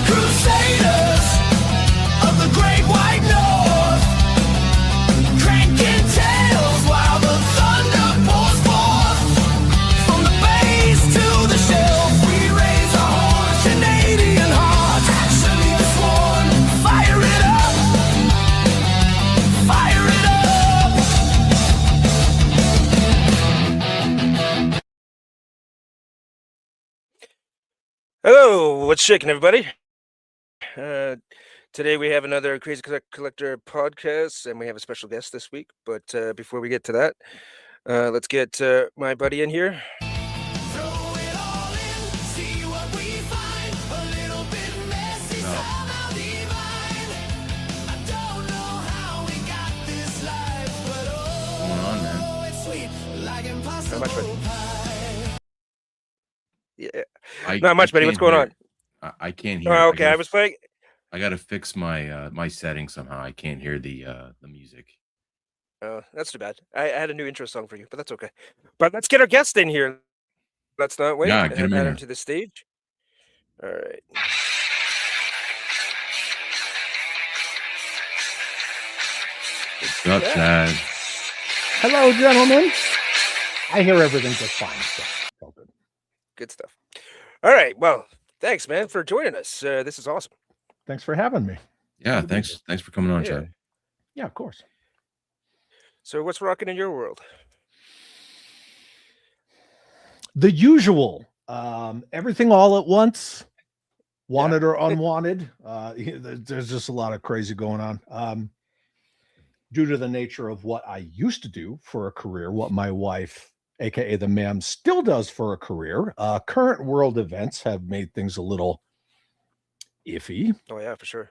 Crusaders of the Great White North, cranking tails while the thunder pours forth. From the base to the shelf, we raise our horns, Canadian hearts. Actually sworn, fire it up, fire it up. Hello, what's shaking, everybody? Today we have another Crazy Collector podcast, and we have a special guest this week. But before we get to that, let's get my buddy in here. Throw it all in, see what we find. A little bit messy, somehow divine. I don't know how we got this life, but What's going on, man? it's sweet, like impossible Not much, buddy. pie. Yeah, I not much, buddy. What's can't going hear- on? I can't hear. Oh, okay, I was playing. I gotta fix my my settings somehow. I can't hear the music. Oh, that's too bad. I had a new intro song for you, but that's okay. But let's get our guest in here. Let's not wait. Yeah, get him in add here. him to the stage. All right. What's up, Yeah. Chad? Hello, gentlemen. I hear everything just fine. So it's all good. Good stuff. All right. Well, thanks, man, for joining us. This is awesome. Thanks for having me. Yeah, Good to be thanks for coming on, Yeah. Chad. Yeah, of course. So, what's rocking in your world? The usual. Everything all at once, wanted or unwanted. There's just a lot of crazy going on. Due to the nature of what I used to do for a career, what my wife, aka the ma'am, still does for a career. Current world events have made things a little iffy. Oh yeah, for sure.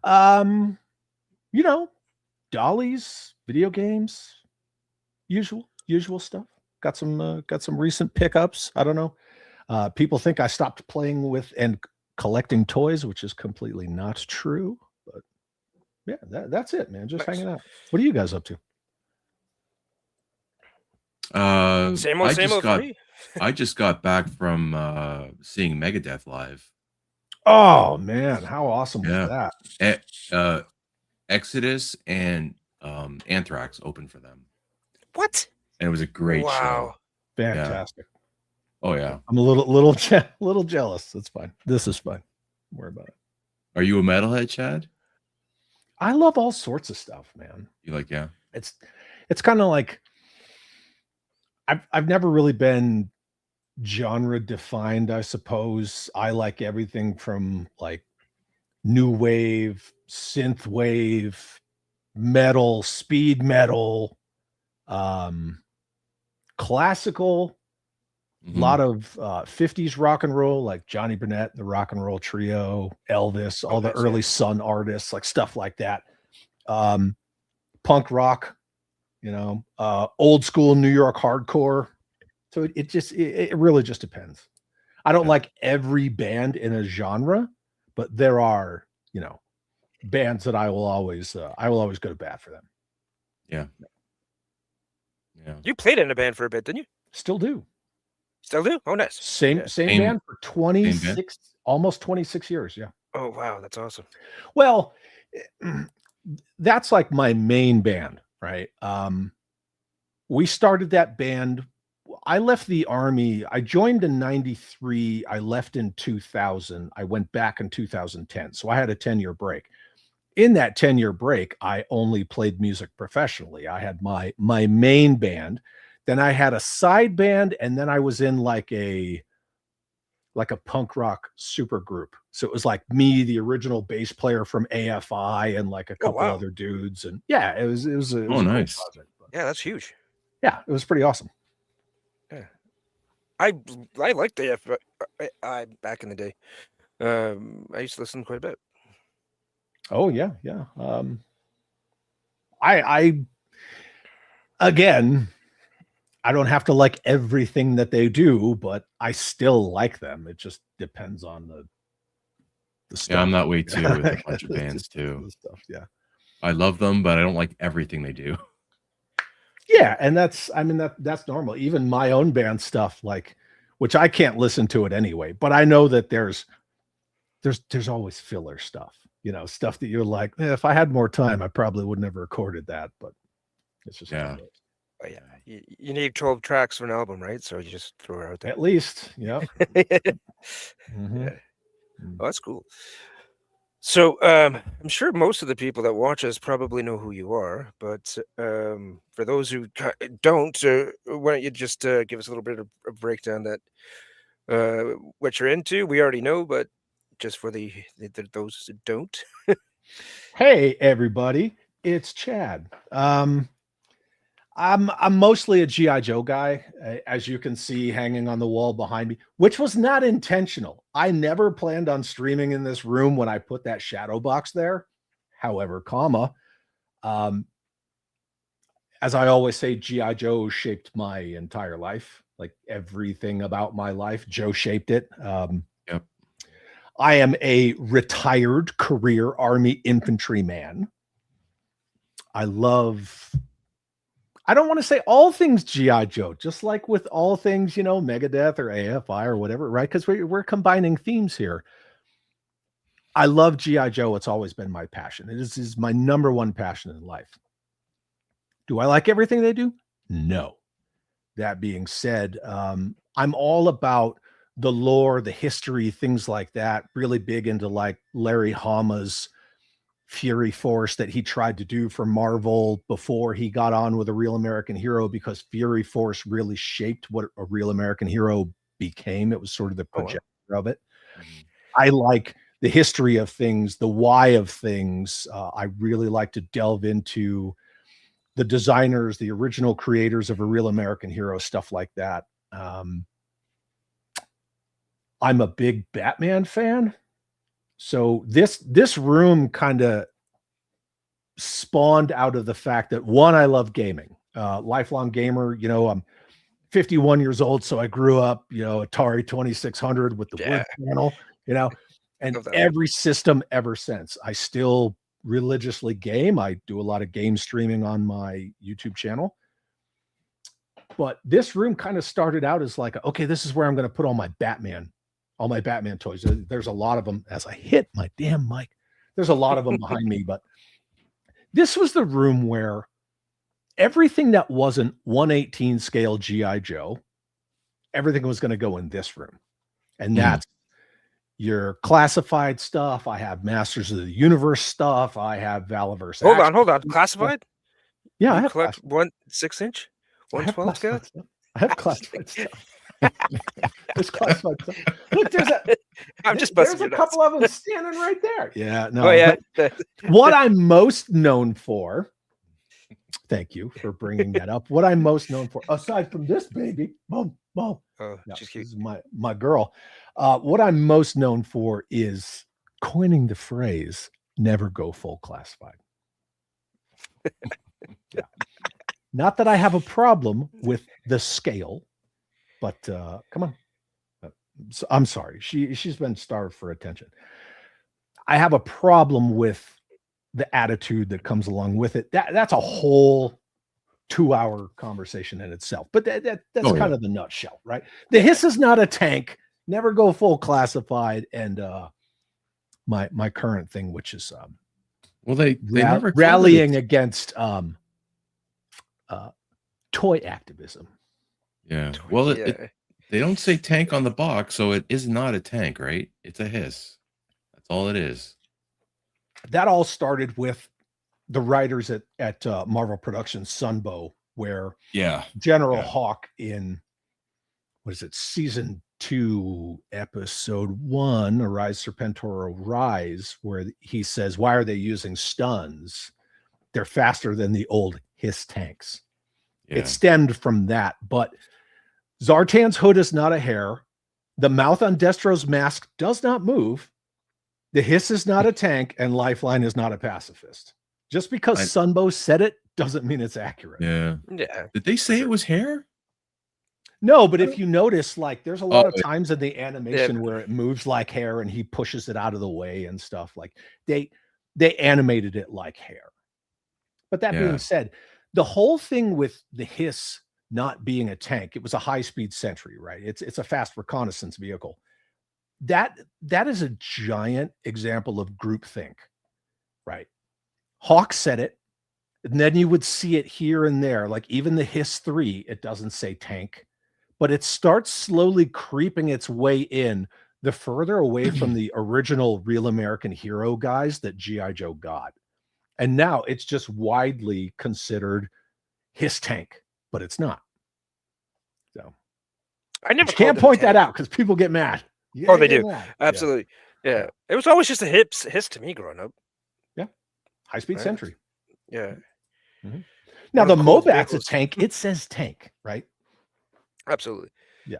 You know, dollies, video games, usual stuff. Got some recent pickups. I don't know. People think I stopped playing with and collecting toys, which is completely not true. But yeah, that's it, man. Just Nice. hanging out. What are you guys up to? Same old, I same just old got for me. I just got back from seeing Megadeth live. Oh man, how awesome Yeah. was that? Exodus and Anthrax opened for them, What? and it was a great show. Wow. Fantastic. Oh yeah. I'm a little jealous. That's fine. This is fine. Don't worry about it. Are you a metalhead, Chad? I love all sorts of stuff, man. You like yeah? It's kind of like I've never really been genre defined, I suppose. I like everything from like new wave, synth wave, metal, speed metal, classical, Mhm. a lot of 50s rock and roll, like Johnny Burnett, the Rock and Roll Trio, Elvis, all the nice, yeah. early Sun artists, like stuff like that. Punk rock, old school New York hardcore. So it really just depends. I don't Yeah. like every band in a genre, but there are, bands that I will always go to bat for them. Yeah. You played in a band for a bit, didn't you? Still do. Still do? Oh, nice. Same Yeah. Same- band for 26, almost 26 years. Yeah. Oh, wow. That's awesome. Well, that's like my main band, right? We started that band. I left the army. I joined in 93. I left in 2000. I went back in 2010. So I had a 10-year break. In that 10-year break, I only played music professionally. I had my main band. Then I had a side band, and then I was in like a punk rock super group. So it was like me, the original bass player from AFI, and like a couple wow. other dudes. And yeah, it was a Oh, great nice. project, but Yeah, that's huge. yeah, it was pretty awesome. I liked the I back in the day. I used to listen quite a bit. Oh yeah. I again, I don't have to like everything that they do, but I still like them. It just depends on the stuff. Yeah, I'm that way too with a bunch of It's bands just too. the stuff, yeah. I love them, but I don't like everything they do. Yeah, and that's normal. Even my own band stuff, like, which I can't listen to it anyway, but I know that there's there's always filler stuff, stuff that you're like, if I had more time, I probably would never recorded that, but it's just how Yeah. it is. Oh, yeah. You need 12 tracks for an album, right? So you just throw it out there. At least, yeah. Yeah. Oh, that's cool. So I'm sure most of the people that watch us probably know who you are, but for those who don't, why don't you just give us a little bit of a breakdown that what you're into? We already know, but just for those who don't. Hey, everybody, it's Chad. I'm mostly a GI Joe guy, as you can see hanging on the wall behind me, which was not intentional. I never planned on streaming in this room when I put that shadow box there. However, as I always say, GI Joe shaped my entire life. Like everything about my life, Joe shaped it. Yep. I am a retired career Army infantryman. I don't want to say all things GI Joe, just like with all things, Megadeth or AFI or whatever, right? Because we're combining themes here. I love GI Joe. It's always been my passion. It is my number one passion in life. Do I like everything they do? No. That being said, I'm all about the lore, the history, things like that. Really big into like Larry Hama's Fury Force that he tried to do for Marvel before he got on with A Real American Hero, because Fury Force really shaped what A Real American Hero became. It was sort of the projector of it. I like the history of things, the why of things. I really like to delve into the designers, the original creators of A Real American Hero, stuff like that. I'm a big Batman fan. So this room kind of spawned out of the fact that, one, I love gaming, lifelong gamer. I'm 51 years old, so I grew up, Atari 2600 with the wood panel, and every system ever since. I still religiously game. I do a lot of game streaming on my YouTube channel. But this room kind of started out as like, okay, this is where I'm going to put all my Batman toys. There's a lot of them. As I hit my damn mic, there's a lot of them behind me, but this was the room where everything that wasn't 1/18 scale GI Joe, everything was going to go in this room. And that's your classified stuff. I have Masters of the Universe stuff. I have Valaverse. Hold on. Classified? Yeah, I have collect 1 6-inch, 112 scale. I have classified stuff. There's classified stuff. Look, there's a couple of them standing right there. Yeah, no. Oh, yeah. What I'm most known for, thank you for bringing that up. What I'm most known for, aside from this baby, boom. Oh, Yeah, she's cute. this is my girl. What I'm most known for is coining the phrase "never go full classified." Yeah. Not that I have a problem with the scale, but come on. I'm sorry. She's been starved for attention. I have a problem with the attitude that comes along with it. That's a whole 2-hour conversation in itself. But that's kind of the nutshell, right? The Hiss is not a tank. Never go full classified. And my current thing, which is they never rallying against toy activism. Yeah. Well, they don't say tank on the box, so it is not a tank, right? It's a Hiss. That's all it is. That all started with the writers at Marvel Productions Sunbow, where General Hawk in season 2, episode 1, Arise Serpentor Arise, where he says, why are they using stuns? They're faster than the old Hiss tanks. It stemmed from that, but Zartan's hood is not a hair. The mouth on Destro's mask does not move. The Hiss is not a tank, and Lifeline is not a pacifist. Just because Sunbow said it doesn't mean it's accurate. Yeah. Did they say it was hair? No, but if you notice, like, there's a lot of times in the animation where it moves like hair and he pushes it out of the way and stuff. Like they animated it like hair. But that being said, the whole thing with the Hiss not being a tank, it was a high-speed sentry, right? It's a fast reconnaissance vehicle. that is a giant example of groupthink, right? Hawk said it, and then you would see it here and there. Like even the Hiss 3, it doesn't say tank, but it starts slowly creeping its way in the further away from the original Real American Hero guys that G.I. Joe got. And now it's just widely considered Hiss tank, but it's not. So I never can't called it a point that tank. out because people get mad. Oh, they do. Absolutely. Yeah. It was always just a hiss to me growing up. Yeah. High-speed Right. sentry. Yeah. Now One the of Cole's Mobat's a vehicles. tank. It says tank, right? Absolutely. Yeah.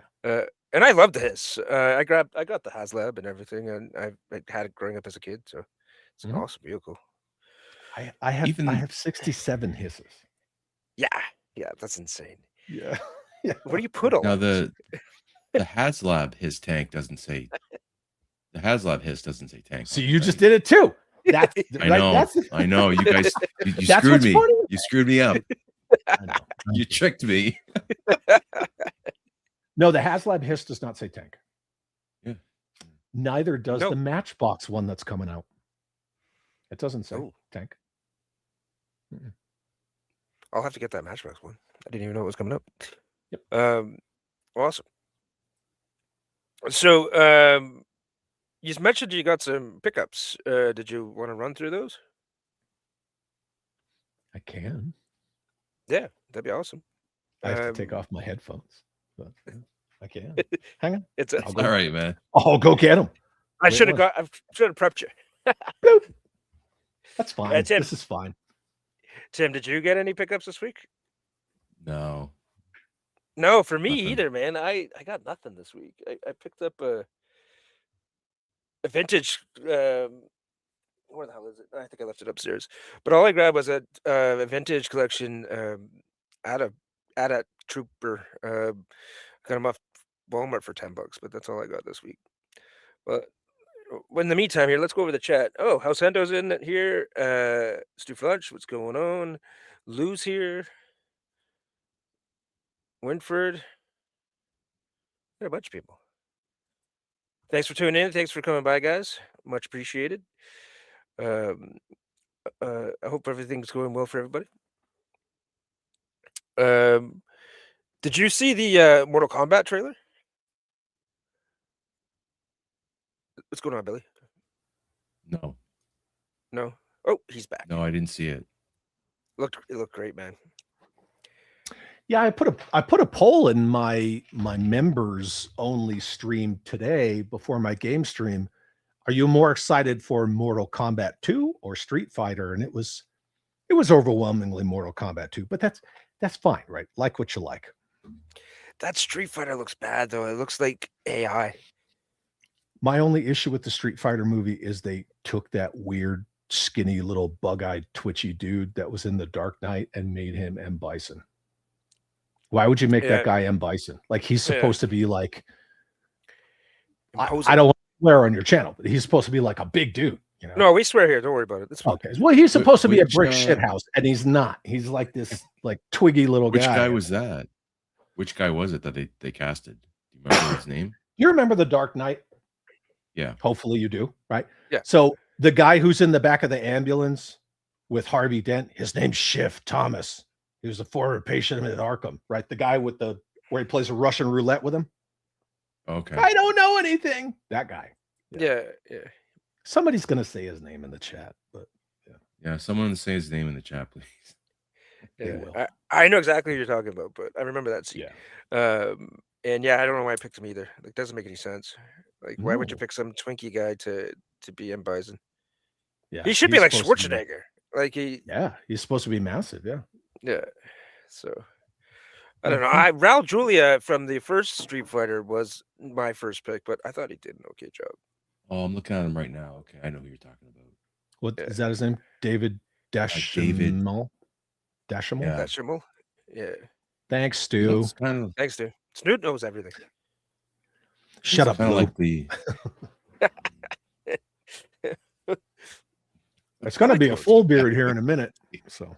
And I love the Hiss. I got the HasLab and everything, and I had it growing up as a kid, so it's an awesome vehicle. I have 67 Hisses. Yeah, that's insane. Yeah. Where do you put all Now of these? the HasLab Hiss tank doesn't say. The HasLab Hiss doesn't say tank. So you just did it too. That's I know. I know. You guys, you That's screwed what's me. funny. You screwed me up. I know. You tricked me. No, the HasLab Hiss does not say tank. Yeah. Neither does No. the Matchbox one that's coming out. It doesn't say Oh. tank. I'll have to get that Matchbox one. I didn't even know it was coming up. Yep. Awesome. So, you mentioned you got some pickups. Did you want to run through those? I can. Yeah, that'd be awesome. I have to take off my headphones, but I can. Hang on. It's All right, man. I'll go get them. I should have prepped you. That's fine. Tim. This is fine. Tim, did you get any pickups this week? No. No, for me Nothing. either, man. I got nothing this week. I picked up a vintage. Where the hell is it? I think I left it upstairs. But all I grabbed was a vintage collection at Trooper. Got them off Walmart for $10, but that's all I got this week. But in the meantime, here, let's go over the chat. Oh, House Hendo's in here. Stu for lunch. What's going on? Lou's here. Winford. Got a bunch of people. Thanks for tuning in. Thanks for coming by, guys. Much appreciated. I hope everything's going well for everybody. Did you see the Mortal Kombat trailer? What's going on, Billy? No. No. Oh, he's back. No, I didn't see it. It looked great, man. Yeah, I put a poll in my members only stream today before my game stream. Are you more excited for Mortal Kombat 2 or Street Fighter? And it was overwhelmingly Mortal Kombat 2, but that's fine, right? Like what you like. That Street Fighter looks bad though. It looks like AI. My only issue with the Street Fighter movie is they took that weird, skinny, little bug-eyed, twitchy dude that was in The Dark Knight and made him M. Bison. Why would you make that guy M. Bison? Like he's supposed to be like, I don't want to swear on your channel, but he's supposed to be like a big dude. You know? No, we swear here. Don't worry about it. It's fine. Okay. Well, he's supposed to be a brick Which, shithouse, and he's not. He's like this like twiggy little Which guy. guy was that? Which guy was it that they casted? Do you remember his name? You remember The Dark Knight? Yeah. Hopefully you do, right? Yeah. So the guy who's in the back of the ambulance with Harvey Dent, his name's Schiff Thomas. He was a former patient at Arkham, right? The guy with where he plays Russian roulette with him. Okay. I don't know anything. That guy. Yeah. Somebody's gonna say his name in the chat, but Yeah, someone say his name in the chat, please. They will. I know exactly what you're talking about, but I remember that scene. Yeah. And yeah, I don't know why I picked him either. Like, it doesn't make any sense. Like, why would you No. pick some Twinkie guy to be M. Bison? Yeah. He should be he's like supposed to be- Schwarzenegger. Like he's supposed to be massive. Yeah. Yeah. So I don't know. Raul Julia from the first Street Fighter was my first pick, but I thought he did an okay job. Oh, I'm looking at him right now. Okay, I know who you're talking about. What is that his name? David Dashimal? Dashimal? Yeah. That Schimmel? Yeah. Thanks, Stu. It's kind of Thanks, dude. Snoot knows everything. Shut up, kind of Lou. like the. It's going to be a full beard here in a minute. So,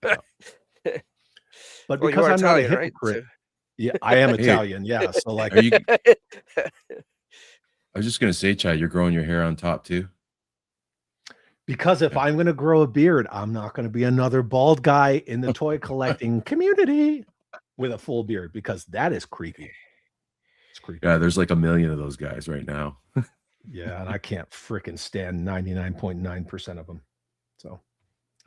yeah. But Well, you because are I'm not a Italian, right? hypocrite, yeah, I am Hey. Italian. Yeah, so like, Are you was just gonna say, Chad, you're growing your hair on top too. Because if I'm going to grow a beard, I'm not going to be another bald guy in the toy collecting community with a full beard, because that is creepy. It's creepy. Yeah, there's like a million of those guys right now. Yeah, and I can't freaking stand 99.9% of them. So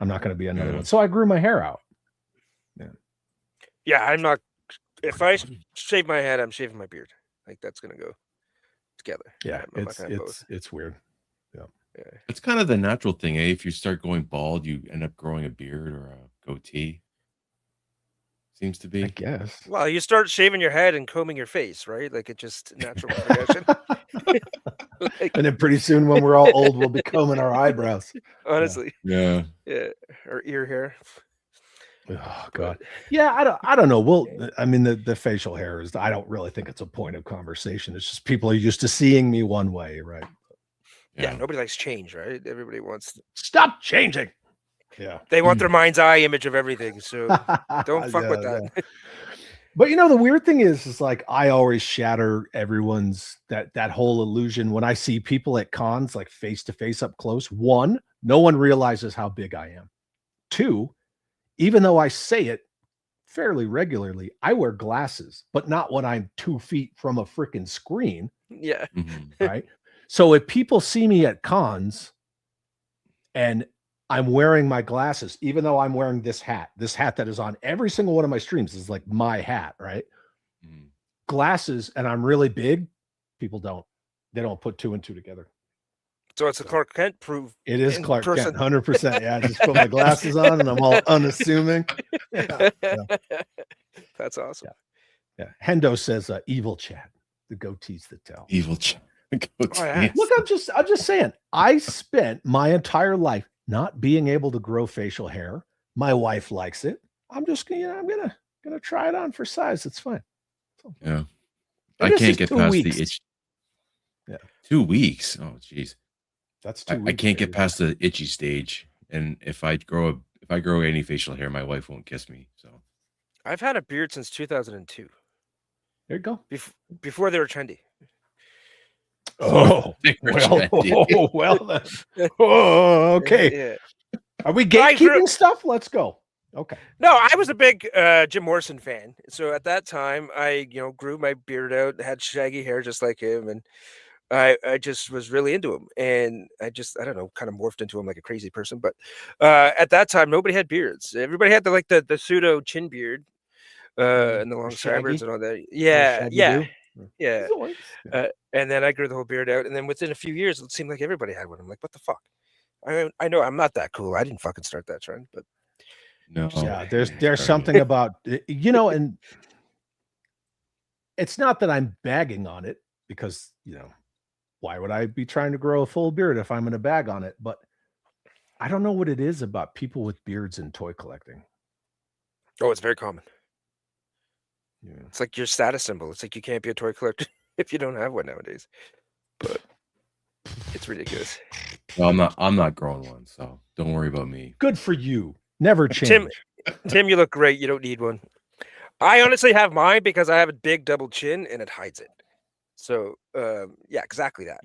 I'm not going to be another one. So I grew my hair out. Yeah, I'm not. If I shave my head, I'm shaving my beard. Like that's gonna go together. Yeah, I'm not gonna have both. it's weird. Yeah. It's kind of the natural thing, eh? If you start going bald, you end up growing a beard or a goatee. Seems to I be. guess. Well, you start shaving your head and combing your face, right? Like it's just natural progression. Like, And then pretty soon, when we're all old, we'll be combing our eyebrows. honestly, Yeah. or ear hair. Oh God. Yeah, I don't know. I mean, the facial hair is, I don't really think it's a point of conversation. It's just people are used to seeing me one way, right? Yeah, nobody likes change, right? Everybody wants. Stop changing. Yeah. They want their mind's eye image of everything. So don't fuck with Yeah, that. yeah. But the weird thing is like I always shatter everyone's that whole illusion when I see people at cons, like face to face up close. One, no one realizes how big I am. Two, even though I say it fairly regularly, I wear glasses, but not when I'm 2 feet from a freaking screen. Yeah. Right. So if people see me at cons and I'm wearing my glasses, even though I'm wearing this hat that is on every single one of my streams is like my hat, right? Glasses, and I'm really big, people don't put two and two together. So it's a Clark Kent proof. It is Clark Kent, 100%. Yeah, I just put my glasses on and I'm all unassuming. Yeah. That's awesome. Yeah. Hendo says, evil Chad. The goatees that tell. Evil Chad. Yeah. Look, I'm just saying, I spent my entire life not being able to grow facial hair. My wife likes it. I'm just I'm gonna try it on for size. It's fine. So, yeah. I can't get past the itch. Yeah. 2 weeks. Oh, geez. That's 2 weeks. I can't get past the itchy stage. And if I grow any facial hair, my wife won't kiss me. So I've had a beard since 2002. There you go. Before they were trendy. Oh, well then. Oh, okay. Yeah. Are we gatekeeping stuff? Let's go. Okay. No, I was a big Jim Morrison fan. So at that time, I grew my beard out, had shaggy hair just like him, and I just was really into him. And I don't know, kind of morphed into him like a crazy person. But at that time, nobody had beards. Everybody had the pseudo chin beard and the long sideburns and all that. Yeah, yeah. Yeah. And then I grew the whole beard out, and then within a few years, it seemed like everybody had one. I'm like, what the fuck? I know I'm not that cool. I didn't fucking start that trend, but no. Yeah, there's something about and it's not that I'm bagging on it, because why would I be trying to grow a full beard if I'm going to bag on it? But I don't know what it is about people with beards in toy collecting. Oh, it's very common. Yeah. It's like your status symbol. It's like you can't be a toy collector if you don't have one nowadays. But it's ridiculous. Well, I'm not growing one, so don't worry about me. Good for you. Never change. Tim, you look great. You don't need one. I honestly have mine because I have a big double chin and it hides it. So yeah, exactly that.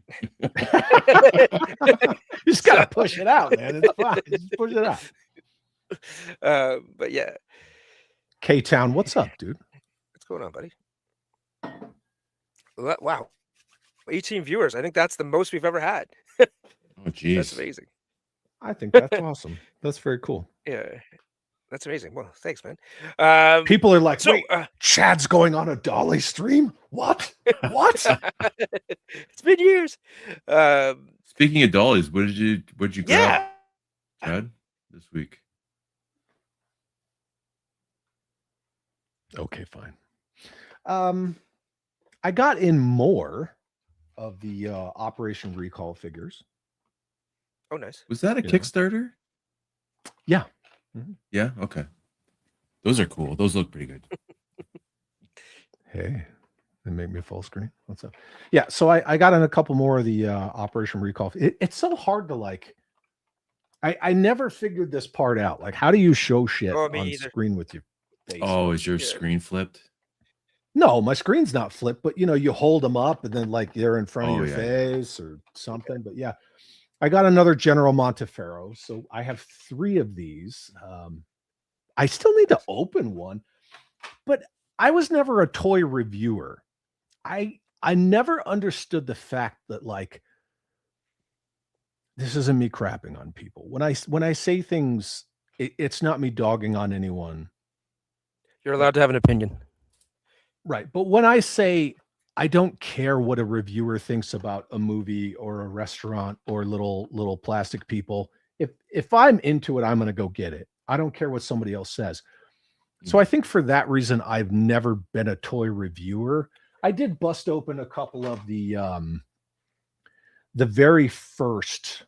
You just gotta push it out, man. It's fine. Just push it out. But yeah. K-Town, what's up, dude? What's going on, buddy? Wow. 18 viewers. I think that's the most we've ever had. Oh, geez. That's amazing. I think that's awesome. That's very cool. Yeah. That's amazing. Well, thanks, man. People are like, so, wait, Chad's going on a Dolly stream? What? What? It's been years. Speaking of dollies, what did you grab, Chad, this week? Okay, fine. I got in more of the Operation Recall figures. Oh, nice. Was that a Kickstarter? Yeah. Mm-hmm. Yeah. Okay. Those are cool. Those look pretty good. Hey, they make me full screen. What's up? Yeah. So I got in a couple more of the Operation Recall. It's so hard to like. I never figured this part out. Like, how do you show shit on screen with your face? Oh, is your screen flipped? No, my screen's not flipped, but you hold them up and then like they're in front of Oh, your yeah. face or something. But yeah, I got another General Monteferro. So I have 3 of these. I still need to open one, but I was never a toy reviewer. I never understood the fact that like this isn't me crapping on people. When I say things, it's not me dogging on anyone. You're allowed to have an opinion. Right. But when I say I don't care what a reviewer thinks about a movie or a restaurant or little plastic people, if I'm into it, I'm going to go get it. I don't care what somebody else says. So I think for that reason, I've never been a toy reviewer. I did bust open a couple of the very first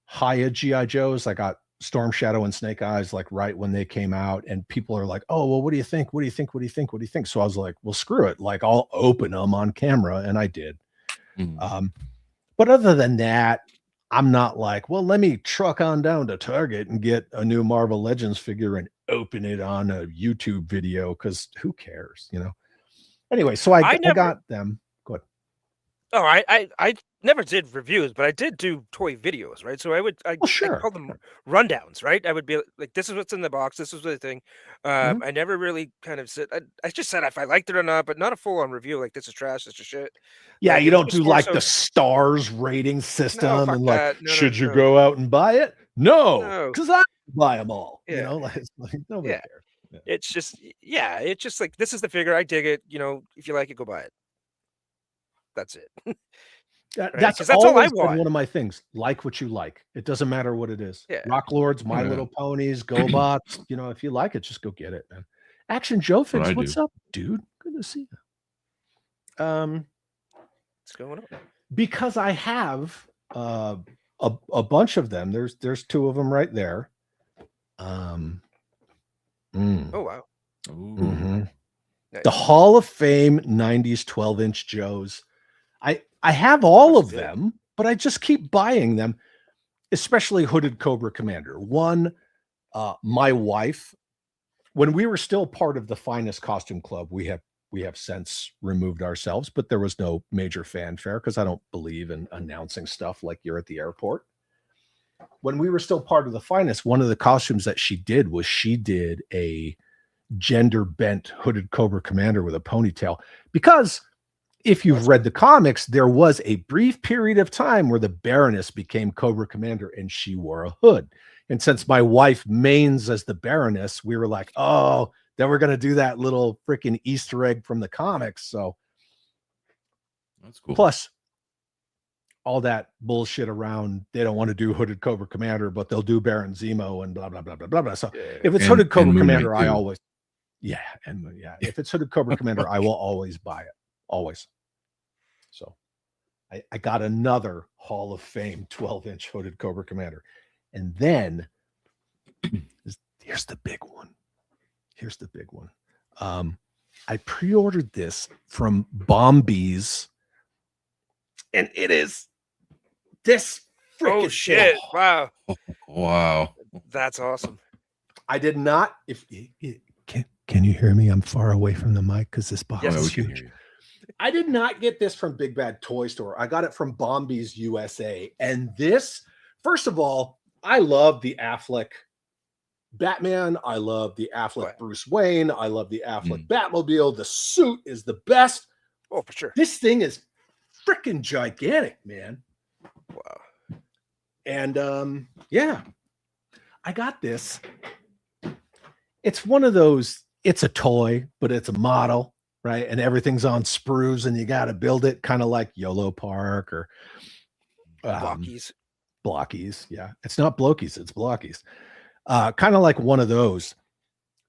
Hiya GI Joes. I got Storm Shadow and Snake Eyes like right when they came out, and people are like, "Oh, well, what do you think? What do you think? What do you think? What do you think?" So I was like, "Well, screw it! Like, I'll open them on camera," and I did. But other than that, I'm not like, "Well, let me truck on down to Target and get a new Marvel Legends figure and open it on a YouTube video," because who cares, Anyway, so I got them. Go ahead. Oh, I never did reviews, but I did do toy videos, right? So I Sure. call them rundowns, right? I would be like, this is what's in the box, this is the thing. I never really kind of said, I just said if I liked it or not, but not a full on review. Like, this is trash, this is shit. Yeah, Like, you it was don't just do more like so- the stars rating system fuck and like, that. No, should you no. go out and buy it? No, No. because I buy them all. Yeah. Like, it's like nobody Yeah. cares. Yeah. It's just like, this is the figure, I dig it. If you like it, go buy it. That's it. Right? That's 'Cause that's all I always been want. one of my things. Like what you like. It doesn't matter what it is. Yeah. Rock Lords, My Yeah. Little Ponies, GoBots. If you like it, just go get it, man. Action Joe what I Figs, what's do. up, dude? Good to see you. What's going on? Because I have a bunch of them. There's 2 of them right there. Oh wow. Ooh. Nice. The Hall of Fame 90s 12-inch Joes. I have all That's of good. them, but I just keep buying them, especially Hooded Cobra Commander. One, my wife, when we were still part of the Finest Costume Club, we have since removed ourselves, but there was no major fanfare because I don't believe in announcing stuff like you're at the airport. When we were still part of the Finest, one of the costumes that she did was she did a gender bent Hooded Cobra Commander with a ponytail, because if you've read the comics, there was a brief period of time where the Baroness became Cobra Commander and she wore a hood. And since my wife mains as the Baroness, we were like, oh, then we're going to do that little freaking Easter egg from the comics. So That's cool. plus all that bullshit around, they don't want to do Hooded Cobra Commander, but they'll do Baron Zemo and blah, blah, blah, blah, blah, blah. So if it's Hooded Cobra Commander, I always, if it's Hooded Cobra Commander, I will always buy it. Always. So I got another Hall of Fame 12-inch Hooded Cobra Commander. And then here's the big one. I pre-ordered this from Bombees, and it is this freaking Oh shit! thing. Wow, Wow. that's awesome. I did not. Can you hear me? I'm far away from the mic because this box Yes, is we can huge. hear you. I did not get this from Big Bad Toy Store. I got it from Bombees USA. And this, first of all, I love the Affleck Batman. I love the Affleck Bruce Wayne. I love the Affleck Batmobile. The suit is the best. Oh, for sure. This thing is freaking gigantic, man. Wow. And yeah, I got this. It's one of those, it's a toy, but it's a model, right? And everything's on sprues and you got to build it kind of like YOLO Park or Blockies. Yeah. It's not Blokies, it's Blockies. Kind of like one of those.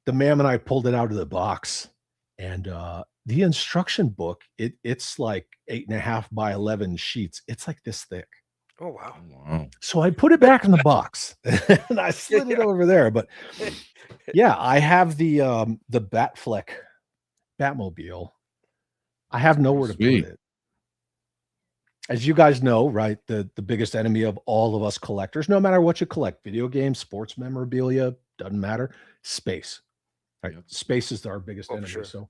The ma'am and I pulled it out of the box, and the instruction book, it's like 8.5 by 11 sheets. It's like this thick. Oh wow. Wow. So I put it back in the box and I slid it over there. But yeah, I have the Batfleck Batmobile. I have nowhere to put it. As you guys know, right, the biggest enemy of all of us collectors, no matter what you collect, video games, sports memorabilia, doesn't matter, space. Right? Yep. Space is our biggest enemy. Sure. So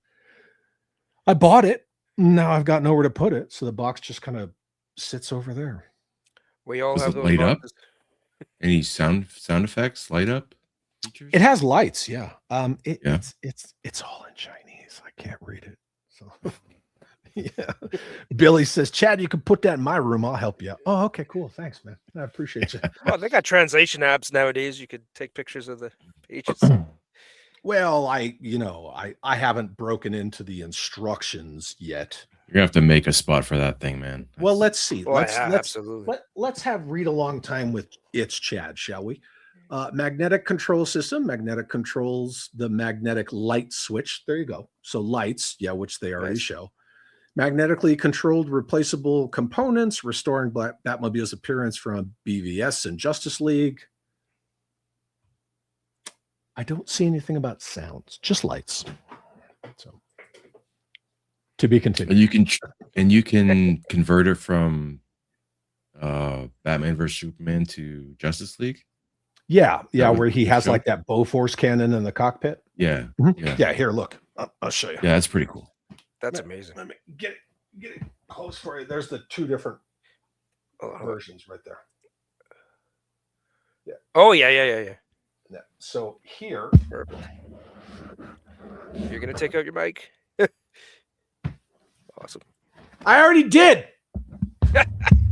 I bought it. Now I've got nowhere to put it, so the box just kind of sits over there. We all Does have it those light up? boxes. Any sound effects, light up features? It has lights, yeah. Yeah. It's all in Chinese. I can't read it. So yeah. Billy says, Chad, you can put that in my room. I'll help you. Oh, okay, cool. Thanks, man. I appreciate you. Well, they got translation apps nowadays. You could take pictures of the pages. Well, I haven't broken into the instructions yet. You're gonna have to make a spot for that thing, man. Well, let's see. Well, yeah, absolutely. Let's have read along time with It's Chad, shall we? Magnetic control system. Magnetic controls the magnetic light switch. There you go. So lights, yeah, which they already Nice. show. Magnetically controlled replaceable components, restoring Batmobile's appearance from BVS and Justice League. I don't see anything about sounds, just lights. So to be continued. And you can convert it from Batman vs Superman to Justice League. Yeah, would where he has show. like that Bofors cannon in the cockpit. Yeah, Mhm. Yeah, here, look. I'll show you. yeah, that's pretty cool. That's amazing. Let me get it close for you. There's the two different Oh, versions right there. oh yeah, yeah, yeah, yeah. Yeah. So here, Perfect. You're gonna take out your mic. Awesome. I already did.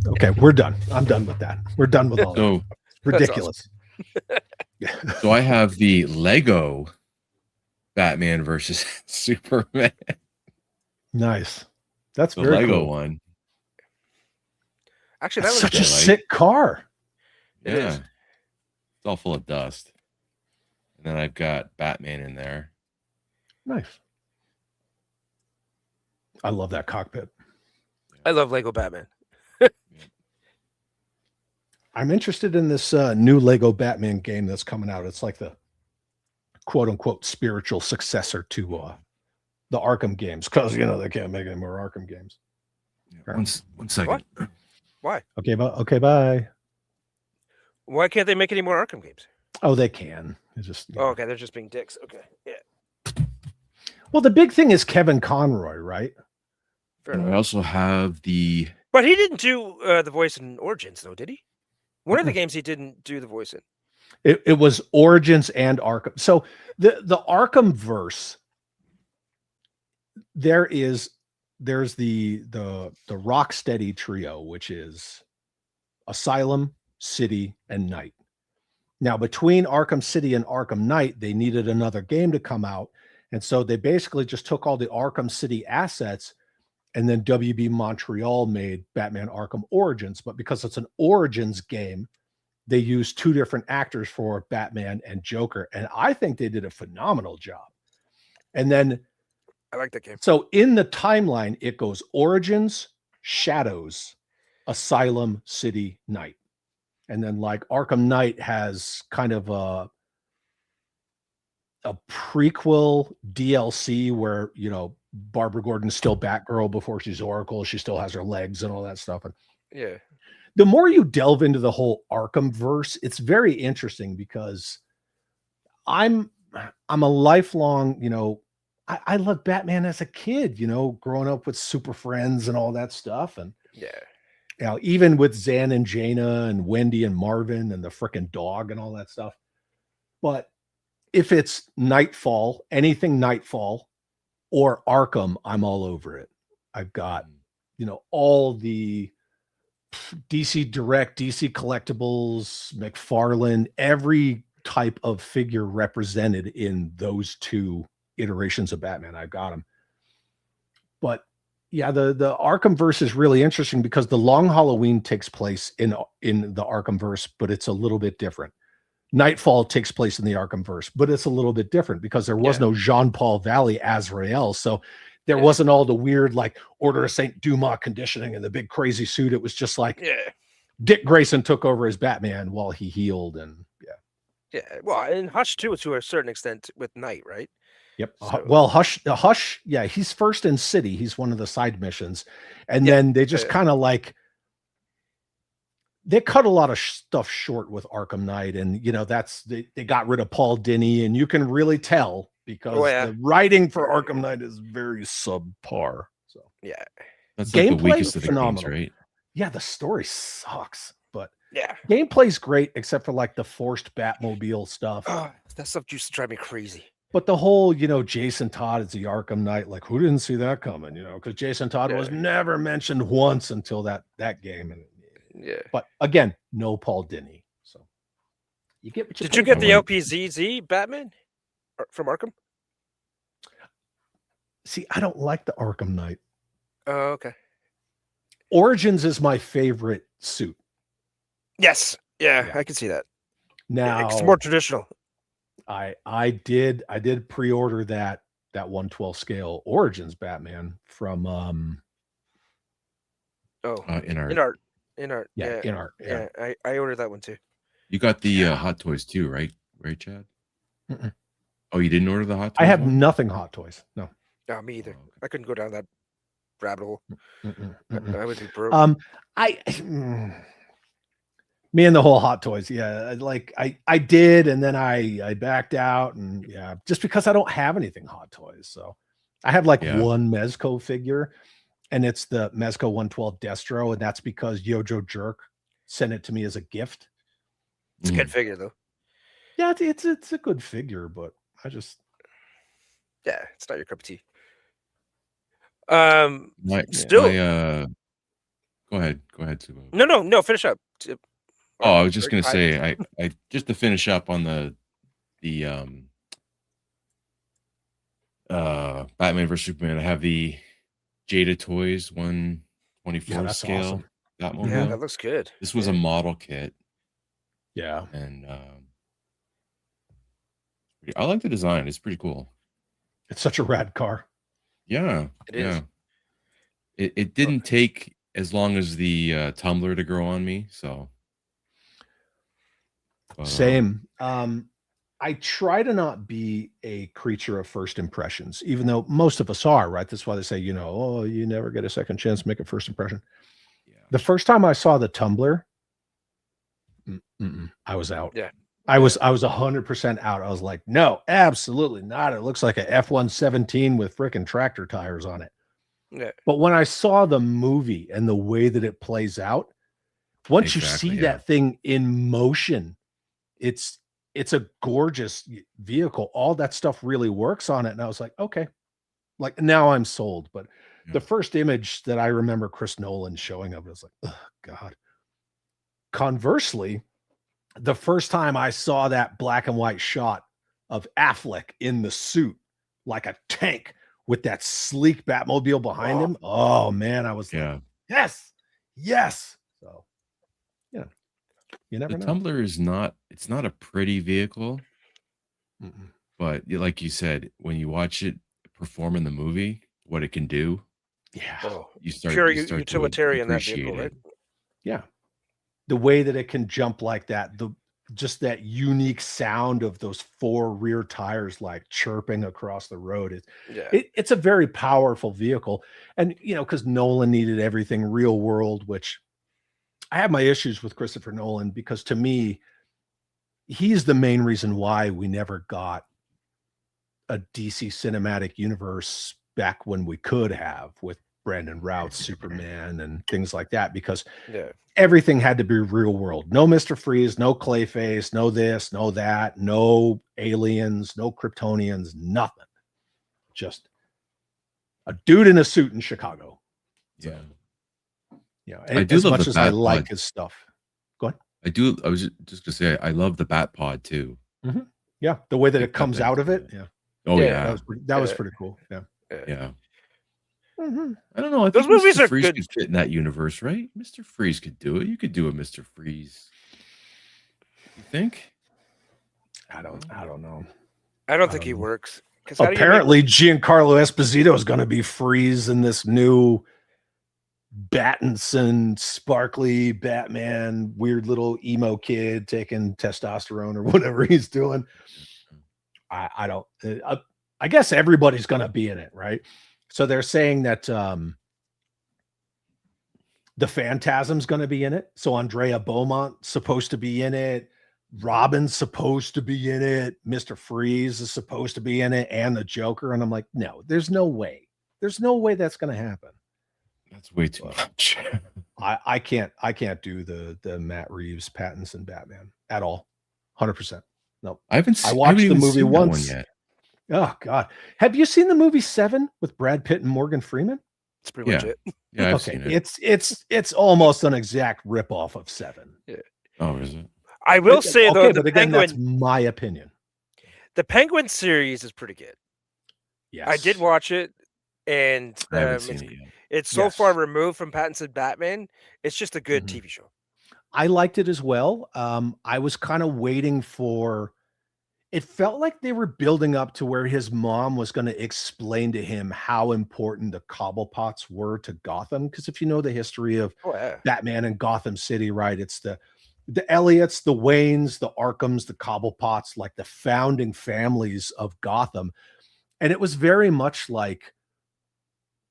Okay, we're done. I'm done with that. We're done with all that. So, Ridiculous. so I have the Lego Batman versus Superman, Nice. That's the very Lego cool. one. Actually, That's that such looks a light. sick car. It Yeah, is. it's all full of dust. And then I've got Batman in there. Nice. I love that cockpit. I love Lego Batman. I'm interested in this new Lego Batman game that's coming out. It's like the quote unquote spiritual successor to the Arkham games, because they can't make any more Arkham games. One second. What? Why? Okay, bye. Why can't they make any more Arkham games? Oh, they can. It's just Oh, okay, they're just being dicks. Okay, yeah, well, the big thing is Kevin Conroy, right? fair I enough. also have the But he didn't do the voice in Origins, though, did he? One of the games he didn't do the voice in. It was Origins and Arkham. So the Arkham verse, there's the Rocksteady trio, which is Asylum, City, and Knight. Now, between Arkham City and Arkham Knight, they needed another game to come out. And so they basically just took all the Arkham City assets, and then WB Montreal made Batman Arkham Origins. But because it's an Origins game, they used two different actors for Batman and Joker. And I think they did a phenomenal job. And then, I like that game. so in the timeline, it goes Origins, Shadows, Asylum, City, Knight. And then like Arkham Knight has kind of a prequel DLC where, Barbara Gordon's still Batgirl before she's Oracle. She still has her legs and all that stuff. And Yeah. the more you delve into the whole Arkham verse, it's very interesting because I'm a lifelong, I loved Batman as a kid, growing up with Super Friends and all that stuff. And Yeah. even with Zan and Jaina and Wendy and Marvin and the frickin' dog and all that stuff. But if it's Nightfall, anything Nightfall or Arkham, I'm all over it. I've got, all the DC Direct, DC Collectibles, McFarlane, every type of figure represented in those two iterations of Batman. I've got them. But yeah, the Arkham verse is really interesting because the Long Halloween takes place in the Arkham verse, but it's a little bit different. Nightfall takes place in the Arkham verse, but it's a little bit different because there was no Jean-Paul Valley Azrael. So there wasn't all the weird like Order of St. Dumas conditioning and the big crazy suit. It was just like Dick Grayson took over as Batman while he healed. And Yeah. Well, and Hush too, to a certain extent, with Night, right? Yep. So- Well, Hush. Yeah, he's first in City. He's one of the side missions, and then they just kind of like they cut a lot of stuff short with Arkham Knight, and they got rid of Paul Dini, and you can really tell because Oh, yeah. the writing for Arkham Knight is very subpar. So Yeah. That's like the gameplay, weakest of the games, phenomenal. right? Yeah, the story sucks, but Yeah. gameplay's great except for like the forced Batmobile stuff. Oh, that stuff used to drive me crazy. But the whole, Jason Todd is the Arkham Knight, like who didn't see that coming, because Jason Todd was Yeah. never mentioned once until that game. And, Yeah. but again, no Paul Dini. So you get what you Did you pay get for. the LPZZ Batman from Arkham? See, I don't like the Arkham Knight. Oh, okay. Origins is my favorite suit. Yes. Yeah, Yeah. I can see that. Now It's more traditional. I did pre-order that 112 scale Origins Batman from In art. In art. in art. Yeah. I ordered that one too. You got the Hot Toys too, right? Right, Chad? Mm-mm. Oh, you didn't order the Hot Toys? I have one? nothing Hot Toys. No. No, me either. Oh, okay. I couldn't go down that rabbit hole. Mm-mm. I would be broke. Me and the whole Hot Toys, yeah. Like I did, and then I backed out, and yeah, just because I don't have anything Hot Toys. So I have like one Mezco figure, and it's the Mezco 112 Destro, and that's because Yojo Jerk sent it to me as a gift. It's a good figure though. Yeah, it's a good figure, but I just it's not your cup of tea. Go ahead, Subo. No, finish up. Oh, I was just gonna say, I just to finish up on the Batman vs Superman. I have the Jada Toys 1/24 scale. Awesome. Batmobile. Yeah, that looks good. This was a model kit. Yeah, and I like the design. It's pretty cool. It's such a rad car. Yeah, it is. It didn't take as long as the tumbler to grow on me, so. Same. I try to not be a creature of first impressions, even though most of us are, right? That's why they say, you never get a second chance to make a first impression. Yeah. The first time I saw the tumbler, I was out. Yeah. I was 100% out. I was like, no, absolutely not. It looks like a F-117 with freaking tractor tires on it. Yeah. But when I saw the movie and the way that it plays out, once you see that thing in motion, it's a gorgeous vehicle. All that stuff really works on it. And I was like, okay, like now I'm sold. But the first image that I remember Chris Nolan showing of it was like, oh God. Conversely, the first time I saw that black and white shot of Affleck in the suit, like a tank with that sleek Batmobile behind him. Oh man, I was like, yes. So, you never know. The Tumbler is not a pretty vehicle, but like you said, when you watch it perform in the movie, what it can do, you start pure you start utilitarian to that vehicle, right? Yeah, the way that it can jump like that, just that unique sound of those four rear tires like chirping across the road. It's a very powerful vehicle, and because Nolan needed everything real world, which I have my issues with Christopher Nolan, because to me, he's the main reason why we never got a DC cinematic universe back when we could have, with Brandon Routh's Superman and things like that, because everything had to be real world. No Mr. Freeze, no Clayface, no this, no that, no aliens, no Kryptonians, nothing. Just a dude in a suit in Chicago. Yeah. I do as much as I like his stuff. Go ahead. I was just gonna say I love the Bat Pod too. Mm-hmm. Yeah, the way that it comes out of it. Yeah. Oh yeah, that was pretty cool. Yeah. Yeah. Mm-hmm. I don't know. I Those think movies Mr. are Freeze good. could fit in that universe, right? Mr. Freeze could do it. You could do a Mr. Freeze. You think? I don't know. I don't think he works. Apparently, Giancarlo Esposito is going to be Freeze in this new Battinson, sparkly Batman, weird little emo kid taking testosterone or whatever he's doing. I don't. I guess everybody's going to be in it, right? So they're saying that the Phantasm's going to be in it. So Andrea Beaumont's supposed to be in it. Robin's supposed to be in it, Mr. Freeze is supposed to be in it, and the Joker. And I'm like, no, there's no way. There's no way that's going to happen. That's way too much. I can't do the Matt Reeves Pattinson Batman at all. 100%. No. I I watched the movie once. One yet. Oh God. Have you seen the movie Seven with Brad Pitt and Morgan Freeman? It's pretty much it. Yeah, I've Okay. seen it. It's almost an exact ripoff of Seven. Yeah. Oh, is it? I will say though, but again, that's my opinion. The Penguin series is pretty good. Yes. I did watch it, and I haven't seen it yet. it's so far removed from Pattinson Batman. It's just a good TV show. I liked it as well. I was kind of waiting for. It felt like they were building up to where his mom was going to explain to him how important the Cobblepots were to Gotham. Because if you know the history of Batman and Gotham City, right? It's the Elliots, the Waynes, the Arkhams, the Cobblepots, like the founding families of Gotham. And it was very much like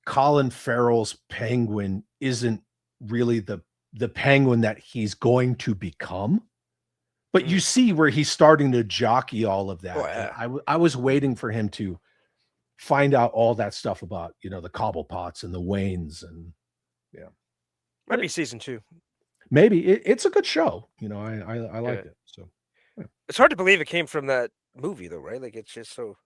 Colin Farrell's Penguin isn't really the Penguin that he's going to become. But you see where he's starting to jockey all of that. I was waiting for him to find out all that stuff about, the Cobblepots and the Waynes, and Might be season 2. Maybe it's a good show. I liked it. So it's hard to believe it came from that movie, though, right? Like it's just so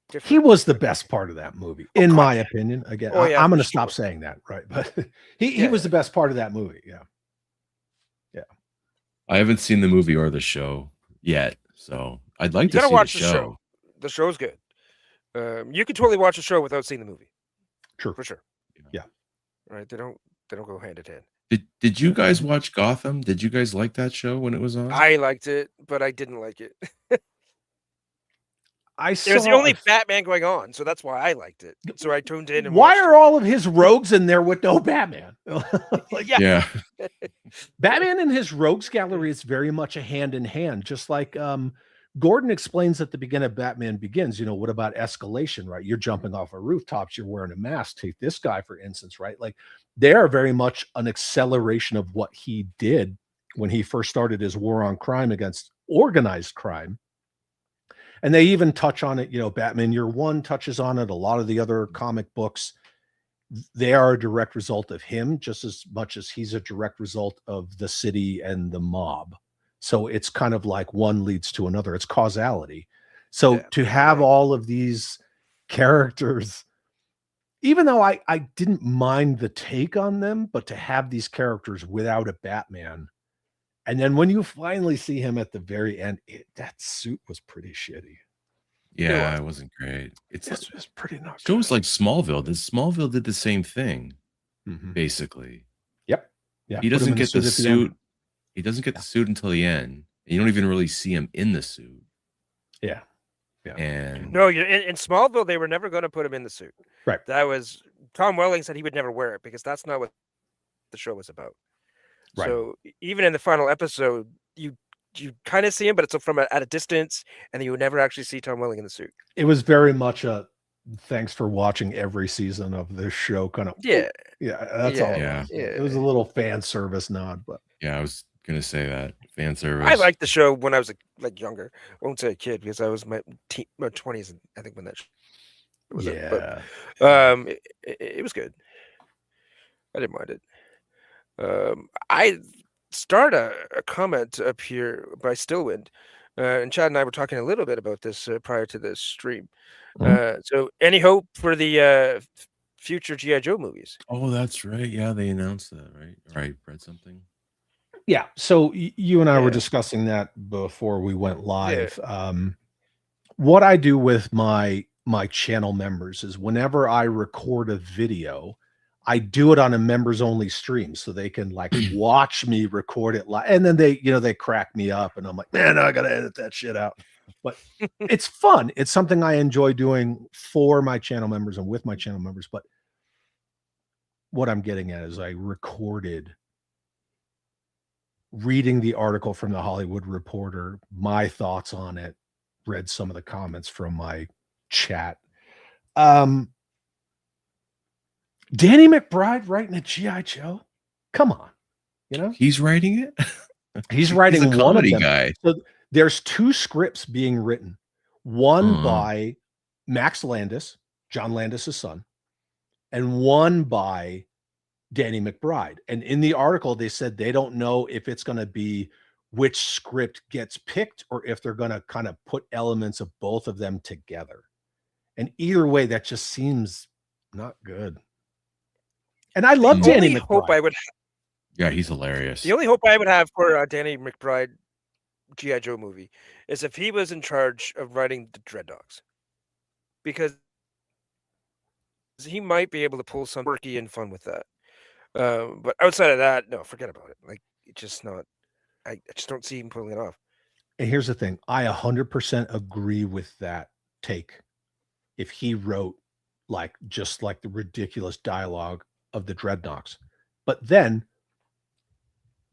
different. He was the best part of that movie, in my opinion. Again, I'm going to stop saying that, right? But he was the best part of that movie. Yeah. I haven't seen the movie or the show yet, so I'd like to see watch the show. The show's good. You can totally watch the show without seeing the movie. True, for sure. Yeah, right. They don't go hand in hand. Did you guys watch Gotham? Did you guys like that show when it was on? I liked it, but I didn't like it. It was the only Batman going on, so that's why I liked it. So I tuned in. And why are all of his rogues in there with no Batman? Yeah. Batman and his rogues gallery is very much a hand in hand, just like Gordon explains at the beginning of Batman Begins. What about escalation, right? You're jumping off of rooftops, you're wearing a mask. Take this guy, for instance, right? Like they are very much an acceleration of what he did when he first started his war on crime against organized crime. And they even touch on it, Batman Year One touches on it. A lot of the other comic books, they are a direct result of him, just as much as he's a direct result of the city and the mob. So it's kind of like one leads to another. It's causality. So to have all of these characters, even though I didn't mind the take on them, but to have these characters without a Batman. And then when you finally see him at the very end, that suit was pretty shitty. Yeah, it wasn't great. It's pretty nuts. Shows like Smallville. Smallville did the same thing, basically. Yep. Yeah. He doesn't get the suit. He doesn't get the suit until the end. And you don't even really see him in the suit. Yeah. Yeah. And no, in Smallville, they were never going to put him in the suit. Right. That was Tom Welling said he would never wear it because that's not what the show was about. Right. So even in the final episode, you kind of see him, but it's from at a distance, and you would never actually see Tom Welling in the suit. It was very much a thanks for watching every season of this show kind of. That's all. Yeah. It was a little fan service nod, but I was gonna say that fan service. I liked the show when I was younger. I won't say a kid because I was my 20s, I think, when that was it was good. I didn't mind it. I start a comment up here by Stillwind, and Chad and I were talking a little bit about this prior to this stream. So, any hope for the future G.I. Joe movies? Oh, that's right. Yeah, they announced that, right? Or I read something. Yeah. So you and I were discussing that before we went live. What I do with my channel members is whenever I record a video, I do it on a members only stream so they can watch me record it live. And then they crack me up and I'm like, man, I got to edit that shit out. But it's fun. It's something I enjoy doing for my channel members and with my channel members. But what I'm getting at is I recorded reading the article from the Hollywood Reporter, my thoughts on it, read some of the comments from my chat. Danny McBride writing a G.I. Joe? Come on. He's writing it? He's writing a one of comedy them. guy. So there's 2 scripts being written. One by Max Landis, John Landis' son, and one by Danny McBride. And in the article, they said they don't know if it's going to be which script gets picked or if they're going to kind of put elements of both of them together. And either way, that just seems not good. And I love Danny McBride. Hope I would Yeah, he's hilarious. The only hope I would have for a Danny McBride G.I. Joe movie is if he was in charge of writing the Dreadnoks, because he might be able to pull some quirky and fun with that. But outside of that, no, forget about it. Like, it's just not. I just don't see him pulling it off. And here's the thing: I 100% agree with that take. If he wrote just like the ridiculous dialogue of the Dreadnoks, but then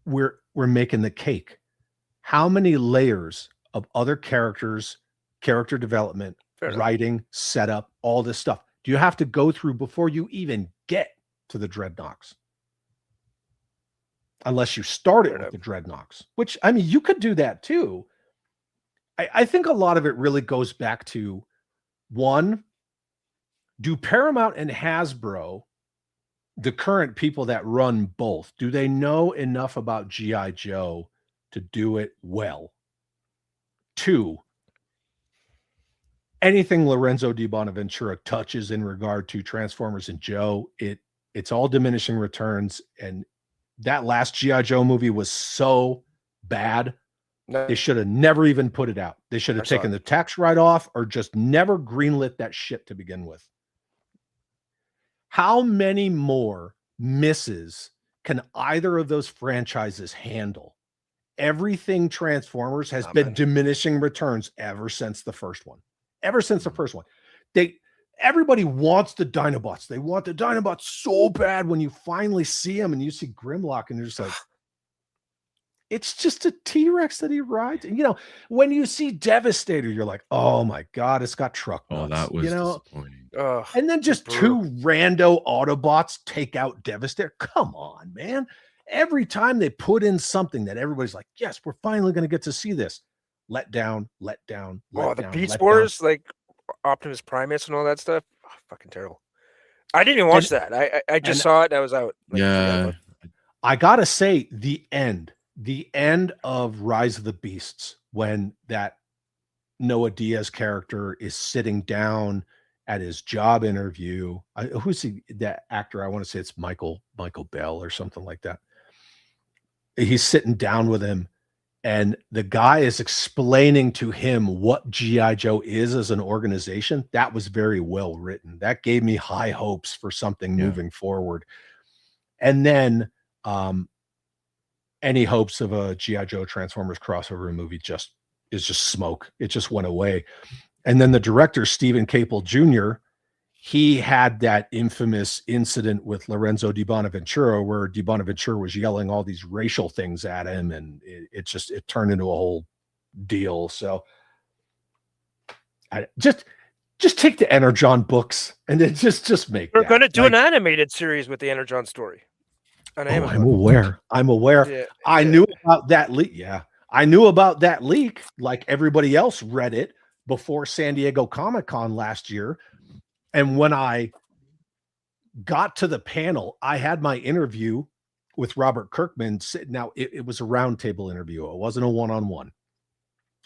we're making the cake. How many layers of other characters, character development, writing, setup, all this stuff do you have to go through before you even get to the Dreadnoks? Unless you start it with the Dreadnoks, which, I mean, you could do that too. I think a lot of it really goes back to, one, do Paramount and Hasbro, the current people that run both, do they know enough about G.I. Joe to do it well? 2, anything Lorenzo Di Bonaventura touches in regard to Transformers and Joe, it's all diminishing returns. And that last G.I. Joe movie was so bad, they should have never even put it out. They should have taken the tax write-off or just never greenlit that shit to begin with. How many more misses can either of those franchises handle? Everything Transformers has been diminishing returns ever since the first one. Ever since the first one. Everybody wants the Dinobots. They want the Dinobots so bad when you finally see them and you see Grimlock and you're just like, it's just a T-Rex that he rides. And, when you see Devastator, you're like, oh my God, it's got truck nuts. Oh, that was disappointing. And then just 2 rando Autobots take out Devastator. Come on, man. Every time they put in something that everybody's like, yes, we're finally going to get to see this. Let down. The Beast Wars, like Optimus Primus and all that stuff. Oh, fucking terrible. I didn't even watch that. I just saw it and I was out. Yeah. I got to say, the end of Rise of the Beasts, when that Noah Diaz character is sitting down at his job interview. Who's that actor? I want to say it's Michael Bell or something like that. He's sitting down with him, and the guy is explaining to him what G.I. Joe is as an organization. That was very well written. That gave me high hopes for something moving forward. And then any hopes of a G.I. Joe Transformers crossover movie is just smoke. It just went away. And then the director, Stephen Capel Jr., he had that infamous incident with Lorenzo Di Bonaventura where Di Bonaventura was yelling all these racial things at him, and it turned into a whole deal. So I just take the Energon books and then just make. We're going to do an animated series with the Energon story. I'm aware. Yeah, I knew about that leak. Yeah, I knew about that leak. Like everybody else read it before San Diego Comic-Con last year. And when I got to the panel, I had my interview with Robert Kirkman. Now, it was a roundtable interview. It wasn't a one-on-one.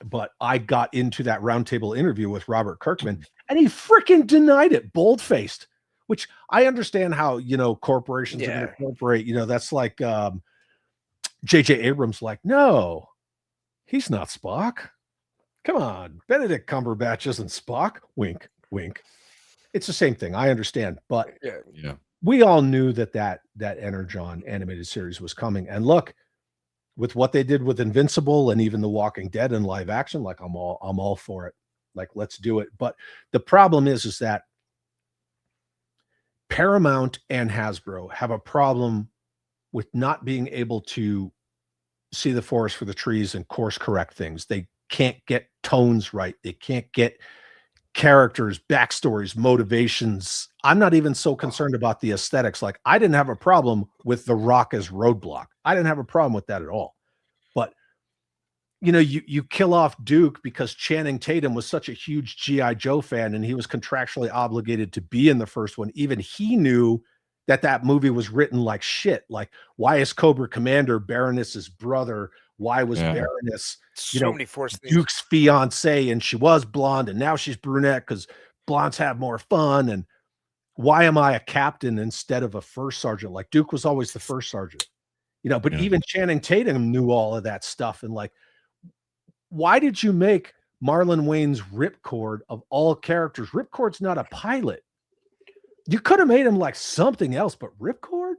But I got into that roundtable interview with Robert Kirkman, and he freaking denied it, bold-faced, which I understand how, corporations are going to incorporate. That's like J.J. Abrams, like, no, he's not Spock. Come on, Benedict Cumberbatch isn't Spock. Wink, wink. It's the same thing. I understand, but we all knew that Energon animated series was coming. And look, with what they did with Invincible and even The Walking Dead in live action, like I'm all for it. Like, let's do it. But the problem is that Paramount and Hasbro have a problem with not being able to see the forest for the trees and course correct things. They can't get tones right. They can't get characters, backstories, motivations. I'm not even so concerned about the aesthetics. Like, I didn't have a problem with The Rock as Roadblock. I didn't have a problem with that at all. But you kill off Duke because Channing Tatum was such a huge G.I. Joe fan and he was contractually obligated to be in the first one. Even he knew that movie was written like shit. Like, why is Cobra Commander Baroness's brother? Why was Baroness, many forced things. Duke's fiance, and she was blonde and now she's brunette because blondes have more fun? And why am I a captain instead of a first sergeant? Like, Duke was always the first sergeant, but even Channing Tatum knew all of that stuff. And like, why did you make Marlon Wayne's Ripcord of all characters? Ripcord's not a pilot. You could have made him like something else, but Ripcord?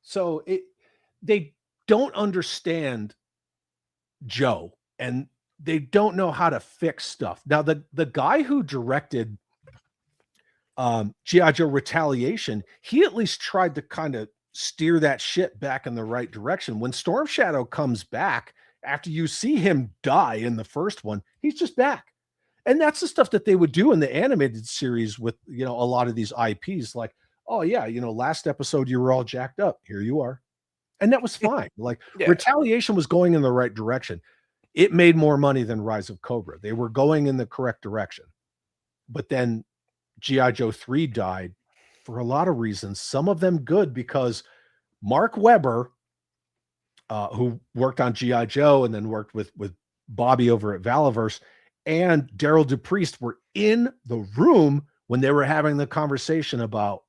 So they don't understand Joe, and they don't know how to fix stuff. Now, the guy who directed G.I. Joe Retaliation, he at least tried to kind of steer that shit back in the right direction. When Storm Shadow comes back, after you see him die in the first one, he's just back. And that's the stuff that they would do in the animated series with, a lot of these IPs. Like, oh yeah, last episode you were all jacked up. Here you are. And that was fine. Like, Retaliation was going in the right direction. It made more money than Rise of Cobra. They were going in the correct direction. But then G.I. Joe 3 died for a lot of reasons. Some of them good, because Mark Webber, who worked on G.I. Joe and then worked with Bobby over at Valaverse, and Daryl DePriest were in the room when they were having the conversation about,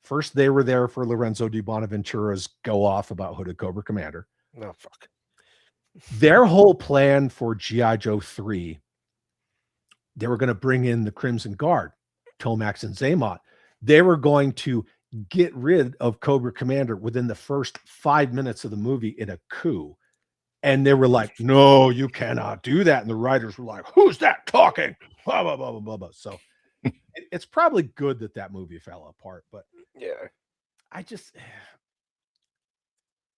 first they were there for Lorenzo Di Bonaventura's go off about Hooded Cobra Commander. Oh, fuck. Their whole plan for G.I. Joe 3, they were going to bring in the Crimson Guard, Tomax and Zaymot. They were going to get rid of Cobra Commander within the first 5 minutes of the movie in a coup. And they were like, no, you cannot do that. And the writers were like, who's that talking? Blah, blah, blah, blah, blah, blah. So it's probably good that movie fell apart. But yeah,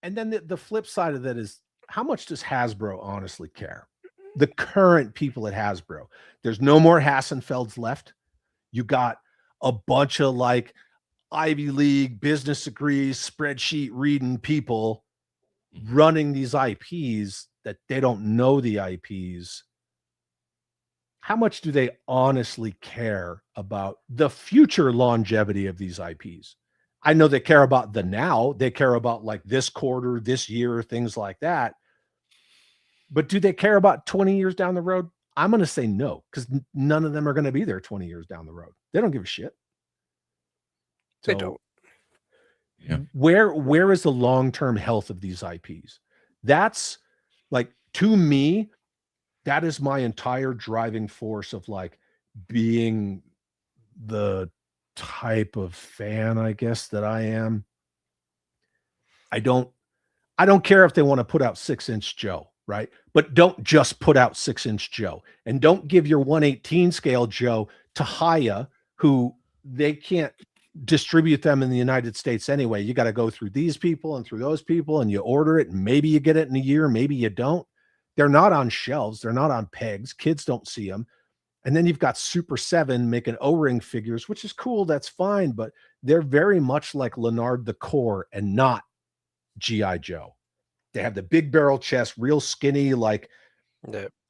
and then the flip side of that is, how much does Hasbro honestly care? The current people at Hasbro, there's no more Hassenfelds left. You got a bunch of like Ivy League business degrees, spreadsheet reading people running these IPs that they don't know the IPs. How much do they honestly care about the future longevity of these IPs? I know they care about the now. They care about like this quarter, this year, things like that. But do they care about 20 years down the road? I'm going to say no, because none of them are going to be there 20 years down the road. They don't give a shit. So, they don't. Yeah. Where is the long-term health of these IPs? That's like, to me, that is my entire driving force of like being the type of fan, I guess, that I am. I don't care if they want to put out 6-inch Joe, right? But don't just put out 6-inch Joe, and don't give your 1/18 scale Joe to Haya, who they can't distribute them in the United States anyway. You got to go through these people and through those people, and you order it, and maybe you get it in a year, maybe you don't. They're not on shelves. They're not on pegs. Kids don't see them. And then you've got Super 7 making O-ring figures, which is cool. That's fine. But they're very much like Leonard the Core and not G.I. Joe. They have the big barrel chest, real skinny, like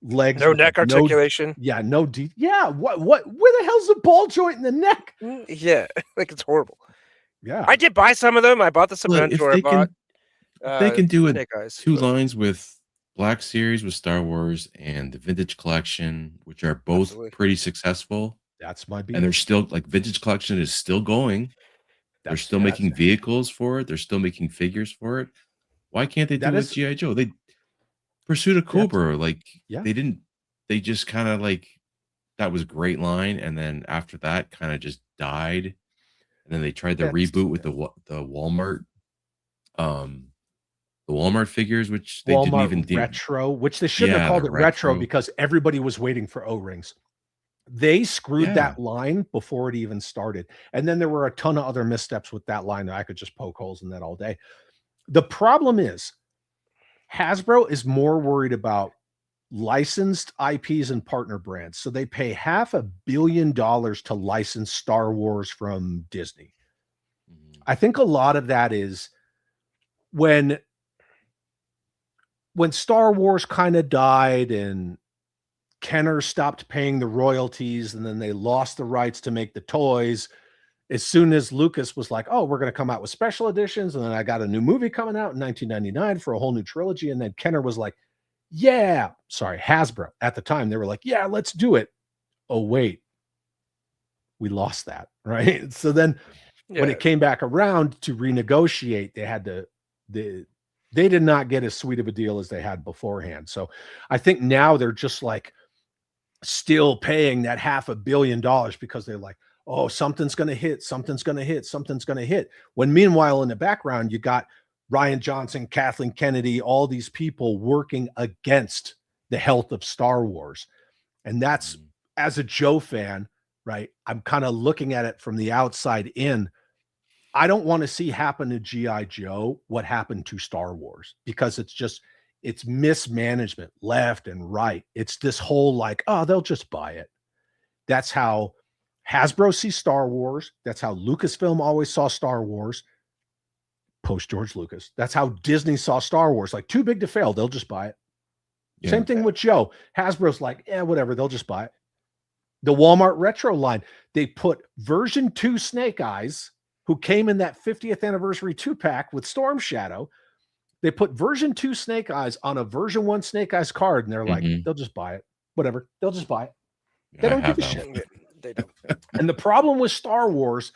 legs. No neck articulation. Yeah, no deep. Yeah, what? Where the hell's the ball joint in the neck? Yeah, like it's horrible. Yeah, I did buy some of them. I bought the Subventor. They can do it. Two lines with Black Series with Star Wars and the Vintage Collection, which are both pretty successful. That's my beat. And they're still like Vintage Collection is still going. They're still making vehicles for it. They're still making figures for it. Why can't they do it with G.I. Joe? They Pursuit of Cobra, they just kind of like, that was a great line, and then after that kind of just died. And then they tried the reboot with the Walmart figures, which they didn't even do. Retro, which they shouldn't have called it retro, because everybody was waiting for O-rings. They screwed that line before it even started. And then there were a ton of other missteps with that line that I could just poke holes in that all day. The problem is Hasbro is more worried about licensed IPs and partner brands. So they pay $500 million to license Star Wars from Disney. I think a lot of that is when when Star Wars kind of died and Kenner stopped paying the royalties, and then they lost the rights to make the toys. As soon as Lucas was like, oh, we're going to come out with special editions, and then I got a new movie coming out in 1999 for a whole new trilogy, and then Kenner was like, Hasbro at the time, they were like, yeah, let's do it. Oh, wait, we lost that, right? So then when it came back around to renegotiate, they did not get as sweet of a deal as they had beforehand. So I think now they're just like still paying that $500 million because they're like, oh, something's going to hit, something's going to hit, something's going to hit. When meanwhile, in the background, you got Ryan Johnson, Kathleen Kennedy, all these people working against the health of Star Wars. And that's, as a Joe fan, right? I'm kind of looking at it from the outside in. I don't want to see happen to G.I. Joe what happened to Star Wars, because it's mismanagement left and right. It's this whole like, oh, they'll just buy it. That's how Hasbro sees Star Wars. That's how Lucasfilm always saw Star Wars post George Lucas. That's how Disney saw Star Wars. Like, too big to fail. They'll just buy it. Yeah. Same thing with Joe. Hasbro's like, whatever. They'll just buy it. The Walmart Retro line, they put version 2 Snake Eyes, who came in that 50th anniversary 2-pack with Storm Shadow. They put version 2 Snake Eyes on a version 1 Snake Eyes card, and they're like, they'll just buy it. Whatever. They'll just buy it. They don't give a shit. They don't. And the problem with Star Wars,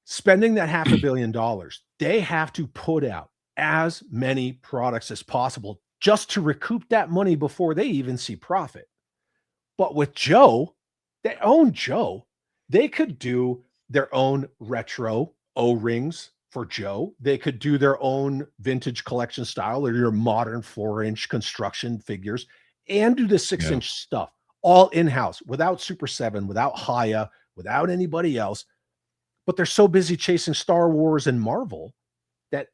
spending that $500 million, they have to put out as many products as possible just to recoup that money before they even see profit. But with Joe, they own Joe. They could do their own retro O-rings for Joe. They could do their own vintage collection style or your modern 4-inch construction figures and do the 6-inch stuff all in-house without Super 7, without Haya, without anybody else. But they're so busy chasing Star Wars and Marvel that,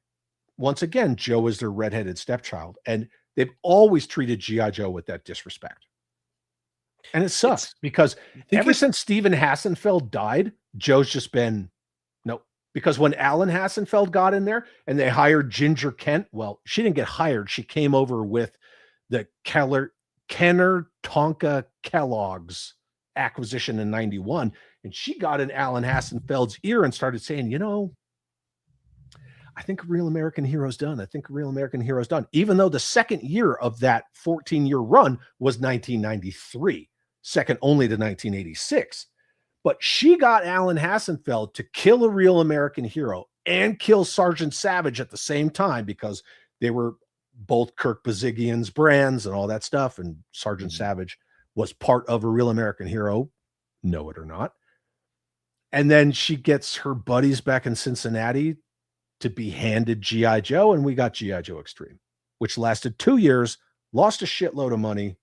once again, Joe is their redheaded stepchild. And they've always treated G.I. Joe with that disrespect. And it sucks because ever since Steven Hassenfeld died, Joe's just been nope. Because when Alan Hassenfeld got in there and they hired Ginger Kent, well, she didn't get hired. She came over with the Kenner Tonka Kellogg's acquisition in 91. And she got in Alan Hassenfeld's ear and started saying, I think Real American Hero's done. I think Real American Hero's done. Even though the second year of that 14-year run was 1993. Second only to 1986. But she got Alan Hassenfeld to kill a Real American Hero and kill Sergeant Savage at the same time, because they were both Kirk Bazigian's brands and all that stuff. And Sergeant Savage was part of a Real American Hero, know it or not. And then she gets her buddies back in Cincinnati to be handed G.I. Joe, and we got G.I. Joe Extreme, which lasted 2 years, lost a shitload of money.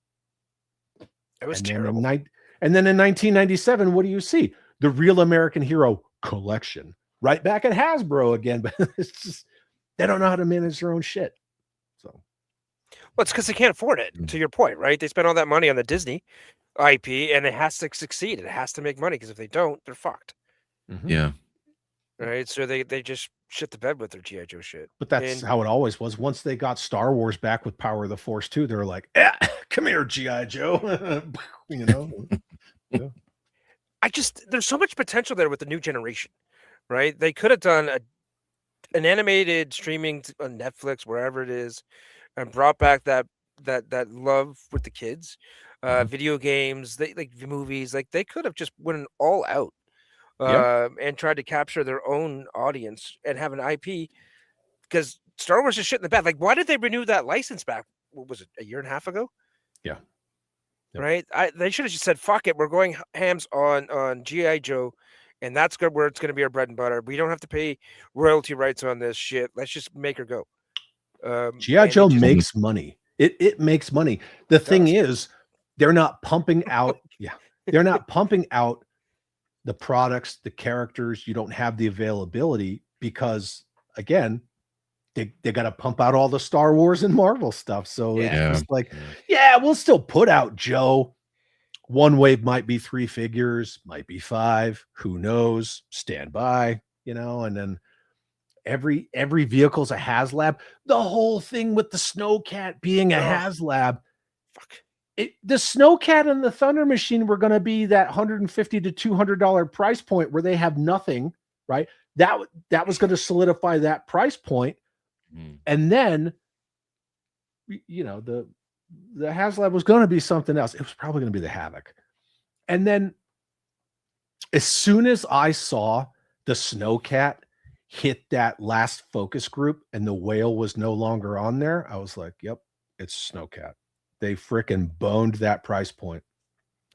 It was terrible. And then in 1997, what do you see? The Real American Hero collection, right back at Hasbro again. But it's just, they don't know how to manage their own shit. So, well, it's because they can't afford it. To your point, right? They spend all that money on the Disney IP, and it has to succeed. It has to make money, because if they don't, they're fucked. Yeah. Right. So they just shit the bed with their G.I. Joe shit. But that's how it always was. Once they got Star Wars back with Power of the Force 2, they were like, come here, G.I. Joe. Yeah. There's so much potential there with the new generation, right? They could have done an animated streaming on Netflix, wherever it is, and brought back that love with the kids, video games, like movies. Like, they could have just went all out. And tried to capture their own audience and have an IP, because Star Wars is shit in the bed. Like, why did they renew that license back? What was it, a year and a half ago? Yeah. Yep. Right. They should have just said, "Fuck it, we're going hams on G.I. Joe, and that's good. Where it's going to be our bread and butter. We don't have to pay royalty rights on this shit. Let's just make her go." G.I. Joe makes money. It makes money. The thing is, they're not pumping out. They're not pumping out the products, the characters. You don't have the availability because, again, they got to pump out all the Star Wars and Marvel stuff. So it's just like, we'll still put out Joe. One wave might be 3 figures, might be 5. Who knows? Stand by, and then every vehicle's a HasLab. The whole thing with the Snowcat being a HasLab. Fuck. The Snowcat and the Thunder Machine were going to be that $150 to $200 price point where they have nothing, right? That was going to solidify that price point. And then, you know, the HasLab was going to be something else. It was probably going to be the Havoc. And then as soon as I saw the Snowcat hit that last focus group and the whale was no longer on there, I was like, yep, it's Snowcat. They freaking boned that price point.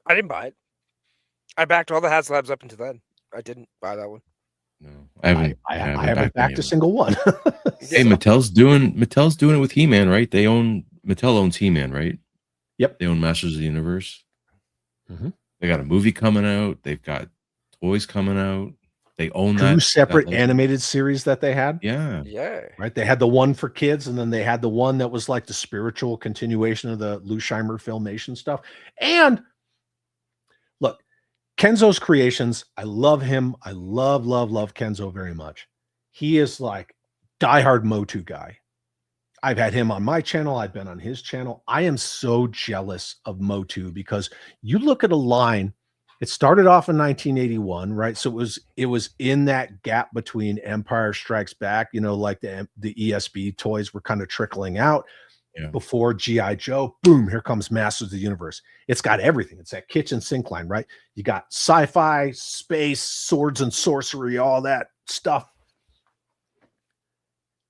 I didn't buy it. I backed all the HasLabs up until then. I didn't buy that one. No, I haven't backed a single one. Hey, Mattel's doing it with He-Man, right? Mattel owns He-Man, right? Yep. They own Masters of the Universe. Mm-hmm. They got a movie coming out. They've got toys coming out. They own two separate animated series that they had. Yeah. Right. They had the one for kids, and then they had the one that was like the spiritual continuation of the Lou Scheimer Filmation stuff. And look, Kenzo's Creations, I love him. I love Kenzo very much. He is like diehard Motu guy. I've had him on my channel. I've been on his channel. I am so jealous of Motu because you look at a line. It started off in 1981, right? So it was in that gap between Empire Strikes Back, you know, like the ESB toys were kind of trickling out before G.I. Joe. Boom, here comes Masters of the Universe. It's got everything. It's that kitchen sink line, right? You got sci-fi, space, swords and sorcery, all that stuff.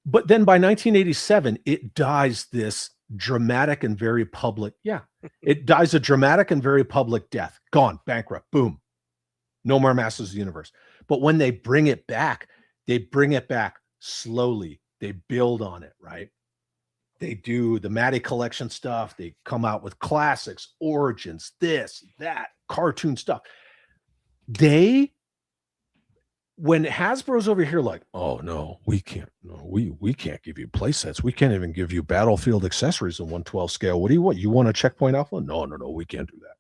But then by 1987, it dies this dramatic and very public. Yeah, it dies a dramatic and very public death. Gone, bankrupt, boom. No more Masters of the Universe. But when they bring it back slowly. They build on it, right? They do the Matty collection stuff. They come out with classics, origins, this, that, cartoon stuff. When Hasbro's over here like, oh no, we can't. No, we can't give you play sets. We can't even give you Battlefield accessories in 1/12 scale. What do you want? You want a Checkpoint Alpha? No, we can't do that.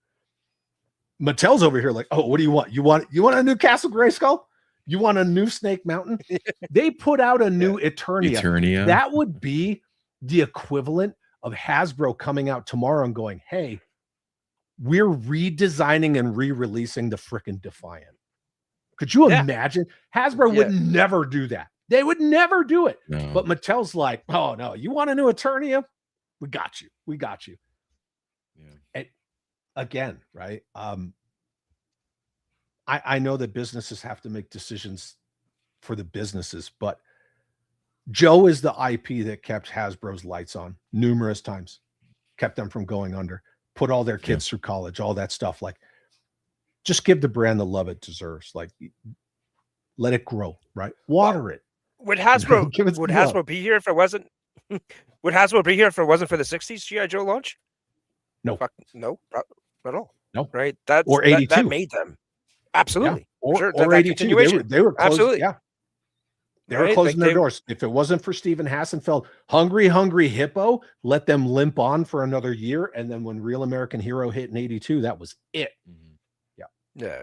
Mattel's over here like, oh, what do you want? You want a new Castle Grayskull? You want a new Snake Mountain? They put out a new Eternia. That would be the equivalent of Hasbro coming out tomorrow and going, hey, we're redesigning and re-releasing the frickin' Defiant. Could you imagine? Hasbro would never do that. They would never do it. No. But Mattel's like, oh no, you want a new Eternia? We got you. Yeah. And again, right? I know that businesses have to make decisions for the businesses, but Joe is the IP that kept Hasbro's lights on numerous times, kept them from going under, put all their kids through college, all that stuff. Like, just give the brand the love it deserves. Like, let it grow, right? Water it. Would Hasbro be here if it wasn't? Would Hasbro be here if it wasn't for the '60s G.I. Joe launch? No, no, not at all. No, right? Or 82 that made them absolutely. Yeah. Sure. Or 82. They were closed, absolutely. Yeah, they were closing their doors. If it wasn't for Stephen Hassenfeld, Hungry Hippo let them limp on for another year, and then when Real American Hero hit in '82, that was it. Yeah.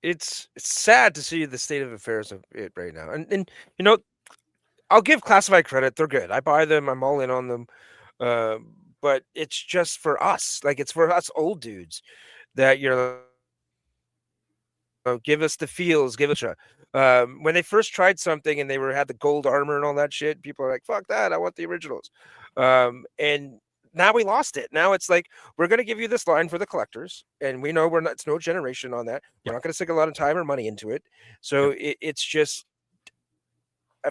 It's sad to see the state of affairs of it right now. And you know, I'll give Classified credit. They're good. I buy them. I'm all in on them. But it's just for us. Like, it's for us old dudes that give us the feels, give us when they first tried something and they had the gold armor and all that shit, people are like, fuck that, I want the originals. And now we lost it. Now it's like, we're going to give you this line for the collectors, and we know it's no generation on that. We're not going to stick a lot of time or money into it. So it's just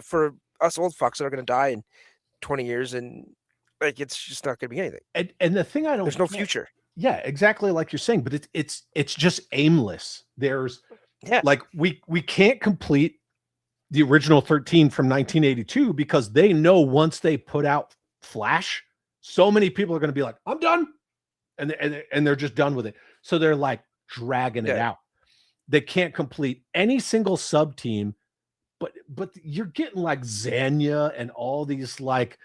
for us old fucks that are going to die in 20 years, and like, it's just not going to be anything. And the thing there's no future. Yeah, exactly like you're saying, but it's just aimless. There's like, we can't complete the original 13 from 1982 because they know once they put out Flash, so many people are going to be like, I'm done. And they're just done with it. So they're like dragging it out. They can't complete any single sub team, but you're getting like Zanya and all these like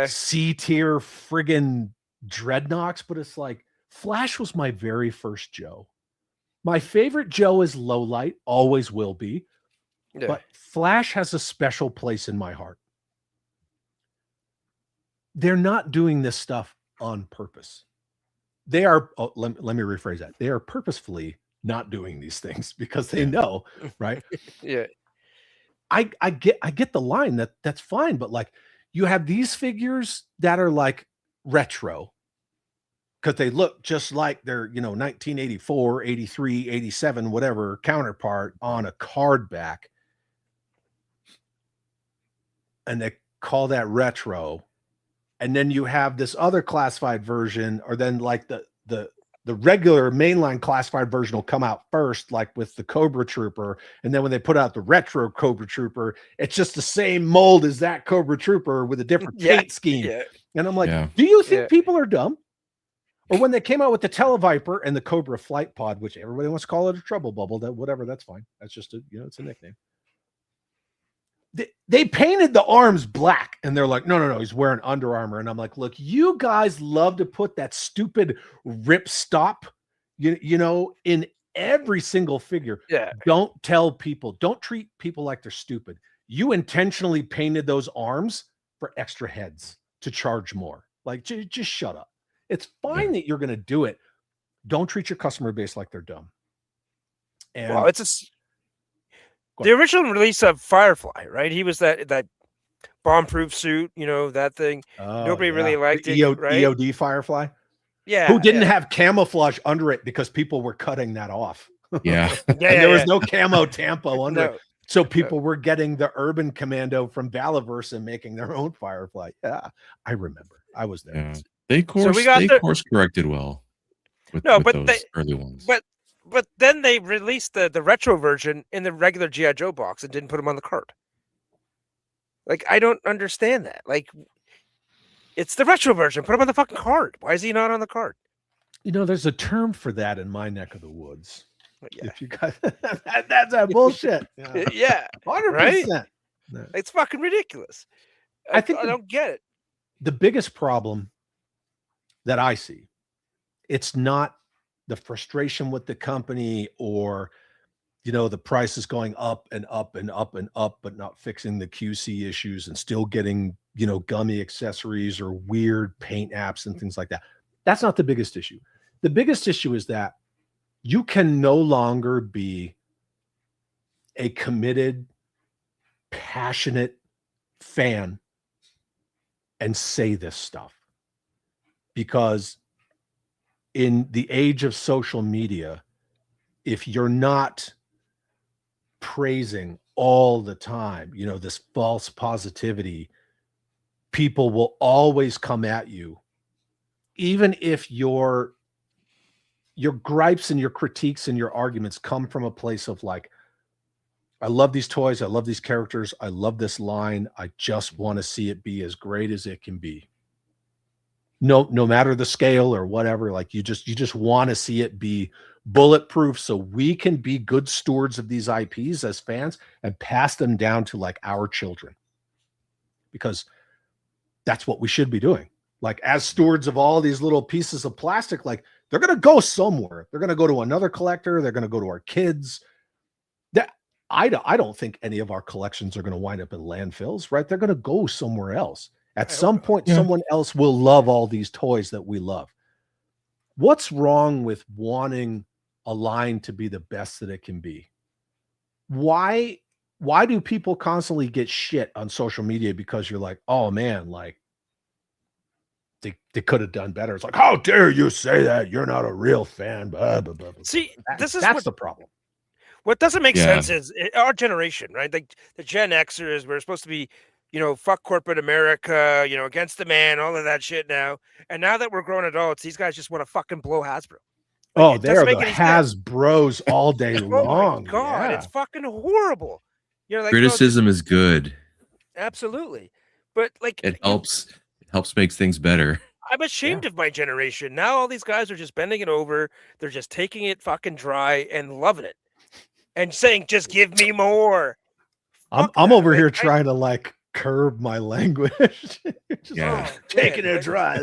C tier friggin' dreadnoughts. But it's like, Flash was my very first Joe. My favorite Joe is Lowlight, always will be. Yeah. But Flash has a special place in my heart. They're not doing this stuff on purpose. They are, let me rephrase that. They are purposefully not doing these things because they know, right? Yeah. I get the line that's fine, but like you have these figures that are like retro because they look just like their, 1984, 83, 87, whatever counterpart on a card back. And they call that retro. And then you have this other classified version, or then like the regular mainline classified version will come out first, like with the Cobra Trooper. And then when they put out the retro Cobra Trooper, it's just the same mold as that Cobra Trooper with a different paint scheme. Yeah. And I'm like, do you think people are dumb? Or when they came out with the Televiper and the Cobra Flight Pod, which everybody wants to call it a trouble bubble, that whatever, that's fine. That's just it's a nickname. They painted the arms black and they're like, no, he's wearing Under Armour. And I'm like, look, you guys love to put that stupid rip stop, in every single figure. Yeah. Don't treat people like they're stupid. You intentionally painted those arms for extra heads to charge more. Like, just shut up. It's fine that you're going to do it. Don't treat your customer base like they're dumb. And well, it's the original release of Firefly, right? He was that bomb-proof suit, that thing. Nobody really liked it, right? EOD Firefly. Yeah. Who didn't have camouflage under it because people were cutting that off. Yeah. There was no camo tampo under it. So people were getting the Urban Commando from Valaverse and making their own Firefly. Yeah, I remember. I was there. Yeah. They course corrected well with those early ones. But then they released the retro version in the regular G.I. Joe box and didn't put them on the card. Like, I don't understand that. Like, it's the retro version. Put him on the fucking card. Why is he not on the card? There's a term for that in my neck of the woods. Yeah. If you guys, that's that bullshit. Yeah. 100%. Right? It's fucking ridiculous. I think I don't get it. The biggest problem that I see, it's not the frustration with the company or, the price is going up and up and up and up, but not fixing the QC issues and still getting, gummy accessories or weird paint apps and things like that. That's not the biggest issue. The biggest issue is that you can no longer be a committed, passionate fan and say this stuff, because in the age of social media, if you're not praising all the time, this false positivity, people will always come at you, even if your gripes and your critiques and your arguments come from a place of like, I love these toys, I love these characters, I love this line, I just want to see it be as great as it can be. No matter the scale or whatever, like you just want to see it be bulletproof so we can be good stewards of these IPs as fans and pass them down to like our children, because that's what we should be doing. Like, as stewards of all these little pieces of plastic, like, they're going to go somewhere. They're going to go to another collector. They're going to go to our kids. That I don't think any of our collections are going to wind up in landfills, right? They're going to go somewhere else. At some point, someone else will love all these toys that we love. What's wrong with wanting a line to be the best that it can be? Why do people constantly get shit on social media because you're like, oh man, like they could have done better? It's like, how dare you say that? You're not a real fan. Blah, blah, blah, blah. See, that's the problem. What doesn't make sense is our generation, right? Like the Gen Xers, we're supposed to be, fuck corporate America, against the man, all of that shit now. And now that we're grown adults, these guys just want to fucking blow Hasbro. Like, they're the Hasbros all day long. Oh my God, it's fucking horrible. Criticism is good. Absolutely. But like, it helps make things better. I'm ashamed of my generation. Now all these guys are just bending it over. They're just taking it fucking dry and loving it. And saying, just give me more. I'm over here trying to like curb my language. Taking it dry.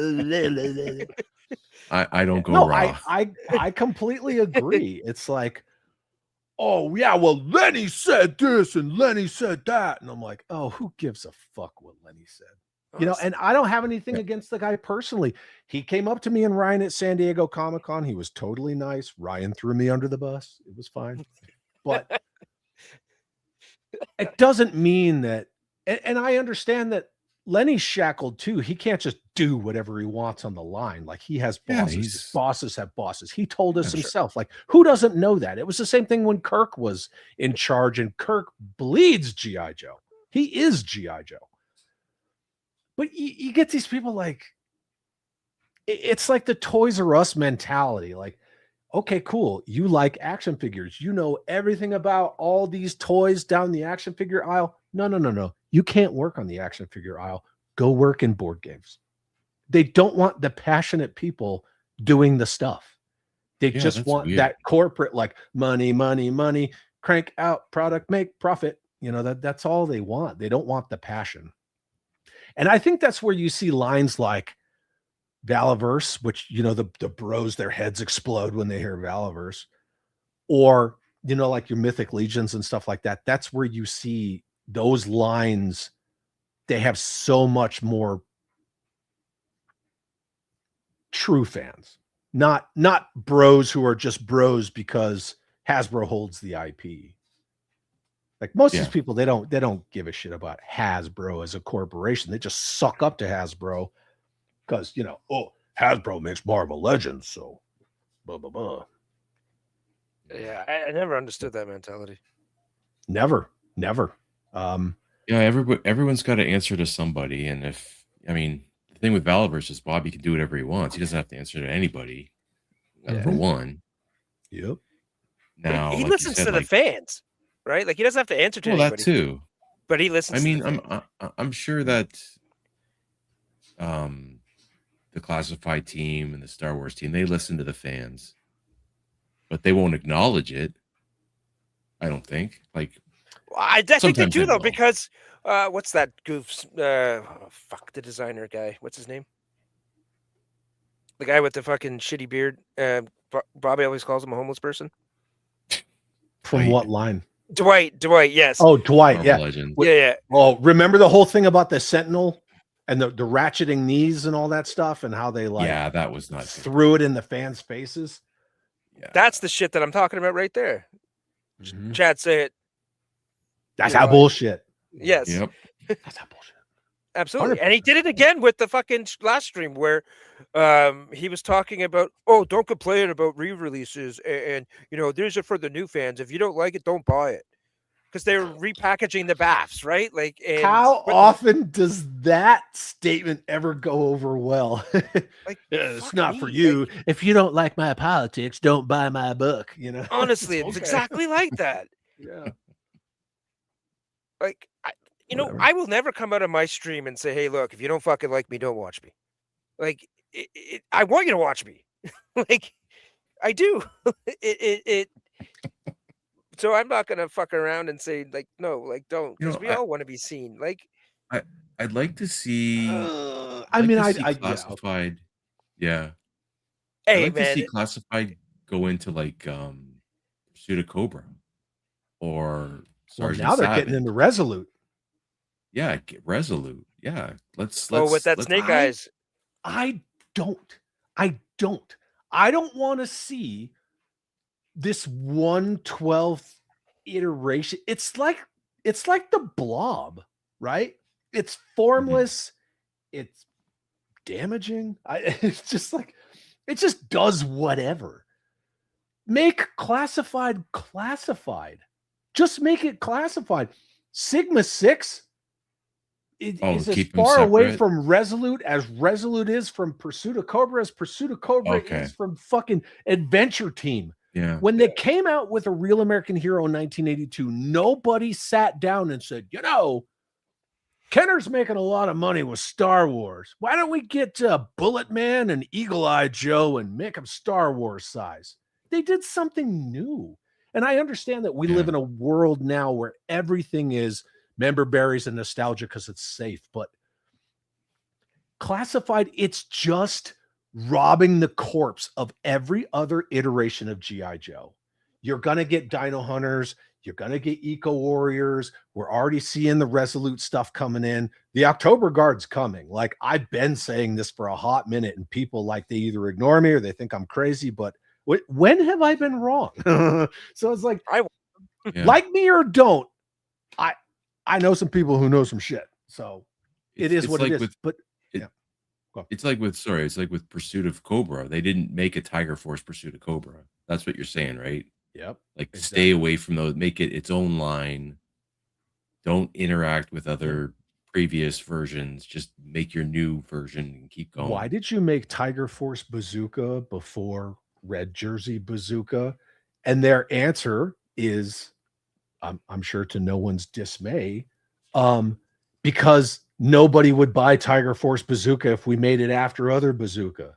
I don't go raw. I completely agree. It's like, oh yeah, well, Lenny said this and Lenny said that. And I'm like, oh, who gives a fuck what Lenny said? And I don't have anything against the guy personally. He came up to me and Ryan at San Diego Comic-Con. He was totally nice. Ryan threw me under the bus. It was fine. But it doesn't mean that, and I understand that Lenny's shackled too. He can't just do whatever he wants on the line. Like he has bosses. His bosses have bosses. He told us himself. Like, who doesn't know that? It was the same thing when Kirk was in charge, and Kirk bleeds G.I. Joe. He is G.I. Joe. But you get these people like, it's like the Toys R Us mentality. Like, okay, cool. You like action figures. You know everything about all these toys down the action figure aisle. No. You can't work on the action figure aisle. Go work in board games. They don't want the passionate people doing the stuff. They just want that corporate, like money, crank out product, make profit. That's all they want. They don't want the passion. And I think that's where you see lines like Valaverse, which, the bros, their heads explode when they hear Valaverse, or, like your Mythic Legions and stuff like that. That's where you see those lines. They have so much more true fans, not bros who are just bros because Hasbro holds the IP. Like most of these people, they don't give a shit about Hasbro as a corporation. They just suck up to Hasbro because, Hasbro makes Marvel Legends, so blah, blah, blah. Yeah, I never understood that mentality. Never. Everyone's got to answer to somebody. And the thing with Valaverse is Bobby can do whatever he wants. He doesn't have to answer to anybody, for one. Yep. Now, he listens to the fans, right? Like he doesn't have to answer to anybody. That too. But he listens. I'm sure that the classified team and the Star Wars team, they listen to the fans, but they won't acknowledge it. I don't think. I think they do though, because what's that goof's fuck the designer guy? What's his name? The guy with the fucking shitty beard. Bobby always calls him a homeless person. From what line? Dwight, yes. Oh, Dwight, Marvel Legends. Yeah. Oh, remember the whole thing about the Sentinel and the ratcheting knees and all that stuff, and how they that was not threw it in the fans' faces. Yeah, that's the shit that I'm talking about right there. Mm-hmm. Chad, say it. That's how bullshit. Yes. Yep. That's how bullshit. Absolutely. 100%. And he did it again with the fucking last stream where he was talking about, don't complain about re-releases and these are for the new fans. If you don't like it, don't buy it. Because they're repackaging the BAFs, right? Like, how often does that statement ever go over well? It's not for you. Like, if you don't like my politics, don't buy my book. Honestly, it's exactly like that. Yeah. Like, I will never come out of my stream and say, hey, look, if you don't fucking like me, don't watch me. Like, I want you to watch me. Like, I do. So I'm not gonna fuck around and say like no, like don't, because we all want to be seen. Like, I'd like to see. I classified. Yeah. Hey, I'd like to see classified go into like Pursuit of Cobra or Sergeant now they're Savage. getting into Resolute. Yeah, Resolute. Yeah, let's. With that Snake Eyes. I don't want to see this 1/12th iteration. It's like the Blob, right? It's formless. Mm-hmm. It's damaging. It's just like, it just does whatever. Make classified. Just make it classified. Sigma 6 is as far away from Resolute as Resolute is from Pursuit of Cobra, as Pursuit of Cobra is from fucking Adventure Team. Yeah. When they came out with A Real American Hero in 1982, nobody sat down and said, Kenner's making a lot of money with Star Wars. Why don't we get Bullet Man and Eagle Eye Joe and make them Star Wars size? They did something new. And I understand that we live in a world now where everything is member berries and nostalgia because it's safe. But classified, it's just robbing the corpse of every other iteration of G.I. Joe. you're going to get Dino Hunters. You're going to get Eco Warriors. We're already seeing the Resolute stuff coming in. The October Guard's coming. Like, I've been saying this for a hot minute, and people, like, they either ignore me or they think I'm crazy, but when have I been wrong? So it's like, like me or don't, I know some people who know some shit. So it is what it is. But it's like with Pursuit of Cobra. They didn't make a Tiger Force Pursuit of Cobra. That's what you're saying, right? Yep. Like, stay away from those. Make it its own line. Don't interact with other previous versions. Just make your new version and keep going. Why did you make Tiger Force Bazooka before Red Jersey Bazooka? And their answer is, I'm sure to no one's dismay, because nobody would buy Tiger Force Bazooka if we made it after other Bazooka.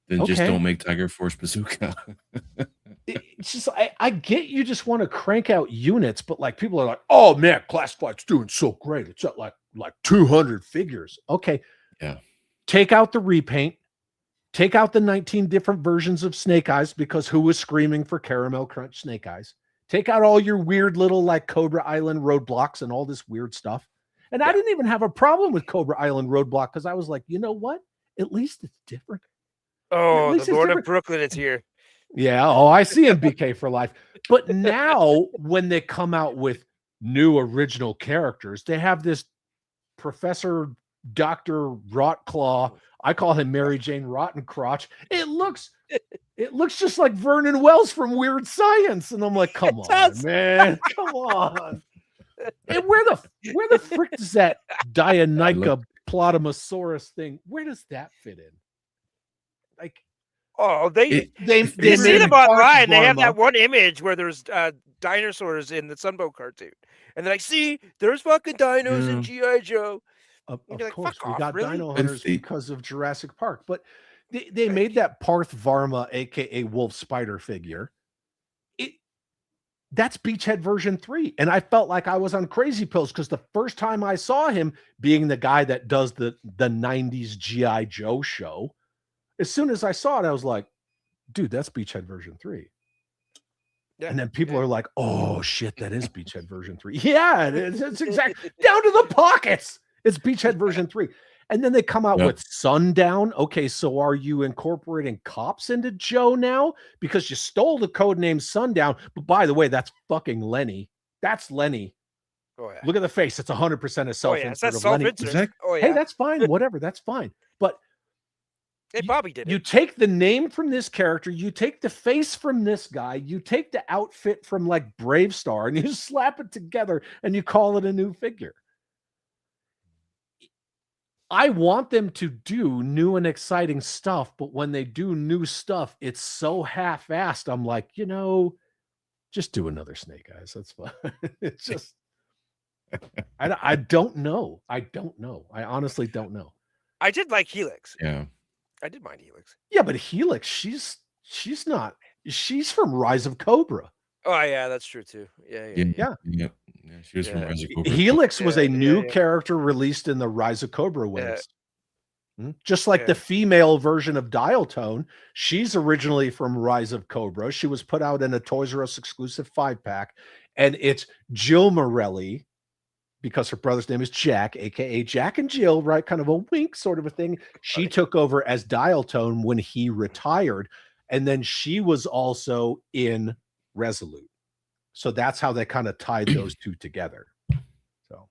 Then just don't make Tiger Force Bazooka. It's just, I get you just want to crank out units, but like, people are like, oh man, Classifight's doing so great. It's at like 200 figures. Okay. Yeah. Take out the repaint. Take out the 19 different versions of Snake Eyes, because who was screaming for Caramel Crunch Snake Eyes? Take out all your weird little like Cobra Island roadblocks and all this weird stuff. And I didn't even have a problem with Cobra Island roadblock, because I was like, you know what? At least it's different. Oh, the Lord of Brooklyn is here. Yeah. Oh, I see him, BK for life. But now when they come out with new original characters, they have this Professor Dr. Rotclaw. I call him Mary Jane Rottencrotch. It looks just like Vernon Wells from Weird Science. And I'm like, come on, man. Come on. And where the frick does that Deinonycha Plotomosaurus thing? Where does that fit in? Like, oh, they see them online. They have that one image where there's dinosaurs in the Sunbow cartoon, and they're like, "See, there's fucking dinos in GI Joe." Of like, course, fuck we off, got really? Dino Hunters because of Jurassic Park, but they made that Parth Varma, aka Wolf Spider figure. That's Beachhead version 3. And I felt like I was on crazy pills, because the first time I saw him, being the guy that does the 90s GI Joe show, as soon as I saw it, I was like, dude, that's Beachhead version 3. Yeah, and then people are like, oh shit, that is Beachhead version 3. Yeah, it's exactly down to the pockets. It's Beachhead version 3. And then they come out with Sundown. Okay, so are you incorporating cops into Joe now? Because you stole the code name Sundown. But by the way, that's fucking Lenny. That's Lenny. Oh, yeah. Look at the face. It's 100% a self-insert of Lenny. Oh, yeah. Hey, that's fine. Whatever. That's fine. But hey, Bobby did it. You take the name from this character, you take the face from this guy, you take the outfit from like Brave Star, and you slap it together and you call it a new figure. I want them to do new and exciting stuff, but when they do new stuff, it's so half-assed. I'm like, just do another Snake Eyes. That's fine. It's just, I don't know. I don't know. I honestly don't know. I did like Helix. Yeah. I did mind Helix. Yeah, but Helix, she's from Rise of Cobra. Oh yeah, that's true too. Yeah. She was from Rise of Cobra. Helix was a new character released in the Rise of Cobra waves. Just like the female version of Dial Tone, she's originally from Rise of Cobra. She was put out in a Toys R Us exclusive 5-pack, and it's Jill Morelli, because her brother's name is Jack, aka Jack and Jill, right? Kind of a wink sort of a thing. She took over as Dial Tone when he retired, and then she was also in Resolute. So that's how they kind of tied those two together. So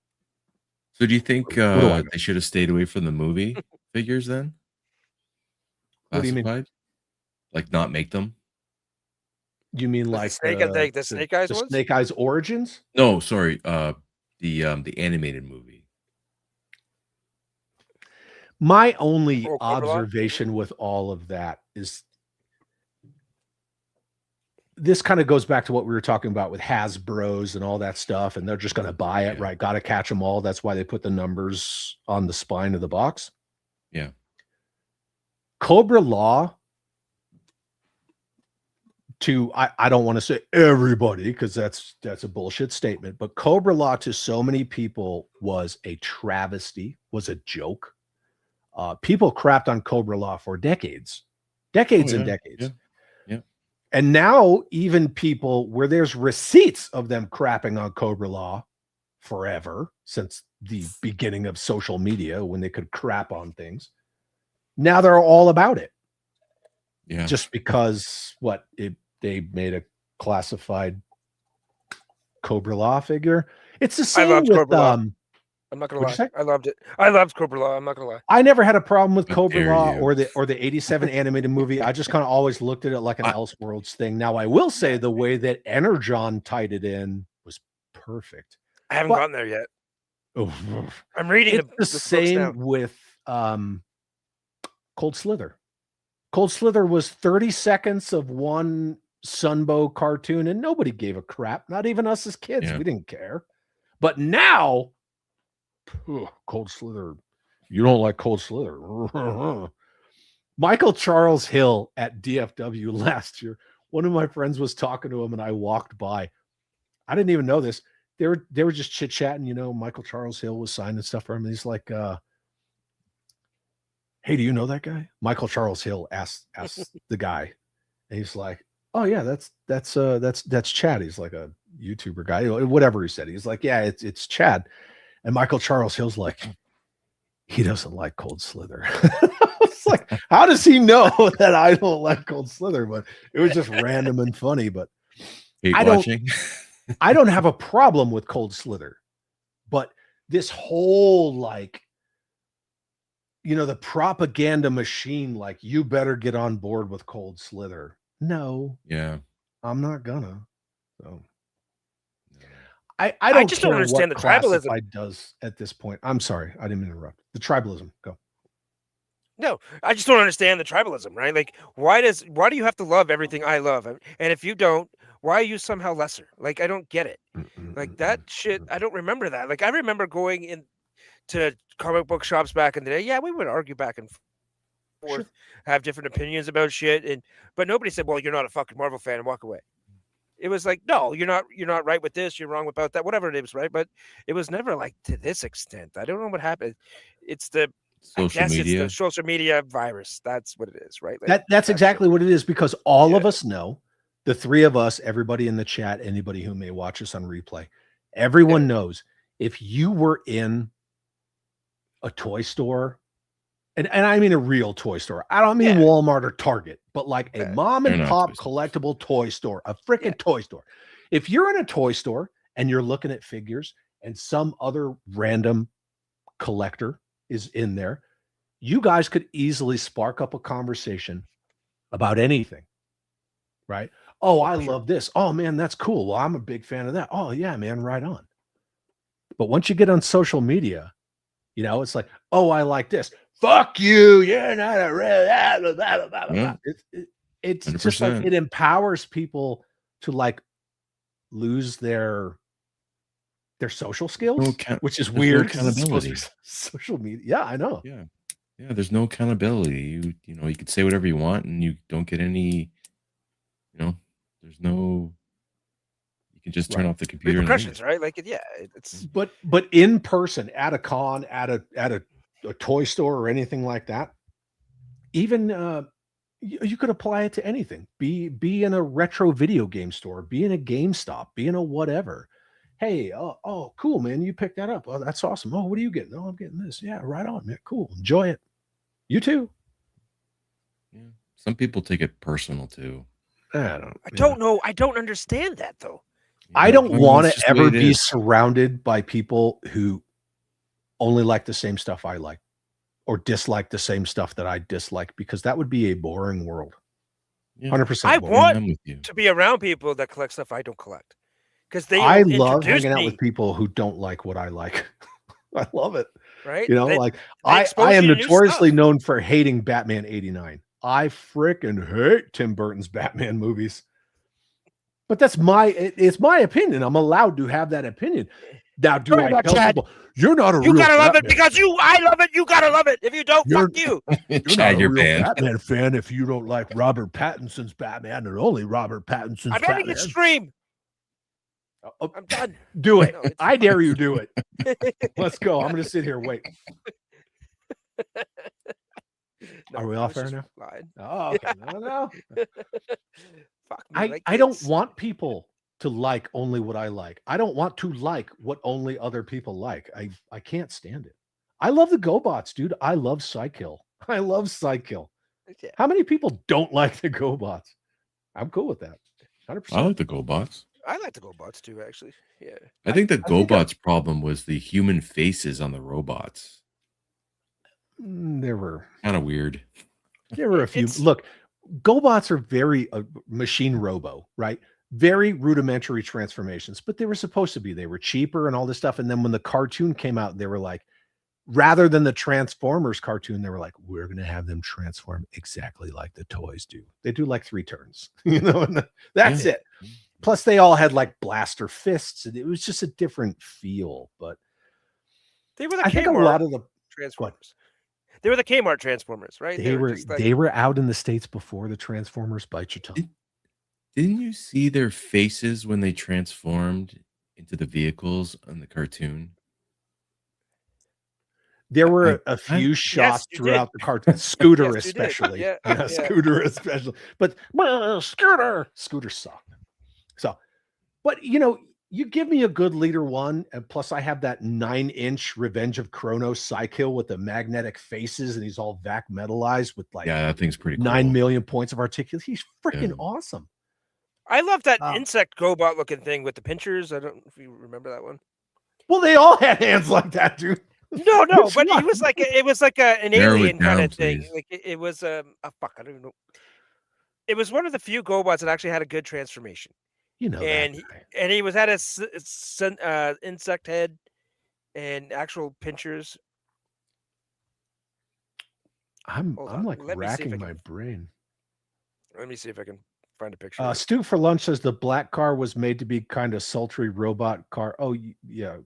do you think they should have stayed away from the movie figures then? What do you mean? Like, not make them? You mean like the Snake Eyes ones? Snake Eyes Origins? No, sorry. The animated movie. My only observation with all of that is, this kind of goes back to what we were talking about with Hasbro's and all that stuff, and they're just going to buy it, right? Got to catch them all. That's why they put the numbers on the spine of the box. Yeah. Cobra Law, I don't want to say everybody, because that's a bullshit statement, but Cobra Law to so many people was a travesty, was a joke. People crapped on Cobra Law for decades and decades. Yeah. And now even people where there's receipts of them crapping on Cobra Law forever, since the beginning of social media when they could crap on things, now they're all about it. Yeah. Just because they made a classified Cobra Law figure. It's the same with Cobra Law. I'm not gonna lie. I loved it. I loved Cobra Law. I'm not gonna lie. I never had a problem with Cobra Law you. or the 87 animated movie. I just kind of always looked at it like an Elseworlds thing. Now I will say the way that Energon tied it in was perfect. I haven't gotten there yet. I'm reading the same with Cold Slither. Cold Slither was 30 seconds of one Sunbow cartoon and nobody gave a crap. Not even us as kids. Yeah. We didn't care. But now, Cold Slither, you don't like Cold Slither. Michael Charles Hill at DFW last year. One of my friends was talking to him and I walked by. I didn't even know this. They were just chit-chatting, you know. Michael Charles Hill was signing stuff for him. And he's like, hey, do you know that guy? Michael Charles Hill asked the guy. And he's like, oh yeah, that's Chad. He's like a YouTuber guy, whatever he said. He's like, yeah, it's Chad. And Michael Charles Hill's like, he doesn't like Cold Slither. It's like, how does he know that I don't like Cold Slither? But it was just random and funny. But I don't have a problem with Cold Slither. But this whole like, you know, the propaganda machine, like, you better get on board with Cold Slither. No. Yeah. I'm not gonna. So I just don't understand the tribalism does at this point. I'm sorry, I didn't interrupt. The tribalism, go. No, I just don't understand the tribalism, right? Like, why do you have to love everything I love? And if you don't, why are you somehow lesser? Like, I don't get it. Like that shit, I don't remember that. Like, I remember going in to comic book shops back in the day. Yeah, we would argue back and forth, have different opinions about shit, but nobody said, well, you're not a fucking Marvel fan, and walk away. It was like, no, you're not right with this, you're wrong about that, whatever it is, right? But it was never like to this extent. I don't know what happened. It's the social media virus. That's what it is, right? Like, that's exactly what it is, because all of us know, the three of us, everybody in the chat, anybody who may watch us on replay, everyone knows if you were in a toy store, and I mean a real toy store. I don't mean Walmart or Target, but like a mom and pop collectible toy store, a freaking toy store. If you're in a toy store and you're looking at figures and some other random collector is in there, you guys could easily spark up a conversation about anything, right? Oh, I love this. Oh man, that's cool. Well, I'm a big fan of that. Oh yeah, man, right on. But once you get on social media, you know, it's like, oh, I like this. Fuck you. You're not a real. Blah, blah, blah. It's just like it empowers people to like lose their social skills, which is weird because it's supposed to be social media. Yeah, I know. Yeah. There's no accountability. You know, you could say whatever you want, and you don't get any. You know, there's no. You can just turn off the computer. Repercussions, right? Like, it's. But in person, at a con, at a toy store or anything like that, even you could apply it to anything. Be in a retro video game store, be in a GameStop, be in a whatever. Hey, oh, cool, man, you picked that up. Oh, that's awesome. Oh, what are you getting? Oh, I'm getting this. Yeah, right on, man. Cool. Enjoy it. You too. Yeah. Some people take it personal too. I don't know. I don't understand that though. I don't want to ever be surrounded by people who only like the same stuff I like or dislike the same stuff that I dislike, because that would be a boring world. 100%. I want to be around people that collect stuff I don't collect, because I love hanging out with people who don't like what I like. I love it. Right? You know, like I am notoriously known for hating Batman 89. I freaking hate Tim Burton's Batman movies. But it's my opinion. I'm allowed to have that opinion. Now, do I tell people you're not a real gotta love Batman it because I love it. You gotta love it. If you don't, fuck you. You're not a real Batman fan if you don't like Robert Pattinson's Batman and only Robert Pattinson's Batman. I'm extreme. I'm done. Do it. No, I dare you do it. Let's go. I'm going to sit here. Wait. Are we off air now? Lying. Oh, okay. No. Fuck. I don't want people to like only what I like. I don't want to like what only other people like. I can't stand it. I love the GoBots, dude. I love Psykill. I love Psykill. Yeah. How many people don't like the GoBots? I'm cool with that. 100%. I like the GoBots. I like the GoBots too, actually. Yeah. I think the GoBots problem was the human faces on the robots. There were kind of weird. There were a few. Look, GoBots are very machine robo, right? Very rudimentary transformations, but they were supposed to be. They were cheaper and all this stuff. And then when the cartoon came out, they were like, rather than the Transformers cartoon, they were like, we're going to have them transform exactly like the toys do. They do like 3 turns, you know, and that's it. Plus, they all had like blaster fists, and it was just a different feel. But they were the I think a lot of the Transformers. They were the Kmart Transformers, right? They were out in the States before the Transformers. Bite your tongue. Didn't you see their faces when they transformed into the vehicles on the cartoon? There were a few shots throughout the cartoon. Scooter, especially. Scooter, especially. But Scooter sucked. So, but you know, you give me a good leader 1, and plus I have that 9-inch Revenge of Kronos Psykill with the magnetic faces, and he's all vac metalized with like that thing's pretty cool. 9 million points of articulation. He's freaking awesome. I love that insect GoBot looking thing with the pinchers. I don't know if you remember that one. Well, they all had hands like that, dude. No, but it was like an alien kind of thing. Like it was fuck, I don't even know. It was one of the few GoBots that actually had a good transformation. You know, and he was had a insect head and actual pinchers. I'm like racking my brain. Let me see if I can find a picture. Stu for Lunch says the black car was made to be kind of sultry robot car. Oh yeah,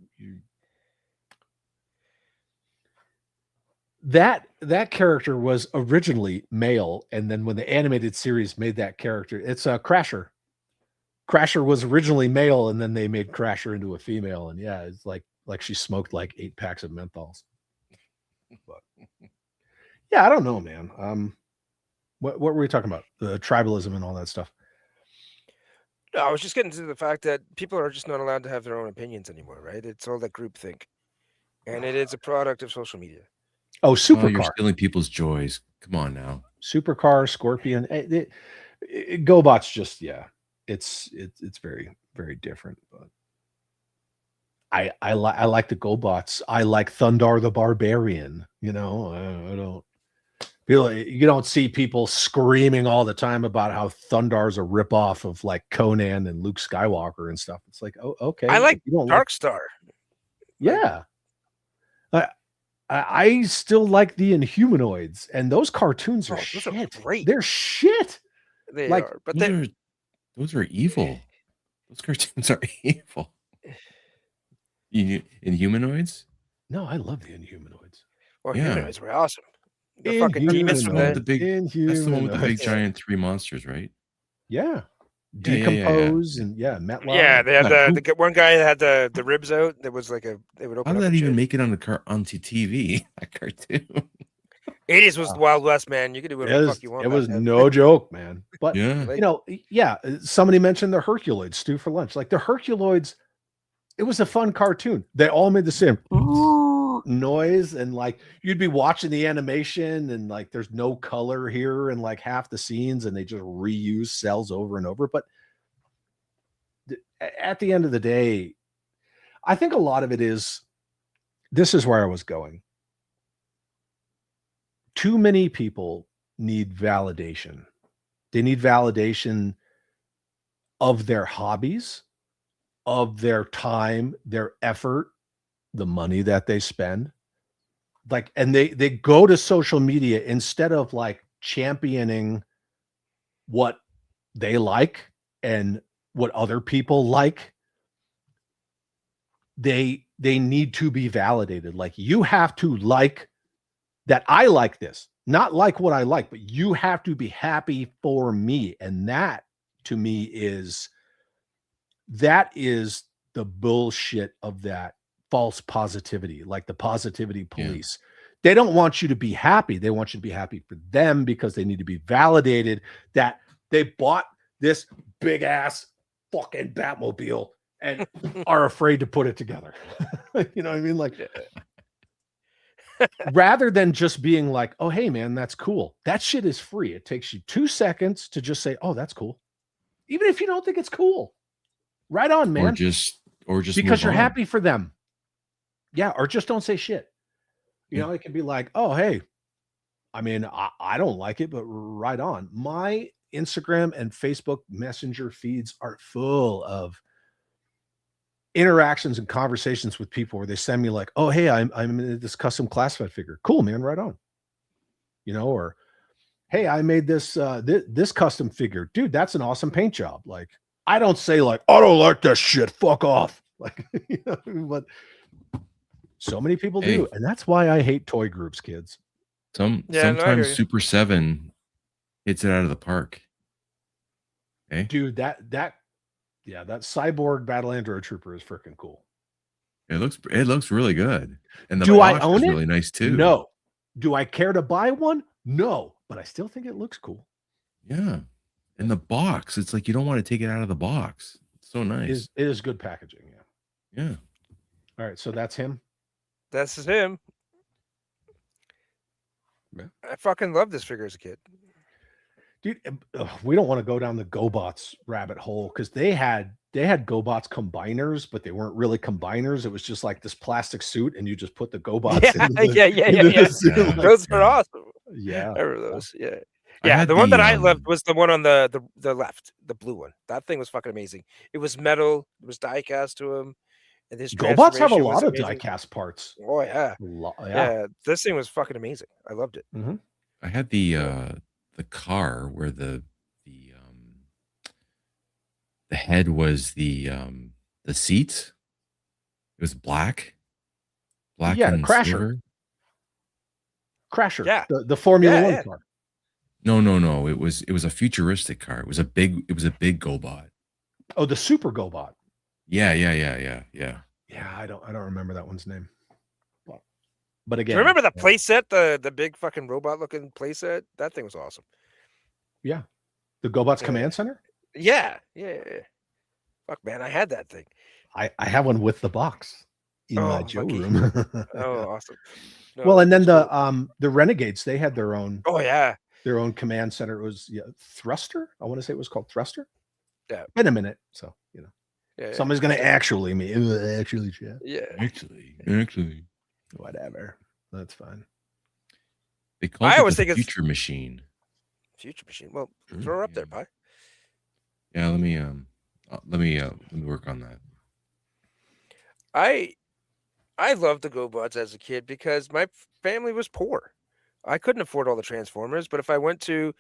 that character was originally male, and then when the animated series made that character, it's a Crasher. Crasher was originally male, and then they made Crasher into a female, and yeah, it's like she smoked like 8 packs of menthols. But yeah, I don't know, man. What were we talking about? The tribalism and all that stuff. No, I was just getting to the fact that people are just not allowed to have their own opinions anymore, right? It's all that groupthink, and it is a product of social media. Oh, Supercar! You're stealing people's joys. Come on now. Supercar, Scorpion, GoBots. Just it's very, very different. But I like the GoBots. I like Thundar the Barbarian. You know, I don't feel you don't see people screaming all the time about how Thundar's a ripoff of like Conan and Luke Skywalker and stuff. It's like, oh, okay. I like Darkstar. Yeah. I still like the Inhumanoids, and those cartoons are shit. Are great. They're shit. They are, but those are evil. Those cartoons are evil. Inhumanoids? No, I love the Inhumanoids. Well, Inhumanoids were awesome. The fucking demons from that's the one with the big giant 3 monsters, right? Yeah. Decompose and Metlock. Yeah, they had the one guy that had the ribs out. There was like they would open. How did that even make it on onto TV? That cartoon. 80s was the Wild West, man. You could do whatever the fuck you want. It was no joke, man. But you know, somebody mentioned the Herculoids, Stu for Lunch. Like the Herculoids, it was a fun cartoon. They all made the same noise, and like you'd be watching the animation, and like there's no color here in like half the scenes, and they just reuse cells over and over. But at the end of the day, I think a lot of it is, this is where I was going. Too many people need validation. They need validation of their hobbies, of their time, their effort, the money that they spend. Like, and they go to social media instead of like championing what they like and what other people like. They need to be validated. Like, you have to like that I like this, not like what I like, but you have to be happy for me. And that to me is the bullshit of that false positivity, like the positivity police. They don't want you to be happy. They want you to be happy for them because they need to be validated that they bought this big ass fucking Batmobile and are afraid to put it together. You know what I mean? Like, rather than just being like, oh, hey, man, that's cool. That shit is free. It takes you 2 seconds to just say, oh, that's cool. Even if you don't think it's cool. Right on, man. Or just because move you're on. happy for them. Yeah, or just don't say shit. You know, it can be like, oh, hey, I mean, I don't like it, but right on. My Instagram and Facebook Messenger feeds are full of interactions and conversations with people where they send me like, oh, hey, I'm in this custom classified figure. Cool, man, right on. You know, or hey, I made this this custom figure. Dude, that's an awesome paint job. Like, I don't say like, I don't like that shit. Fuck off. Like, you know, but so many people do. And that's why I hate toy groups, kids. Sometimes Super 7 hits it out of the park. Okay. Dude, that cyborg battle android trooper is freaking cool. It looks really good. And the do I box own is it? really nice too. No. Do I care to buy one? No, but I still think it looks cool. Yeah. And the box, it's like you don't want to take it out of the box. It's so nice. It is good packaging. Yeah. Yeah. All right, so that's him. That's him. Yeah. I fucking loved this figure as a kid. Dude, we don't want to go down the GoBots rabbit hole because they had GoBots combiners, but they weren't really combiners. It was just like this plastic suit, and you just put the GoBots. Yeah. Like, those are awesome. Yeah, I remember those. Yeah. I Yeah, had the one the, that I loved was the one on the left, the blue one. That thing was fucking amazing. It was metal. It was die cast to him. And his GoBots have a transformation was lot of amazing. die cast parts. Oh yeah. Yeah. This thing was fucking amazing. I loved it. Mm-hmm. I had the car where the head was the seats. It was black and Crasher. silver. Crasher. Yeah. The Formula One car. No. It was a futuristic car. It was a big GoBot. Oh, the Super GoBot. Yeah. Yeah, I don't remember that one's name. But again, Do you remember the playset, the big fucking robot looking playset? That thing was awesome. Yeah. The GoBots Command Center? Yeah. Fuck man, I had that thing. I have one with the box in my Joe room. Oh, awesome. No, well, and then the Renegades, they had their own. Oh yeah. Their own command center. It was Thruster. I want to say it was called Thruster. Yeah. In a minute. So, you know. Yeah, somebody's gonna actually chat. Yeah. Actually. Whatever. That's fine. They call it always the think future machine. Future machine. Well, throw her up there, Pi. Yeah, let me work on that. I loved the GoBots as a kid because my family was poor. I couldn't afford all the Transformers, but if I went to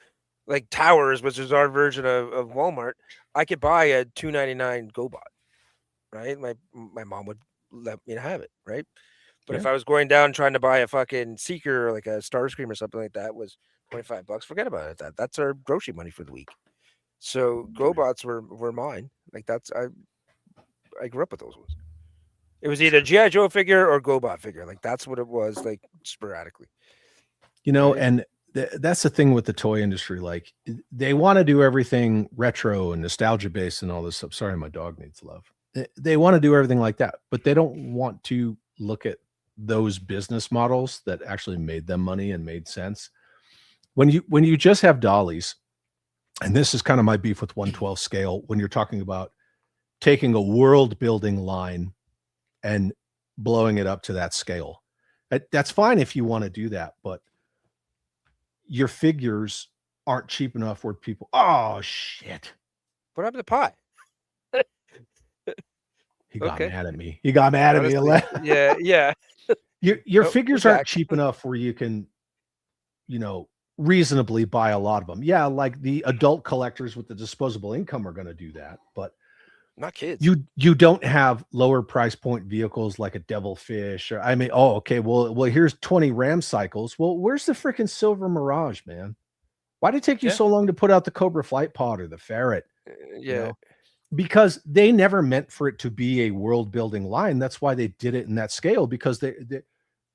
like Towers, which is our version of Walmart, I could buy a $2.99 GoBot. Right? My mom would let me have it, right? But if I was going down trying to buy a fucking Seeker or like a Starscream or something like that, it was $25. Forget about it. That's our grocery money for the week. So GoBots were mine. Like I grew up with those ones. It was either G.I. Joe figure or GoBot figure. Like that's what it was, like sporadically. You know, and that's the thing with the toy industry. Like they want to do everything retro and nostalgia based and all this stuff. Sorry, my dog needs love. They want to do everything like that, but they don't want to look at those business models that actually made them money and made sense. When you just have dollies, and this is kind of my beef with 1/12 scale, when you're talking about taking a world building line and blowing it up to that scale, that's fine if you want to do that, but your figures aren't cheap enough where people, oh shit, What happened to Pi? he got mad at me. He got mad at me. Yeah. Your figures aren't cheap enough where you can, reasonably buy a lot of them. Yeah, like the adult collectors with the disposable income are going to do that, but not kids. You don't have lower price point vehicles like a Devilfish or well here's 20 Ram cycles. Well, where's the freaking Silver Mirage, man? Why did it take you so long to put out the Cobra Flight Pod or the Ferret? Because they never meant for it to be a world building line. That's why they did it in that scale, because they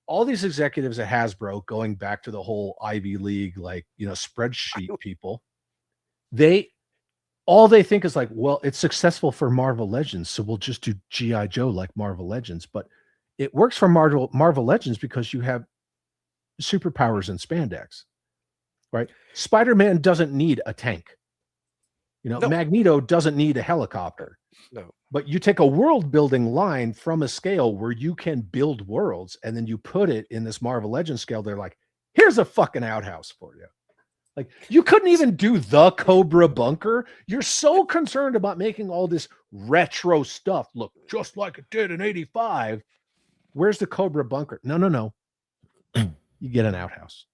all these executives at Hasbro, going back to the whole Ivy League, spreadsheet people, they all they think is like, well, it's successful for Marvel Legends, so we'll just do G.I. Joe like Marvel Legends. But it works for Marvel Legends because you have superpowers and spandex, right? Spider-Man doesn't need a tank. No. Magneto doesn't need a helicopter. No. But you take a world building line from a scale where you can build worlds, and then you put it in this Marvel Legends scale. They're like, here's a fucking outhouse for you. Like, you couldn't even do the Cobra bunker. You're so concerned about making all this retro stuff look just like it did in 85. Where's the Cobra bunker? No. You get an outhouse.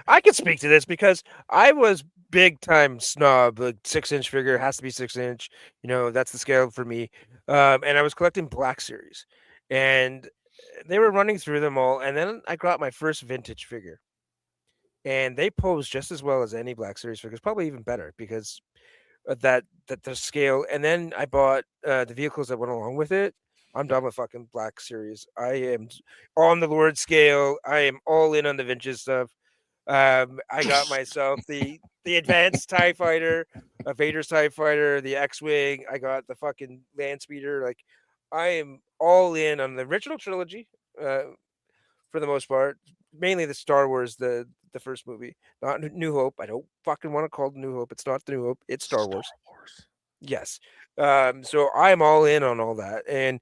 I can speak to this because I was big time snob. Like 6-inch figure has to be 6-inch. That's the scale for me. And I was collecting Black Series, and they were running through them all. And then I got my first vintage figure, and they pose just as well as any Black Series figures, probably even better because of that the scale. And then I bought the vehicles that went along with it. I'm done with fucking Black Series. I am on the Lord scale. I am all in on the vintage stuff. I got myself the advanced TIE fighter, a Vader's TIE fighter, the X-Wing. I got the fucking land speeder. Like, I am all in on the original trilogy, for the most part. Mainly the Star Wars, the first movie, not New Hope. I don't fucking want to call it New Hope. It's not the New Hope. It's Star Wars. Yes. So I'm all in on all that, and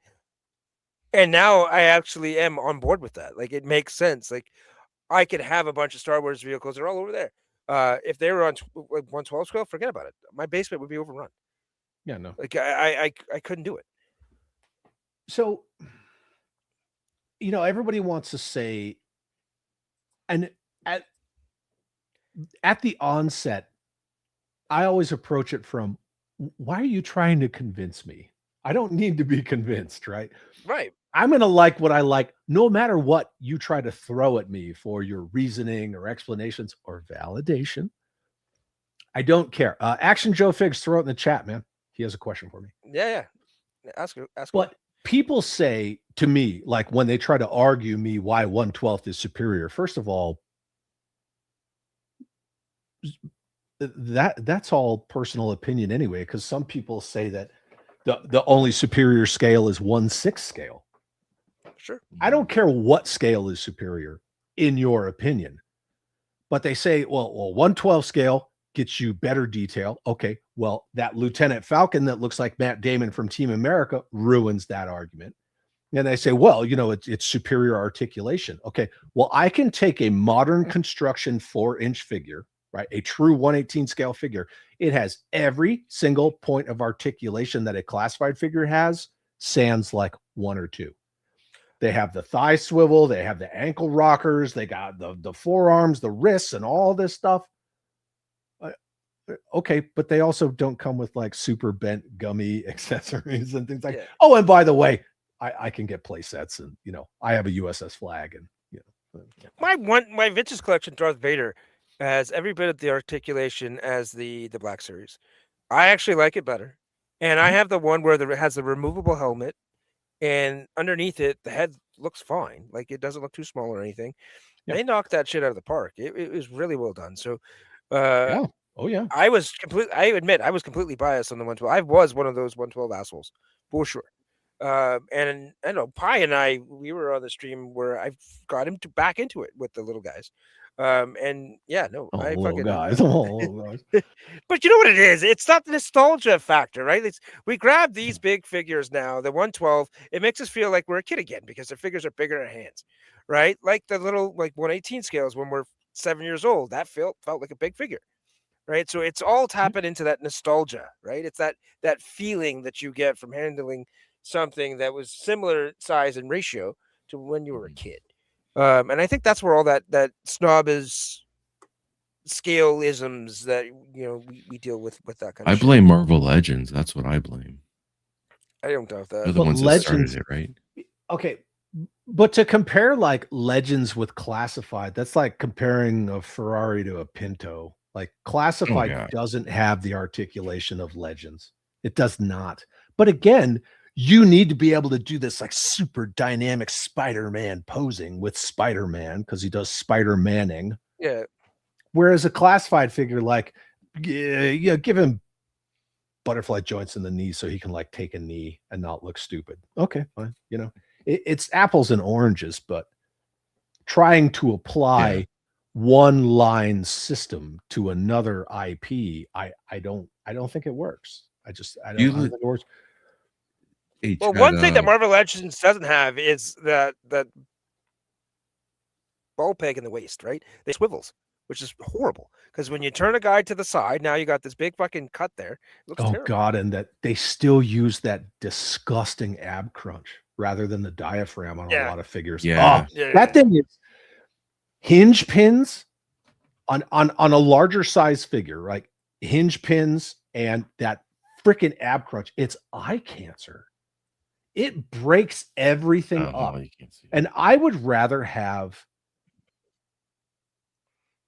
now I actually am on board with that. Like, it makes sense. Like, I could have a bunch of Star Wars vehicles. They're all over there. If they were on 112 scale, forget about it. My basement would be overrun. Yeah, no. Like, I couldn't do it. So, everybody wants to say, and at the onset, I always approach it from, why are you trying to convince me? I don't need to be convinced, right? Right. I'm going to like what I like, no matter what you try to throw at me for your reasoning or explanations or validation. I don't care. Action Joe Figs, throw it in the chat, man. He has a question for me. Yeah. Ask. But people say to me, like, when they try to argue me why 1/12 is superior, first of all, that's all personal opinion anyway, because some people say that the only superior scale is 1/6 scale. Sure. I don't care what scale is superior in your opinion, but they say, well, 1/12 scale gets you better detail. Okay, well, that Lieutenant Falcon that looks like Matt Damon from Team America ruins that argument. And they say, well, it's superior articulation. Okay, well, I can take a modern construction 4-inch figure, right? A true 1/18 scale figure. It has every single point of articulation that a classified figure has, sans like 1 or 2. They have the thigh swivel, they have the ankle rockers, they got the forearms, the wrists, and all this stuff. Okay, but they also don't come with like super bent gummy accessories and things like. Yeah. Oh, and by the way, I can get play sets, and I have a USS flag, and my vintage collection, Darth Vader, has every bit of the articulation as the Black Series. I actually like it better, and I have the one where it has the removable helmet. And underneath it, the head looks fine. Like, it doesn't look too small or anything. Yeah. They knocked that shit out of the park. It was really well done. So, yeah. Oh, yeah. I admit I was completely biased on the 112. I was one of those 112 assholes, for sure. And I know Pi and I, we were on the stream where I got him back into it with the little guys. And yeah, no, I little fucking guys. But you know what it is? It's not the nostalgia factor, right? We grab these big figures now, the 112. It makes us feel like we're a kid again because the figures are bigger in our hands, right? Like the little 1/18 scales when we're 7 years old. That felt like a big figure, right? So it's all tapping into that nostalgia, right? It's that feeling that you get from handling something that was similar size and ratio to when you were a kid. And I think that's where all that snob is scale-isms that we deal with that kind of shit. I blame Marvel Legends. That's what I blame. I don't doubt that. They're the ones that started it, right? Okay, but to compare like Legends with Classified, that's like comparing a Ferrari to a Pinto. Like, Classified doesn't have the articulation of Legends. It does not. But again, you need to be able to do this like super dynamic Spider-Man posing with Spider-Man because he does Spider-Manning. Yeah. Whereas a classified figure, like, give him butterfly joints in the knee so he can like take a knee and not look stupid. Okay, fine. You know, it's apples and oranges, but trying to apply one line system to another IP, I don't think it works. I don't think it works. Well, one thing that Marvel Legends doesn't have is that ball peg in the waist, right? They swivels, which is horrible because when you turn a guy to the side, now you got this big fucking cut there. It looks terrible. God, and that they still use that disgusting ab crunch rather than the diaphragm on a lot of figures. That thing is hinge pins on a larger size figure, right? Hinge pins and that freaking ab crunch. It's eye cancer. It breaks everything up. And I would rather have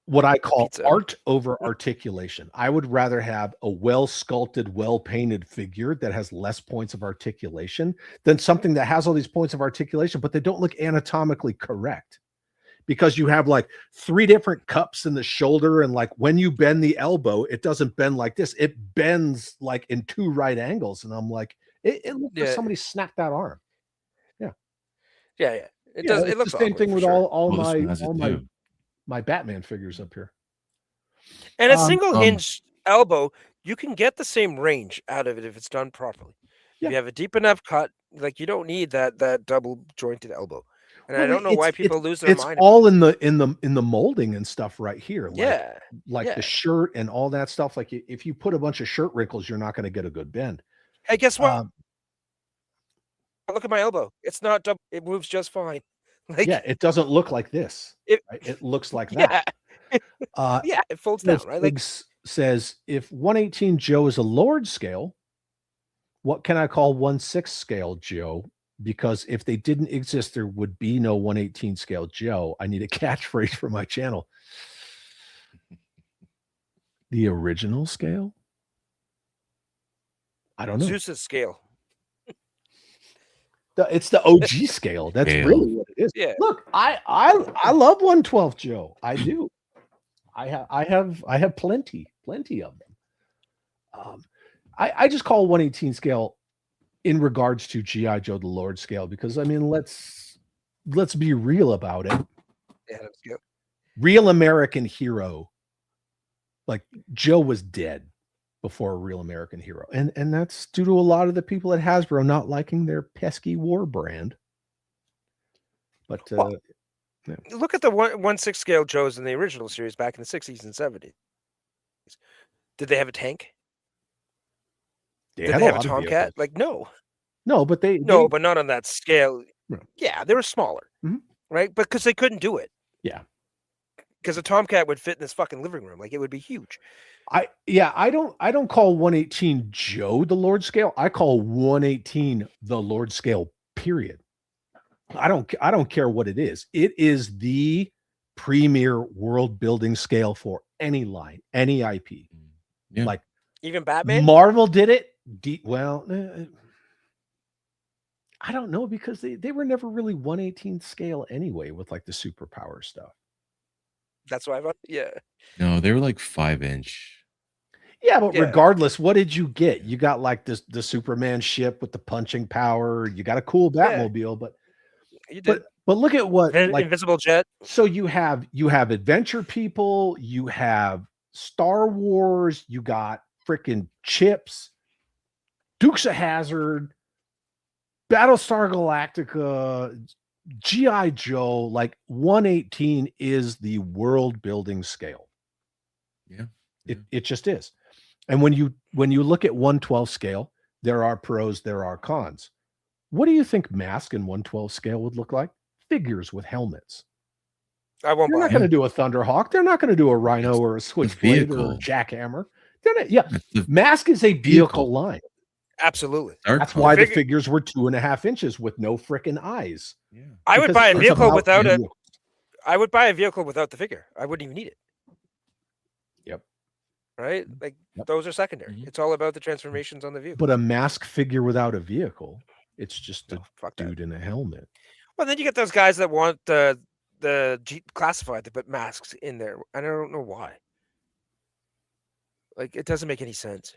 what I call art over articulation. I would rather have a well-sculpted, well-painted figure that has less points of articulation than something that has all these points of articulation, but they don't look anatomically correct. Because you have like 3 different cups in the shoulder, and like when you bend the elbow, it doesn't bend like this. It bends like in 2 right angles. And I'm like, it looks like somebody snapped that arm. Yeah. It does. It looks the same thing with all my my Batman figures up here. And a single hinge elbow, you can get the same range out of it if it's done properly. If you have a deep enough cut, like you don't need that double jointed elbow. And I don't know why people lose their mind. It's all in the molding and stuff right here. Like the shirt and all that stuff. Like if you put a bunch of shirt wrinkles, you're not going to get a good bend. Hey, guess what? Look at my elbow. It's not double. It moves just fine. Like, it doesn't look like this. It looks like that. It folds down, right? Like says, if 118 Joe is a Lord scale, what can I call 1/6 scale Joe? Because if they didn't exist, there would be no 118 scale Joe. I need a catchphrase for my channel. The original scale? I don't know. Zeus's scale. It's the OG scale. That's really what it is. Yeah. Look, I love 112 Joe. I do. I have plenty of them. I just call 118 scale in regards to G.I. Joe the Lord scale, because I mean let's be real about it. Yeah, that's good. Real American hero. Like Joe was dead before a real American hero. And that's due to a lot of the people at Hasbro not liking their pesky war brand. But look at the 1/6 scale Joes in the original series back in the 60s and 70s. Did they have a tank? Did they have a Tomcat? Like, no. No, but but not on that scale. No. Yeah, they were smaller, right? But because they couldn't do it. Yeah. Because a Tomcat would fit in this fucking living room. Like, it would be huge. I don't call 118 Joe the Lord scale. I call 118 the Lord scale, period. I don't care what it is. It is the premier world building scale for any line, any IP. Yeah. Like even Batman. Marvel did it. I don't know, because they were never really 118 scale anyway with like the superpower stuff. That's why No, they were like 5-inch. Yeah, but regardless, what did you get? You got like the Superman ship with the punching power. You got a cool Batmobile, but you did. But look at what like Invisible Jet. So you have Adventure People, you have Star Wars, you got freaking Chips, Dukes of Hazzard, Battlestar Galactica, G.I. Joe. Like 118 is the world building scale. Yeah. It just is. And when you look at 112 scale, there are pros, there are cons. What do you think Mask in 112 scale would look like? Figures with helmets. I won't. They're not going to do a Thunderhawk. They're not going to do a Rhino or a Switchblade or a Jackhammer. Mask is a vehicle line. Absolutely. That's why the figures were 2.5 inches with no frickin' eyes. Yeah. I would buy a vehicle without it. I would buy a vehicle without the figure. I wouldn't even need it. Yep. Right? Like those are secondary. It's all about the transformations on the vehicle. But a Mask figure without a vehicle, it's just a dude in a helmet. Well, then you get those guys that want the classified to put masks in there. And I don't know why. Like, it doesn't make any sense.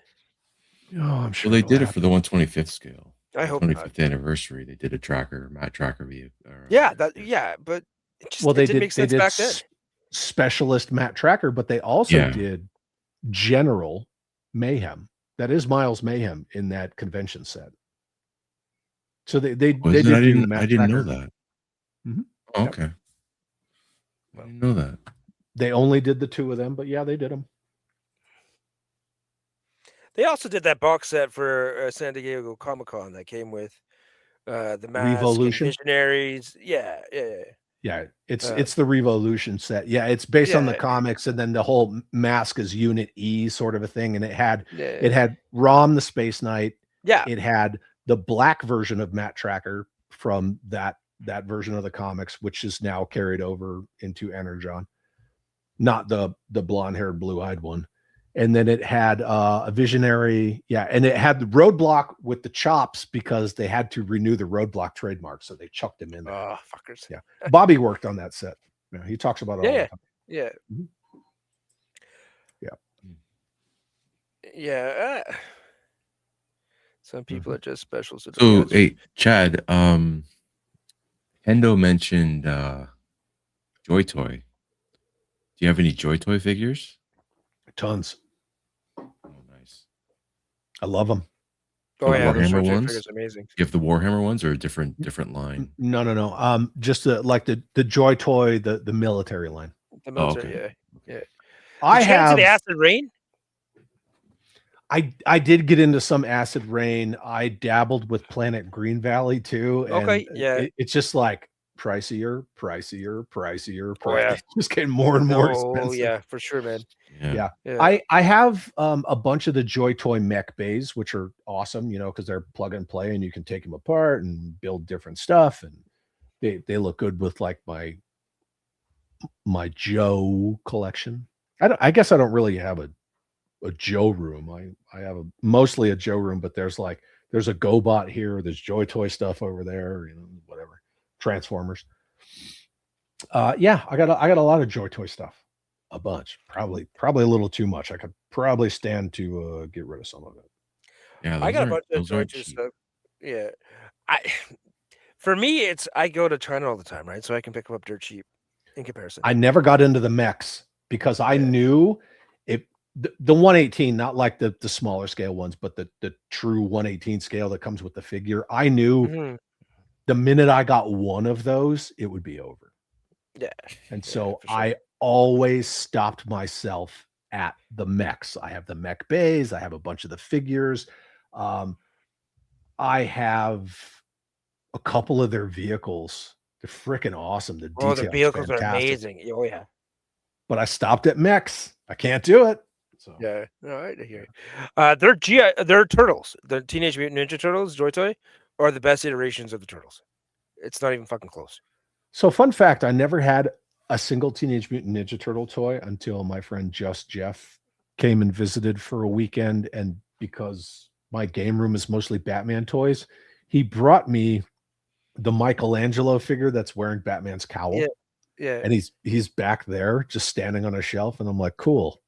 Oh, I'm sure. Well, they did it for the 125th scale. I hope 25th not. anniversary. They did a Matt Tracker view. Yeah, but Well, it didn't make sense back then. Specialist Matt Tracker, but they also did General Mayhem. That is Miles Mayhem in that convention set. So they did do Matt I didn't know Tracker. that. Mhm. Okay. Yep. I didn't know that. They only did the 2 of them, but yeah, they did them. They also did that box set for San Diego Comic-Con that came with the Mask Revolution? and Visionaries. Yeah. Yeah, it's the Revolution set. Yeah, it's based on the comics, and then the whole Mask is Unit E sort of a thing, and it had Rom the Space Knight. Yeah. It had the black version of Matt Tracker from that version of the comics, which is now carried over into Energon, not the blonde-haired, blue-eyed one. And then it had a Visionary, and it had the Roadblock with the chops because they had to renew the Roadblock trademark, so they chucked him in there. Oh, fuckers! Yeah, Bobby worked on that set. Yeah, he talks about it all the time. Yeah. Mm-hmm. Yeah. Some people are just special. So hey, Chad, Hendo mentioned Joy Toy. Do you have any Joy Toy figures? Tons. Oh, nice. I love them. Oh yeah, those Warhammer ones. Figures are amazing. You have the Warhammer ones or a different line? No. Just like the Joy Toy, the military line. The military, yeah. I have the Acid Rain. I did get into some Acid Rain. I dabbled with Planet Green Valley too. Okay, yeah. It's just like pricier. Oh, yeah. It's just getting more and more expensive. Oh yeah, for sure, man. Yeah. I have a bunch of the Joy Toy mech bays, which are awesome, because they're plug and play and you can take them apart and build different stuff, and they look good with like my Joe collection. I guess I don't really have a Joe room. I have mostly a Joe room, but there's a GoBot here, there's Joy Toy stuff over there, whatever, Transformers. I got a lot of Joy Toy stuff. A bunch, probably a little too much. I could probably stand to get rid of some of it. Yeah, I got a bunch of Joy Toy stuff. Yeah, for me, I go to China all the time, right? So I can pick them up dirt cheap in comparison. I never got into the mechs because I knew the 118, not like the smaller scale ones, but the true 118 scale that comes with the figure. I knew the minute I got one of those, it would be over. Yeah. And so I always stopped myself at the mechs. I have the mech bays. I have a bunch of the figures. I have a couple of their vehicles. They're freaking awesome. The vehicles are amazing. Oh yeah. But I stopped at mechs. I can't do it. So yeah, no, I hear you. They're turtles. The Teenage Mutant Ninja Turtles, Joy Toy, are the best iterations of the turtles. It's not even fucking close. So fun fact, I never had a single Teenage Mutant Ninja Turtle toy until my friend Just Jeff came and visited for a weekend. And because my game room is mostly Batman toys, he brought me the Michelangelo figure that's wearing Batman's cowl. Yeah. And he's back there just standing on a shelf. And I'm like, cool.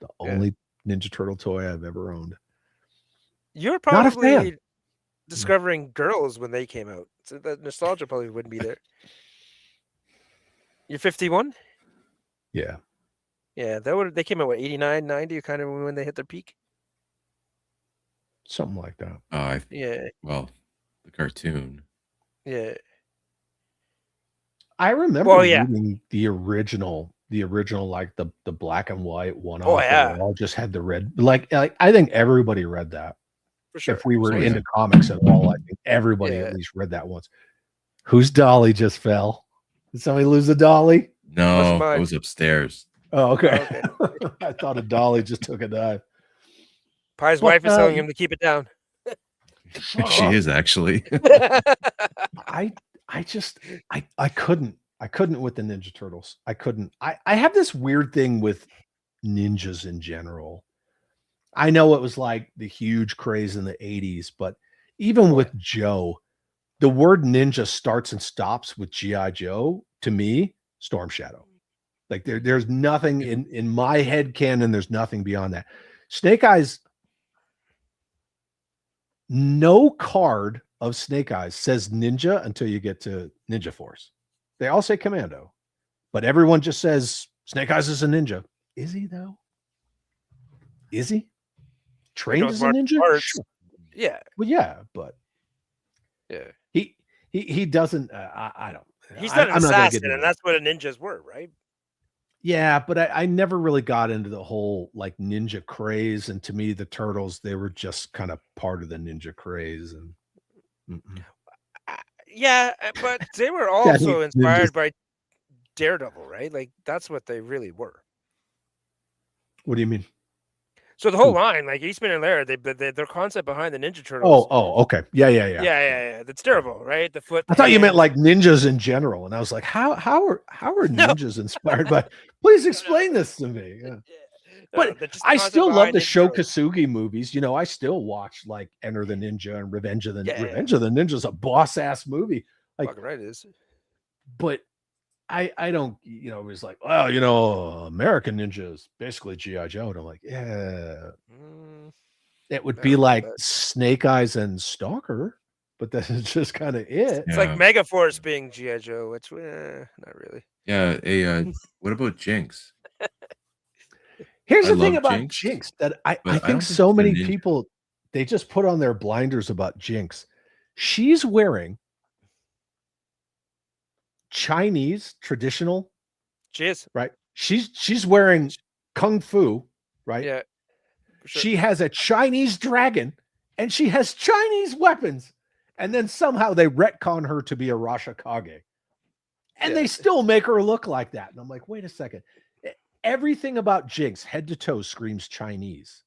The only Ninja Turtle toy I've ever owned. You're probably discovering girls when they came out. So the nostalgia probably wouldn't be there. You're 51? Yeah. Yeah, they came out 89, 90, kind of when they hit their peak. Something like that. Well, the cartoon. Yeah. I remember reading the original, like the black and white one. Oh yeah. All just had the red. Like I think everybody read that. For sure. If we were into comics at all, I think everybody at least read that once. Whose dolly just fell? Did somebody lose a dolly? No, it was upstairs. Oh, okay. I thought a dolly just took a dive. Pie's wife is telling him to keep it down. She is actually. I couldn't with the Ninja Turtles. I couldn't. I have this weird thing with ninjas in general. I know it was like the huge craze in the 80s, but even with Joe, the word ninja starts and stops with G.I. Joe. To me, Storm Shadow. Like there's nothing in my head canon. There's nothing beyond that. Snake Eyes no card of Snake Eyes says ninja until you get to Ninja Force. They all say commando, but everyone just says Snake Eyes is a ninja. Is he though? Is he trained as a ninja? Sure. Yeah. Well, yeah, but yeah, he doesn't. I don't. He's not an I'm assassin, not and that's what ninjas were, right? Yeah, but I never really got into the whole like ninja craze, and to me, the turtles, they were just kind of part of the ninja craze, and Yeah, but they were also inspired by Daredevil, right? Like that's what they really were. What do you mean? So the whole line, like Eastman and Laird, their concept behind the Ninja Turtles. Oh, okay, yeah. That's terrible, right? The foot. I thought you meant like ninjas in general, and I was like, how are ninjas inspired by? Please explain this to me. Yeah. But I still love the Sho Kosugi movies. You know, I still watch like Enter the Ninja and Revenge of the Ninja is a boss ass movie. Like, right, it is. But I don't, you know, it was like, well, you know, American Ninja is basically G.I. Joe. And I'm like, yeah. It would be like Snake Eyes and Stalker, but that's just kind of it. It's like Megaforce being G.I. Joe. It's not really. Yeah. What about Jinx? Here's the thing about Jinx that I think so many people, they just put on their blinders about Jinx. She's wearing Chinese traditional, right? She's wearing kung fu, right? Yeah. Sure. She has a Chinese dragon and she has Chinese weapons, and then somehow they retcon her to be a Rashikage, and they still make her look like that. And I'm like, wait a second. Everything about Jinx, head to toe, screams Chinese,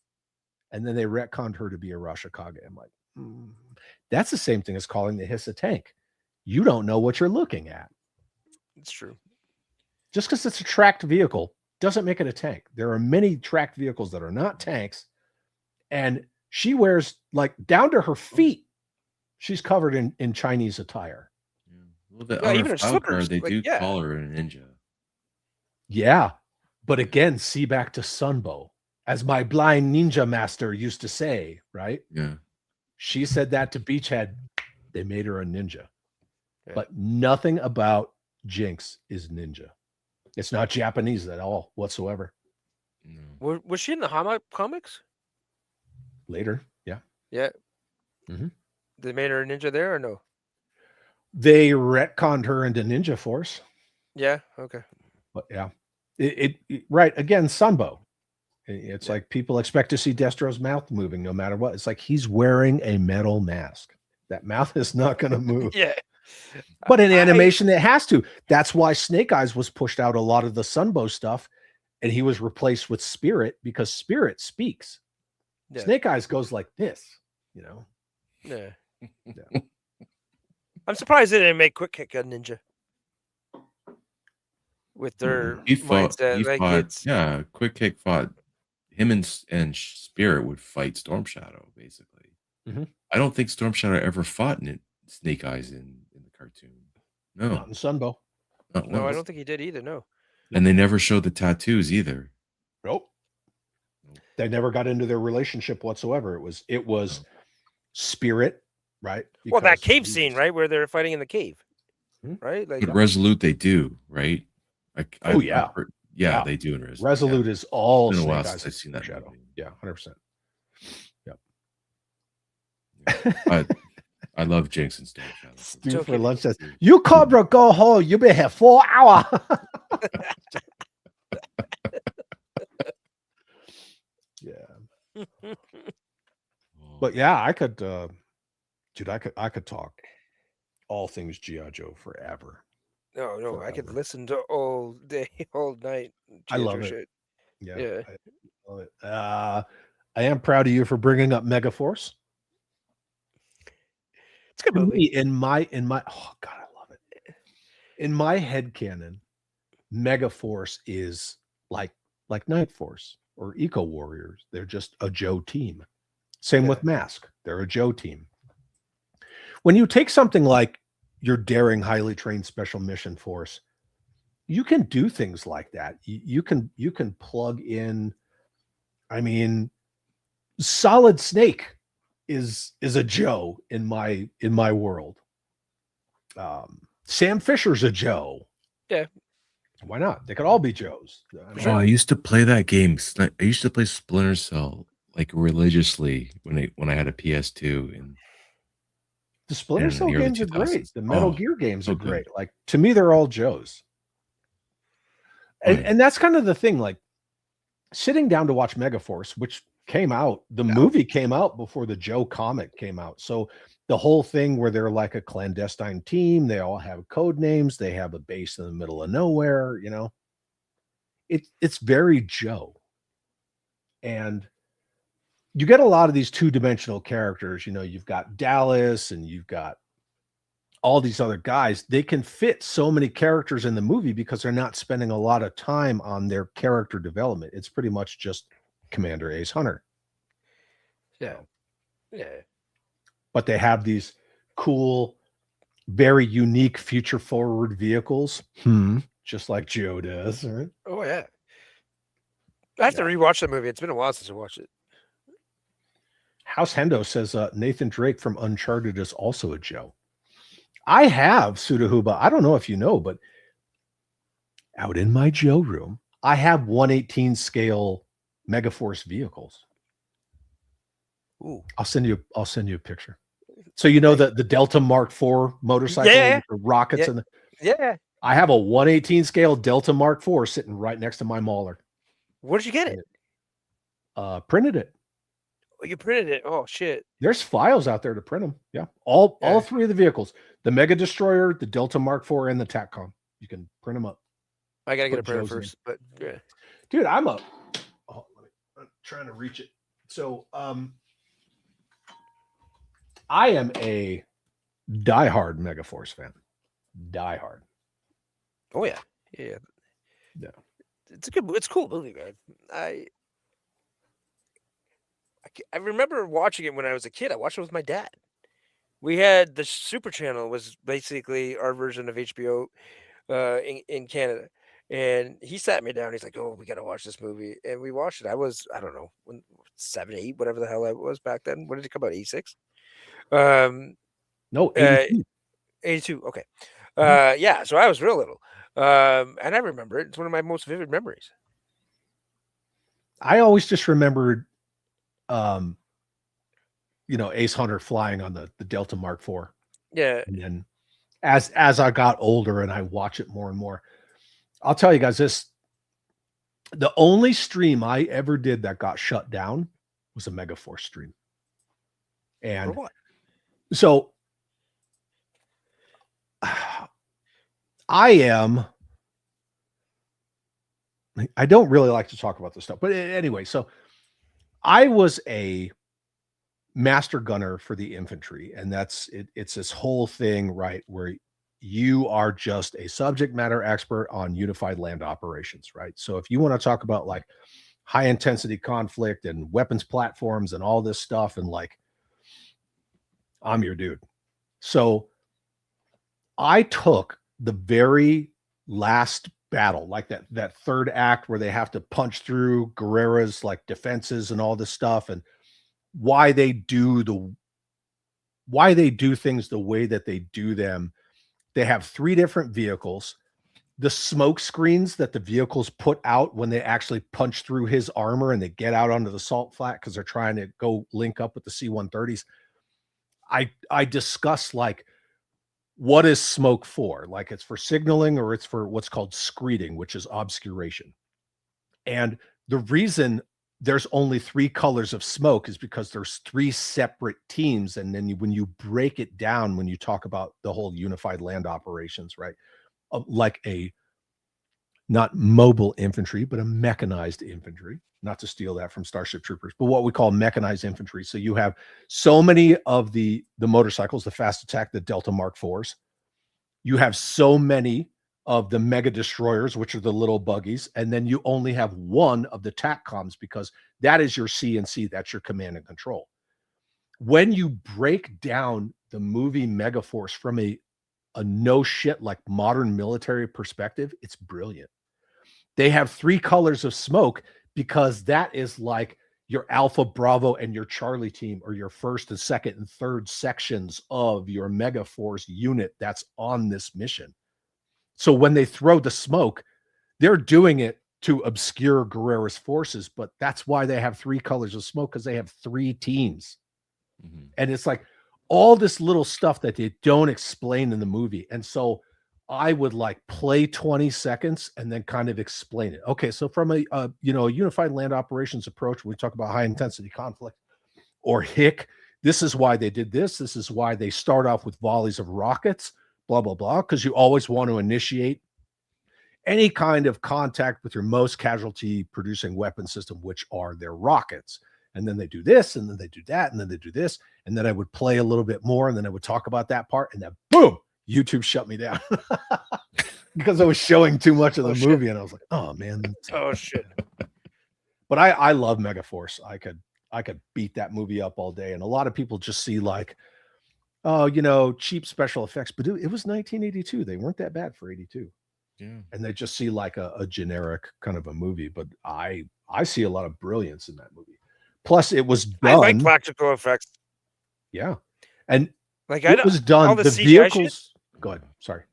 and then they retconned her to be a Rashikage. I'm like, that's the same thing as calling the Hiss a tank. You don't know what you're looking at. It's true. Just because it's a tracked vehicle doesn't make it a tank. There are many tracked vehicles that are not tanks, and she wears like down to her feet. She's covered in Chinese attire. Well, even her slippers. They do call her a ninja. Yeah, but again, see back to Sunbow, as my blind ninja master used to say. Right? Yeah. She said that to Beachhead. They made her a ninja, but nothing about Jinx is ninja. It's not Japanese at all whatsoever. No. Was she in the comics? Later, yeah. Mm-hmm. They made her a ninja there or no? They retconned her into Ninja Force. Yeah, okay. But yeah. It right, again, Sunbow. It's like people expect to see Destro's mouth moving no matter what. It's like he's wearing a metal mask. That mouth is not going to move. Yeah. But in animation, it has to. That's why Snake Eyes was pushed out a lot of the Sunbow stuff, and he was replaced with Spirit because Spirit speaks. Yeah. Snake Eyes goes like this, you know. Yeah. I'm surprised they didn't make Quick Kick a ninja with their mindset. Quick Kick fought him and Spirit would fight Storm Shadow basically. Mm-hmm. I don't think Storm Shadow ever fought Snake Eyes in the cartoon. No, not in Sunbow. No, I don't think he did either. No, and they never showed the tattoos either. Nope. They never got into their relationship whatsoever. It was Spirit, right? Because that cave scene, right, where they're fighting in the cave, right? Like, but Resolute, they do, right? Yeah, they do in Resolute. Resolute is all Snake Eyes. I've seen that Shadow. Movie. Yeah, 100%. Yep. I love Jinx and Storm Shadow. Stu for lunch says, "You Cobra, go home. You been here 4 hours." Yeah. But yeah, I could, dude. I could talk all things G.I. Joe forever. No, forever. I could listen to all day, all night. I love it. Shit. Yeah, I love it. I am proud of you for bringing up Megaforce. It's a good movie. In my oh god, I love it. In my headcanon, Megaforce is like Night Force or Eco Warriors. They're just a Joe team. Same with Mask. They're a Joe team. When you take something like your daring, highly trained special mission force, you can do things like that. You can plug in, I mean, Solid Snake is a Joe in my world. Sam Fisher's a Joe. Yeah. Why not? They could all be Joes. Oh, I used to play that game. I used to play Splinter Cell like religiously when I had a PS2 and the Splinter in Cell the early games are great. 2000s. The Metal Oh, Gear games so are good. great. Like, to me, they're all Joes. Oh, yeah. And that's kind of the thing. Like, sitting down to watch Megaforce, which came out, the movie came out before the Joe comic came out. So the whole thing where they're like a clandestine team, they all have code names, they have a base in the middle of nowhere, you know. It's very Joe. And you get a lot of these two-dimensional characters, you know, you've got Dallas and you've got all these other guys. They can fit so many characters in the movie because they're not spending a lot of time on their character development. It's pretty much just Commander Ace Hunter. Yeah. Yeah. But they have these cool, very unique future forward vehicles. Just like Joe does, right? Oh yeah. I have to rewatch that movie. It's been a while since I watched it. House Hendo says Nathan Drake from Uncharted is also a Joe. I have Sudahuba. I don't know if you know, but out in my Joe room, I have 1/18 scale Megaforce vehicles. Ooh. I'll send you a picture. So you know the Delta Mark IV motorcycle with the rockets and I have a 1/18 scale Delta Mark IV sitting right next to my Mauler. Where did you get it? Printed it. Oh, you printed it. Oh shit. There's files out there to print them. Yeah. All three of the vehicles, the Mega Destroyer, the Delta Mark IV, and the TACCOM. You can print them up. I gotta get a printer first, but yeah. Dude, I'm trying to reach it. So I am a diehard Megaforce fan. Diehard. Oh yeah. Yeah. It's a cool movie, man. I remember watching it when I was a kid. I watched it with my dad. We had the Super Channel was basically our version of HBO in Canada. And he sat me down. He's like, "Oh, we got to watch this movie." And we watched it. I don't know, 7, 8, whatever the hell I was back then. When did it come out? 86? No, 82. 82. Okay. Yeah. So I was real little. And I remember it. It's one of my most vivid memories. I always just remembered, Ace Hunter flying on the Delta Mark IV. Yeah. And then as I got older and I watch it more and more, I'll tell you guys this. The only stream I ever did that got shut down was a Megaforce stream. And so I don't really like to talk about this stuff, but anyway, so I was a master gunner for the infantry, and it's this whole thing, right, where you are just a subject matter expert on unified land operations, right? So if you want to talk about like high intensity conflict and weapons platforms and all this stuff, and like, I'm your dude. So I took the very last battle, like that third act where they have to punch through Guerrera's like defenses and all this stuff, and why they do things the way that they do them. They have 3 different vehicles. The smoke screens that the vehicles put out when they actually punch through his armor and they get out onto the salt flat because they're trying to go link up with the C-130s. I discuss like, what is smoke for? Like, it's for signaling or it's for what's called screeding, which is obscuration. And the reason there's only 3 colors of smoke is because there's 3 separate teams. And then when you break it down, when you talk about the whole unified land operations, right? Like a not mobile infantry, but a mechanized infantry, not to steal that from Starship Troopers, but what we call mechanized infantry. So you have so many of the motorcycles, the fast attack, the Delta Mark IVs. You have so many of the mega destroyers, which are the little buggies. And then you only have 1 of the TACCOMs because that is your CNC. That's your command and control. When you break down the movie Megaforce from a no shit, like modern military perspective, it's brilliant. They have 3 colors of smoke because that is like your Alpha, Bravo, and your Charlie team are your first and second and third sections of your Megaforce unit that's on this mission. So when they throw the smoke, they're doing it to obscure Guerrera's forces, but that's why they have 3 colors of smoke, because they have 3 teams. Mm-hmm. And it's like all this little stuff that they don't explain in the movie. And so I would like play 20 seconds and then kind of explain it. Okay, so from a unified land operations approach, when we talk about high intensity conflict or HIC, this is why they did this. This is why they start off with volleys of rockets, blah, blah, blah, because you always want to initiate any kind of contact with your most casualty producing weapon system, which are their rockets. And then they do this, and then they do that, and then they do this. And then I would play a little bit more, and then I would talk about that part, and then boom, YouTube shut me down because I was showing too much of the movie. And I was like, oh man. Oh shit. But I love Megaforce. I could beat that movie up all day. And a lot of people just see like, oh, cheap special effects, but it was 1982. They weren't that bad for 82. Yeah. And they just see like a generic kind of a movie, but I see a lot of brilliance in that movie. Plus it was done. I like practical effects. Yeah. And like it was done. The vehicles. Go ahead. Sorry.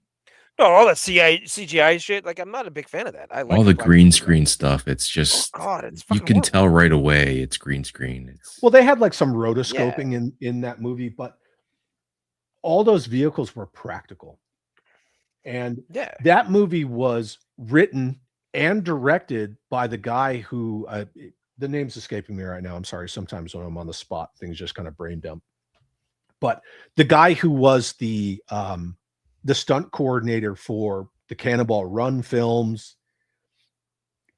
No, all that CGI shit. Like, I'm not a big fan of that. I like all the green screen stuff. It's just, it's you can tell right away it's green screen. Well, they had like some rotoscoping in that movie, but all those vehicles were practical. And that movie was written and directed by the guy who, the name's escaping me right now. I'm sorry. Sometimes when I'm on the spot, things just kind of brain dump. But the guy who was the stunt coordinator for the Cannonball Run films,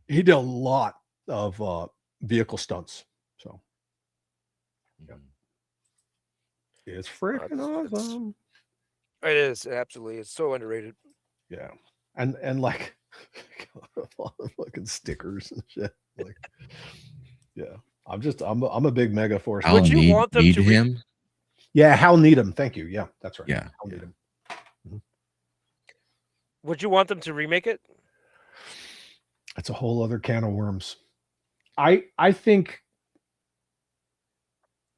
he did a lot of vehicle stunts. So it's freaking awesome. It is, absolutely. It's so underrated. Yeah. And like fucking stickers and shit. Like, yeah. I'm a big Megaforce. Would you want them to him? Yeah, Hal Needham. Thank you. Yeah, that's right. Yeah. Hal Needham. Mm-hmm. Would you want them to remake it? That's a whole other can of worms. I think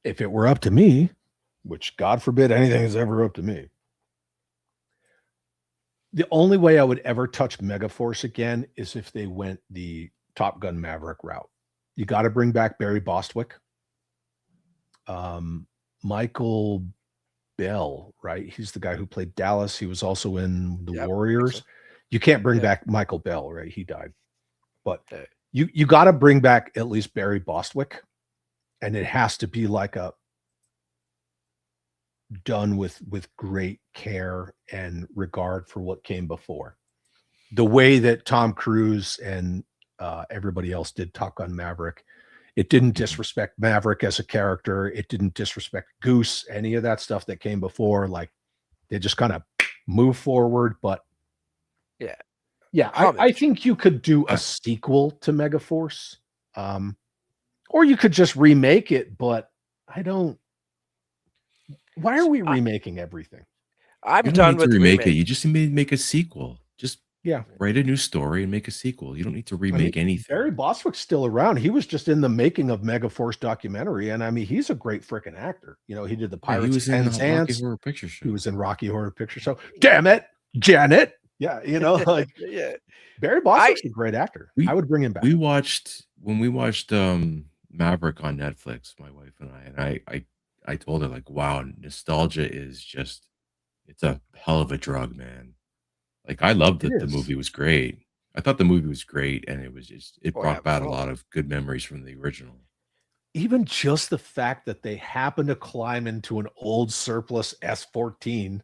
if it were up to me, which God forbid anything is ever up to me, the only way I would ever touch Megaforce again is if they went the Top Gun Maverick route. You got to bring back Barry Bostwick. Michael Bell, right? He's the guy who played Dallas. He was also in The Warriors. So. You can't bring back Michael Bell, right? He died. But you got to bring back at least Barry Bostwick. And it has to be like done with great care and regard for what came before. The way that Tom Cruise and everybody else did Top Gun Maverick, it didn't disrespect Maverick as a character. It didn't disrespect Goose, any of that stuff that came before. Like they just kind of move forward. But yeah, I think you could do a sequel to Megaforce, or you could just remake it. But I don't. Why are we remaking everything? I'm done with remake it. You just need to make a sequel. Just Yeah. Write a new story and make a sequel. You don't need to remake anything. Barry Bostwick's still around. He was just in the making of Megaforce documentary. And I mean, he's a great freaking actor. You know, he did the Pirates he was of in the Penzance. Rocky Horror Picture Show. He was in Rocky Horror Picture Show. Damn it, Janet. Yeah, you know, like yeah. Barry Bostwick's a great actor. I would bring him back. We watched Maverick on Netflix, my wife and I told her, like, wow, nostalgia is just, it's a hell of a drug, man. Like, I loved it. The movie was great. I thought the movie was great, and it was just, it brought back a lot of good memories from the original. Even just the fact that they happened to climb into an old surplus S-14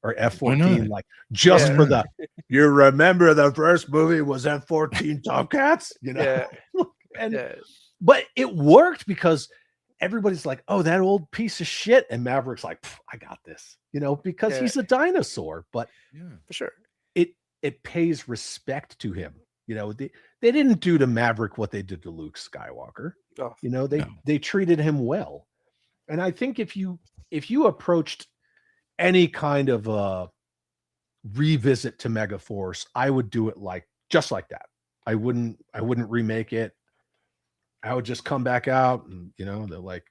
or F-14, like just for the, you remember the first movie was F-14 Tomcats, you know? But it worked because everybody's like, oh, that old piece of shit. And Maverick's like, I got this, you know, because he's a dinosaur. But for sure, it pays respect to him. You know, they didn't do to Maverick what they did to Luke Skywalker. You know, they treated him well. And I think if you approached any kind of a revisit to Megaforce, I would do it just like that. I wouldn't remake it. I would just come back out and, they're like,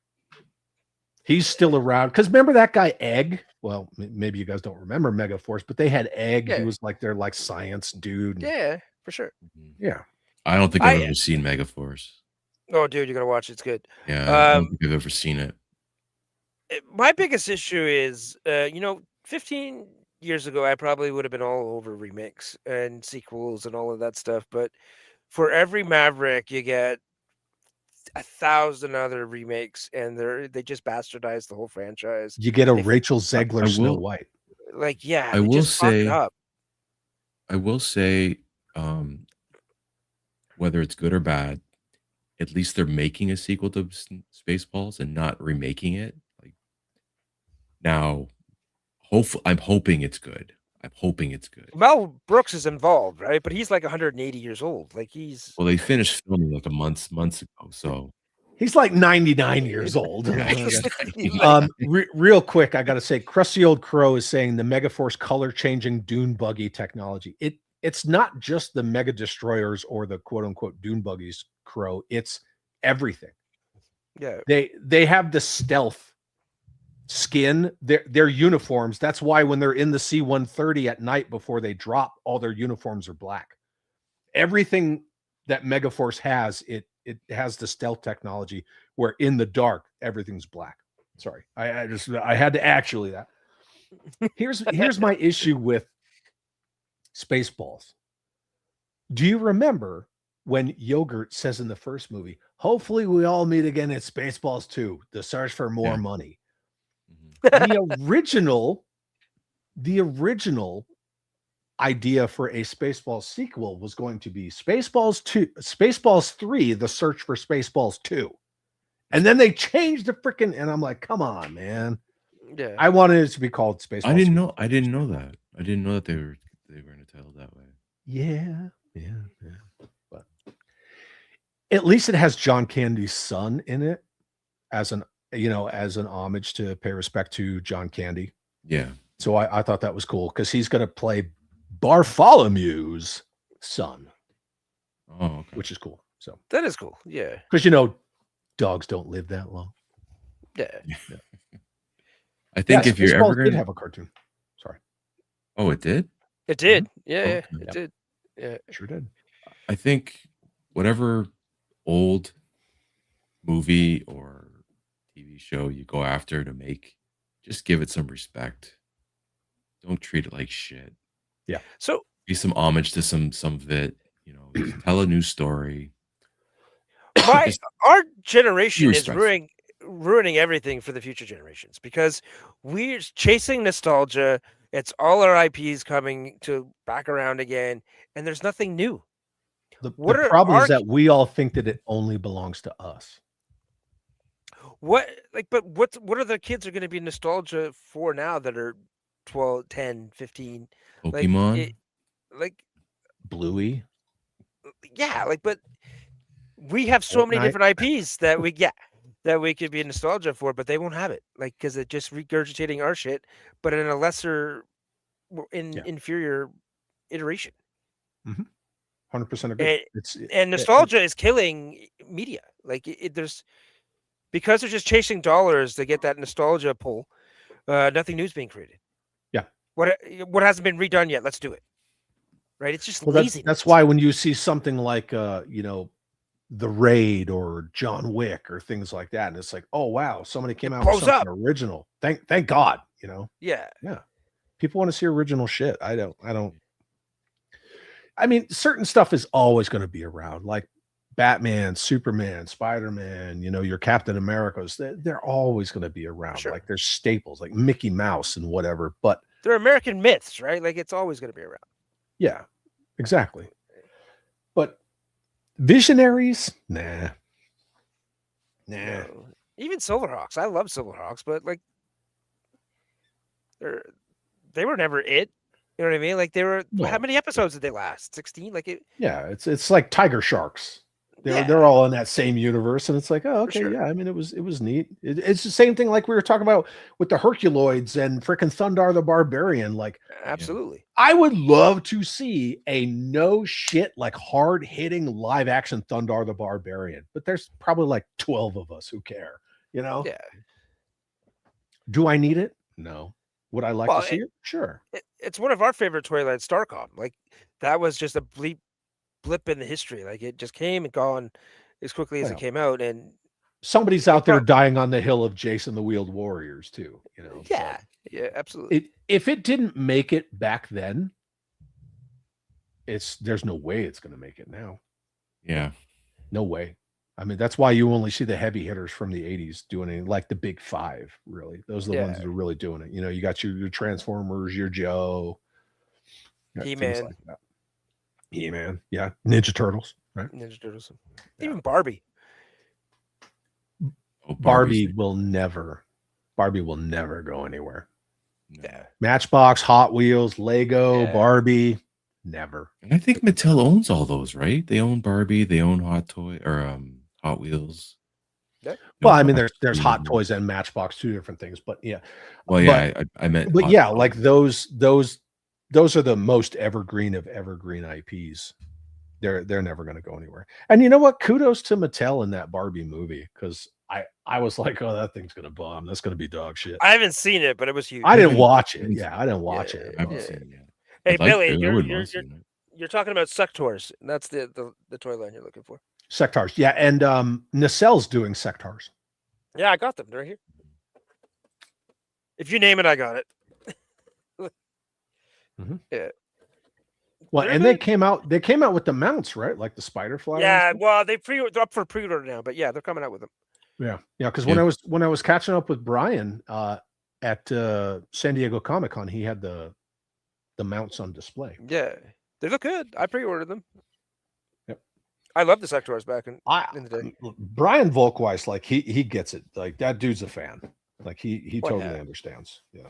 he's still around. Because remember that guy, Egg? Well, maybe you guys don't remember Megaforce, but they had Egg. Yeah. He was like their science dude. Yeah, for sure. Yeah. I don't think I've ever seen Megaforce. Oh, dude, you gotta watch it. It's good. Yeah, I don't think I've ever seen it. My biggest issue is, 15 years ago, I probably would have been all over remakes and sequels and all of that stuff. But for every Maverick, you get 1,000 other remakes, and they just bastardize the whole franchise. You get a Rachel Zegler Snow White. I will say, whether it's good or bad, at least they're making a sequel to Spaceballs and not remaking it. Like now, I'm hoping it's good. Mel Brooks is involved, right? But he's like 180 years old. Like well, they finished filming like months ago, so he's like 99 years old. Real quick, I got to say, Crusty Old Crow is saying the Megaforce color changing dune buggy technology. It's not just the Mega Destroyers or the quote unquote dune buggies, Crow. It's everything. Yeah, they have the stealth skin, their uniforms. That's why when they're in the C-130 at night before they drop, all their uniforms are black. Everything that Megaforce has, it has the stealth technology where in the dark everything's black. Sorry, I had to actually that. Here's my issue with Spaceballs. Do you remember when Yogurt says in the first movie, "Hopefully we all meet again at Spaceballs 2, the search for more money"? The original idea for a Spaceballs sequel was going to be Spaceballs 3, the search for Spaceballs 2. And then they changed the freaking, and I'm like, come on, man. Yeah. I wanted it to be called Spaceballs. I didn't know that. I didn't know that they were going to title it that way. Yeah. But at least it has John Candy's son in it as an homage to pay respect to John Candy. Yeah. So I thought that was cool because he's going to play Bartholomew's son. Oh, okay. Which is cool. So that is cool. Yeah. Because, dogs don't live that long. Yeah. I think if you're ever going to have a cartoon. Sorry. Oh, it did? It did. Mm-hmm. Yeah. Okay. It did. Yeah. Sure did. I think whatever old movie or TV show you go after to make, just give it some respect. Don't treat it like shit. Yeah. So be some homage to some of it. Tell a new story. Our generation is ruining everything for the future generations because we're chasing nostalgia. It's all our IPs coming back around again, and there's nothing new. The problem is that we all think that it only belongs to us. What are the kids are going to be nostalgia for now that are 12, 10, 15? Pokemon? Like Bluey? Yeah, but we have so many different IPs that we could be nostalgia for, but they won't have it. Because it's just regurgitating our shit, but in a lesser, inferior iteration. 100% agree. And nostalgia is killing media. Because they're just chasing dollars to get that nostalgia pull. Nothing new's being created. Yeah. What hasn't been redone yet? Let's do it. Right? It's just lazy. That's why when you see something like The Raid or John Wick or things like that, and it's like, oh wow, somebody came out with something original. Thank God, Yeah. Yeah. People want to see original shit. I don't. I mean, certain stuff is always going to be around, like Batman, Superman, Spider-Man, your Captain Americas. They're always going to be around. Sure. Like there's staples, like Mickey Mouse and whatever. But they're American myths, right? It's always going to be around. Yeah, exactly. But visionaries, nah. No. Even Silverhawks. I love Silverhawks, but they were never it. You know what I mean? They were. No. How many episodes did they last? 16. Yeah, it's like Tiger Sharks. They're all in that same universe, and it's like, oh, okay, sure. yeah. I mean, it was neat. It's the same thing like we were talking about with the Herculoids and frickin' Thundar the Barbarian. Like, Absolutely. I would love to see a no shit, like hard hitting live action Thundar the Barbarian, but there's probably like 12 of us who care, you know? Yeah. Do I need it? No. Would I like Well, to see it? Sure. It's one of our favorite toy lines, Starcom. Like that was just a blip in the history. Like it just came and gone as quickly as it came out, and somebody's out there dying on the hill of Jason the Wheeled Warriors too, you know. Yeah, yeah, absolutely. If it didn't make it back then, there's no way it's going to make it now. Yeah, no way. I mean, that's why you only see the heavy hitters from the 80s doing it, like the big five, really. Those are the ones that are really doing it. You know, you got your Transformers, your Joe, He-Man. like that. He-Man, yeah. Ninja Turtles, right? Ninja Turtles. Even Barbie. Barbie will never go anywhere. Yeah. Matchbox, Hot Wheels, Lego, Barbie, never. And I think Mattel owns all those, right? They own Barbie, they own Hot Wheels. Yeah. Well, I mean, there's Hot Toys and Matchbox, two different things, but yeah. Well, yeah, I meant. But yeah, like those are the most evergreen of evergreen IPs. They're never going to go anywhere. And you know what? Kudos to Mattel in that Barbie movie, because I was like, oh, that thing's going to bomb. That's going to be dog shit. I haven't seen it, but it was huge. I didn't watch it. Yeah, I didn't watch it. I haven't seen it yet. Hey, Billy, you're talking about Sectors. That's the toy line you're looking for. Sectars, yeah, and Nacelle's doing Sectars. Yeah, I got them. They're right here. If you name it, I got it. Yeah. Well, and they came out with the mounts, right? Like the spider fly. Yeah, well, they're up for pre-order now, but yeah, they're coming out with them. Yeah, because when I was catching up with Brian at San Diego Comic-Con, he had the mounts on display. Yeah, they look good. I pre-ordered them. Yep. I love the Sectors back in the day. Brian Volkweiss, like he gets it. Like that dude's a fan. Like he totally understands. Yeah.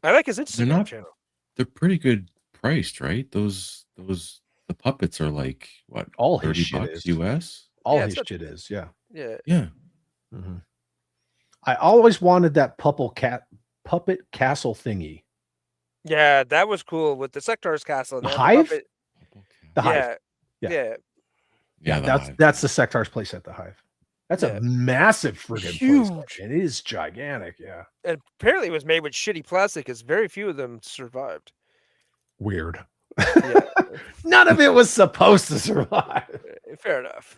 I like his Instagram channel. They're pretty good priced, right? The puppets are like what? All his $30 shit is US. All his shit is, yeah. Yeah. Yeah. Mm-hmm. I always wanted that puppet castle thingy. Yeah, that was cool with the Sectors castle. The Hive? The Hive. Yeah. Yeah, that's the Sectors place at the Hive. That's a massive friggin' place. It is gigantic, yeah. And apparently it was made with shitty plastic, because very few of them survived. Weird. Yeah. None of it was supposed to survive. Fair enough.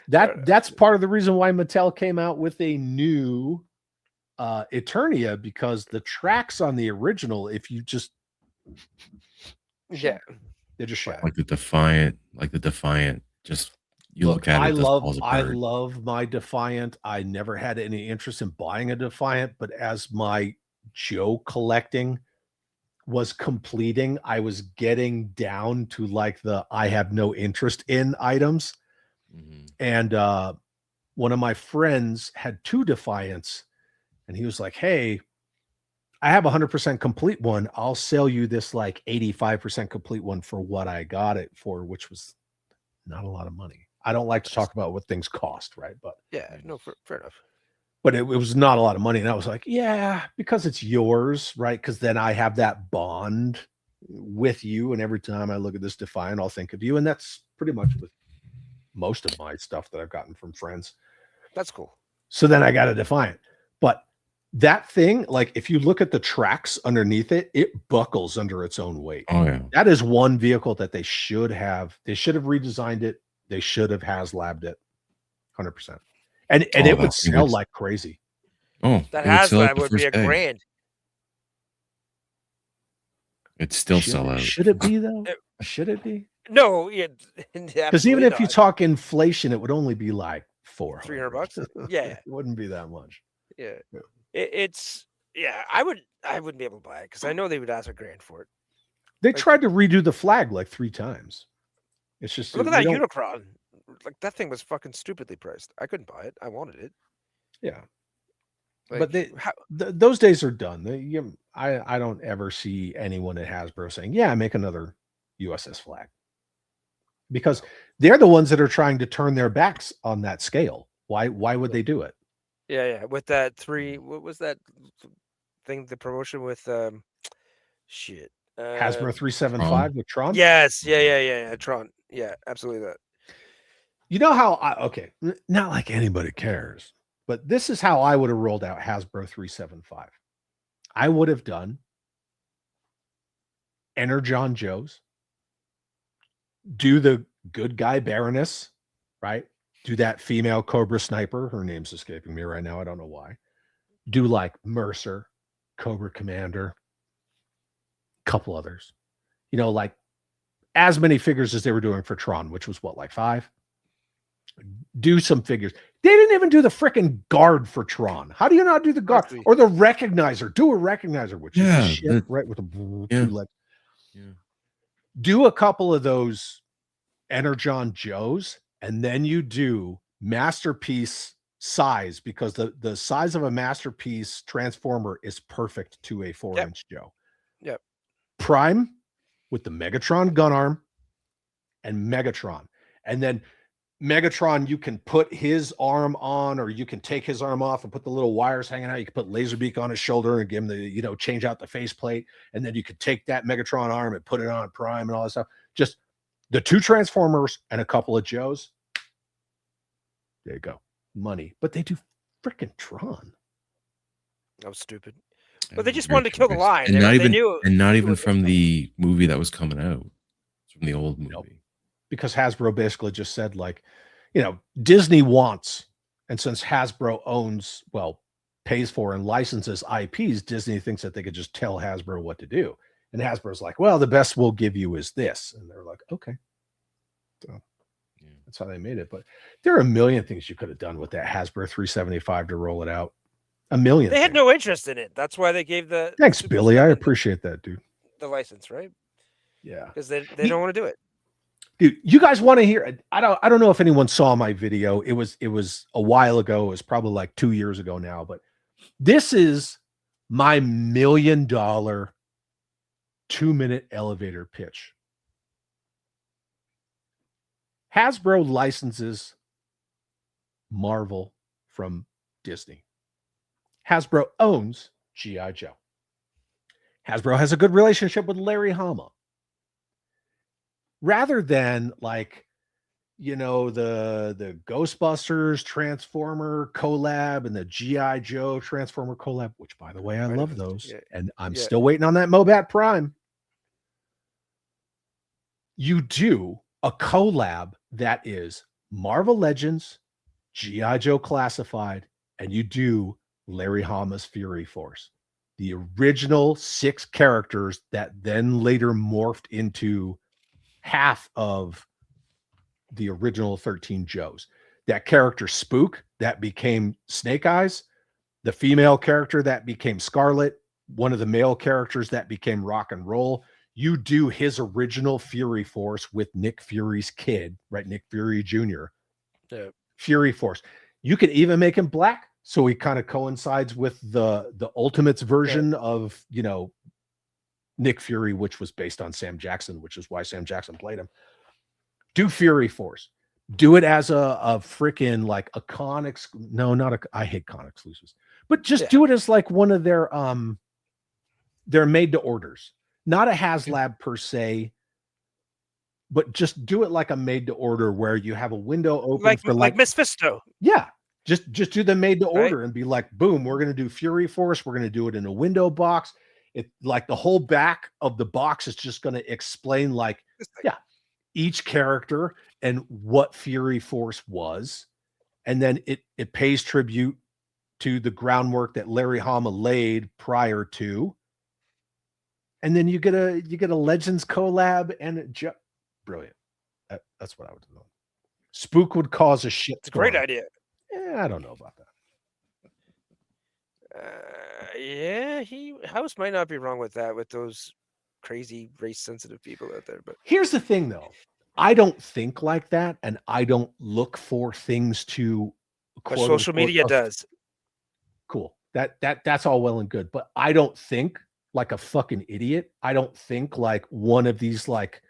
That's part of the reason why Mattel came out with a new Eternia, because the tracks on the original, if you just they're just shattered. Like the Defiant, just you look at it. I love my Defiant. I never had any interest in buying a Defiant, but as my Joe collecting was completing, I was getting down to like the I have no interest in items. Mm-hmm. And one of my friends had two Defiants, and he was like, hey, I have 100% complete one. I'll sell you this like 85% complete one for what I got it for, which was not a lot of money. I don't like to talk about what things cost, right? But yeah, no, fair enough. But it was not a lot of money. And I was like, yeah, because it's yours, right? Because then I have that bond with you. And every time I look at this Defiant, I'll think of you. And that's pretty much with most of my stuff that I've gotten from friends. That's cool. So then I got a Defiant. But that thing, like if you look at the tracks underneath it, it buckles under its own weight. Oh, yeah. That is one vehicle that they should have redesigned it. They should have HasLabbed it 100%. And it would sell like crazy. Oh, that HasLab would be $1,000. It'd still sell out. Should it be though? Should it be? No, yeah, because even if you talk inflation, it would only be like $300. Yeah, it wouldn't be that much. Yeah, it's I wouldn't be able to buy it because I know they would ask $1,000 for it. They tried to redo the flag like 3 times. It's just look at that Unicron. Like that thing was fucking stupidly priced. I couldn't buy it. I wanted it. Yeah, like, but those days are done. I don't ever see anyone at Hasbro saying, "Yeah, make another USS flag." because they're the ones that are trying to turn their backs on that scale. Why would they do it? Yeah. With that what was that thing? The promotion with shit. Hasbro 375 with Tron. Yes. Yeah. Tron. Yeah, absolutely that. You know how okay, not like anybody cares, but this is how I would have rolled out Hasbro 375. I would have done Energon Joe's, do the good guy Baroness, right? Do that female Cobra Sniper. Her name's escaping me right now. I don't know why. Do like Mercer, Cobra Commander, couple others. You know, like as many figures as they were doing for Tron, which was what, like 5? Do some figures. They didn't even do the freaking guard for Tron. How do you not do the guard or the recognizer? Do a recognizer, which is the shit, right, with the 2 legs. Yeah. Do a couple of those Energon Joes, and then you do masterpiece size, because the size of a masterpiece transformer is perfect to a 4-inch Joe. Yep. Prime with the Megatron gun arm and Megatron, and then Megatron, you can put his arm on, or you can take his arm off and put the little wires hanging out. You can put Laserbeak on his shoulder and give him the, change out the faceplate. And then you could take that Megatron arm and put it on Prime and all that stuff. Just the 2 Transformers and a couple of Joes. There you go. Money. But they do freaking Tron. That was stupid. But they just wanted to kill the line. And not even knew from the movie that was coming out. It's from the old movie. Nope. Because Hasbro basically just said, like, Disney wants, and since Hasbro owns, pays for and licenses IPs, Disney thinks that they could just tell Hasbro what to do. And Hasbro's like, well, the best we'll give you is this. And they're like, okay. So that's how they made it. But there are a million things you could have done with that Hasbro 375 to roll it out. A million. They had no interest in it. That's why they gave the. Thanks, Billy. I appreciate that, dude. The license, right? Yeah. Because they don't want to do it. Dude, you guys want to hear? I don't know if anyone saw my video. It was a while ago. It was probably like 2 years ago now. But this is my $1 million 2-minute elevator pitch. Hasbro licenses Marvel from Disney. Hasbro owns G.I. Joe. Hasbro has a good relationship with Larry Hama. Rather than like, the Ghostbusters Transformer collab and the G.I. Joe Transformer collab, which, by the way, I love those. And I'm still waiting on that Mobat Prime. You do a collab that is Marvel Legends, G.I. Joe Classified, and you do Larry Hama's Fury Force. The original 6 characters that then later morphed into half of the original 13 Joes. That character Spook, that became Snake Eyes. The female character, that became Scarlet. One of the male characters, that became Rock and Roll. You do his original Fury Force with Nick Fury's kid, right? Nick Fury Jr. Yeah. Fury Force. You could even make him black, so he kind of coincides with the Ultimates version of, Nick Fury, which was based on Sam Jackson, which is why Sam Jackson played him. Do Fury Force. Do it as a freaking like a con I hate con exclusives, but just do it as like one of their made to orders, not a HasLab per se, but just do it like a made to order where you have a window open for like Miss Fisto. Yeah. Just do the made to order and be like, boom, we're going to do Fury Force. We're going to do it in a window box. It like the whole back of the box is just going to explain like, each character and what Fury Force was. And then it pays tribute to the groundwork that Larry Hama laid prior to. And then you get a Legends collab and brilliant. That's what I would do. Spook would cause a shit. It's a great idea. I don't know about that. House might not be wrong with that, with those crazy race sensitive people out there. But here's the thing, though. I don't think like that, and I don't look for things to. But social media does. Cool. That's all well and good, but I don't think like a fucking idiot. I don't think like one of these like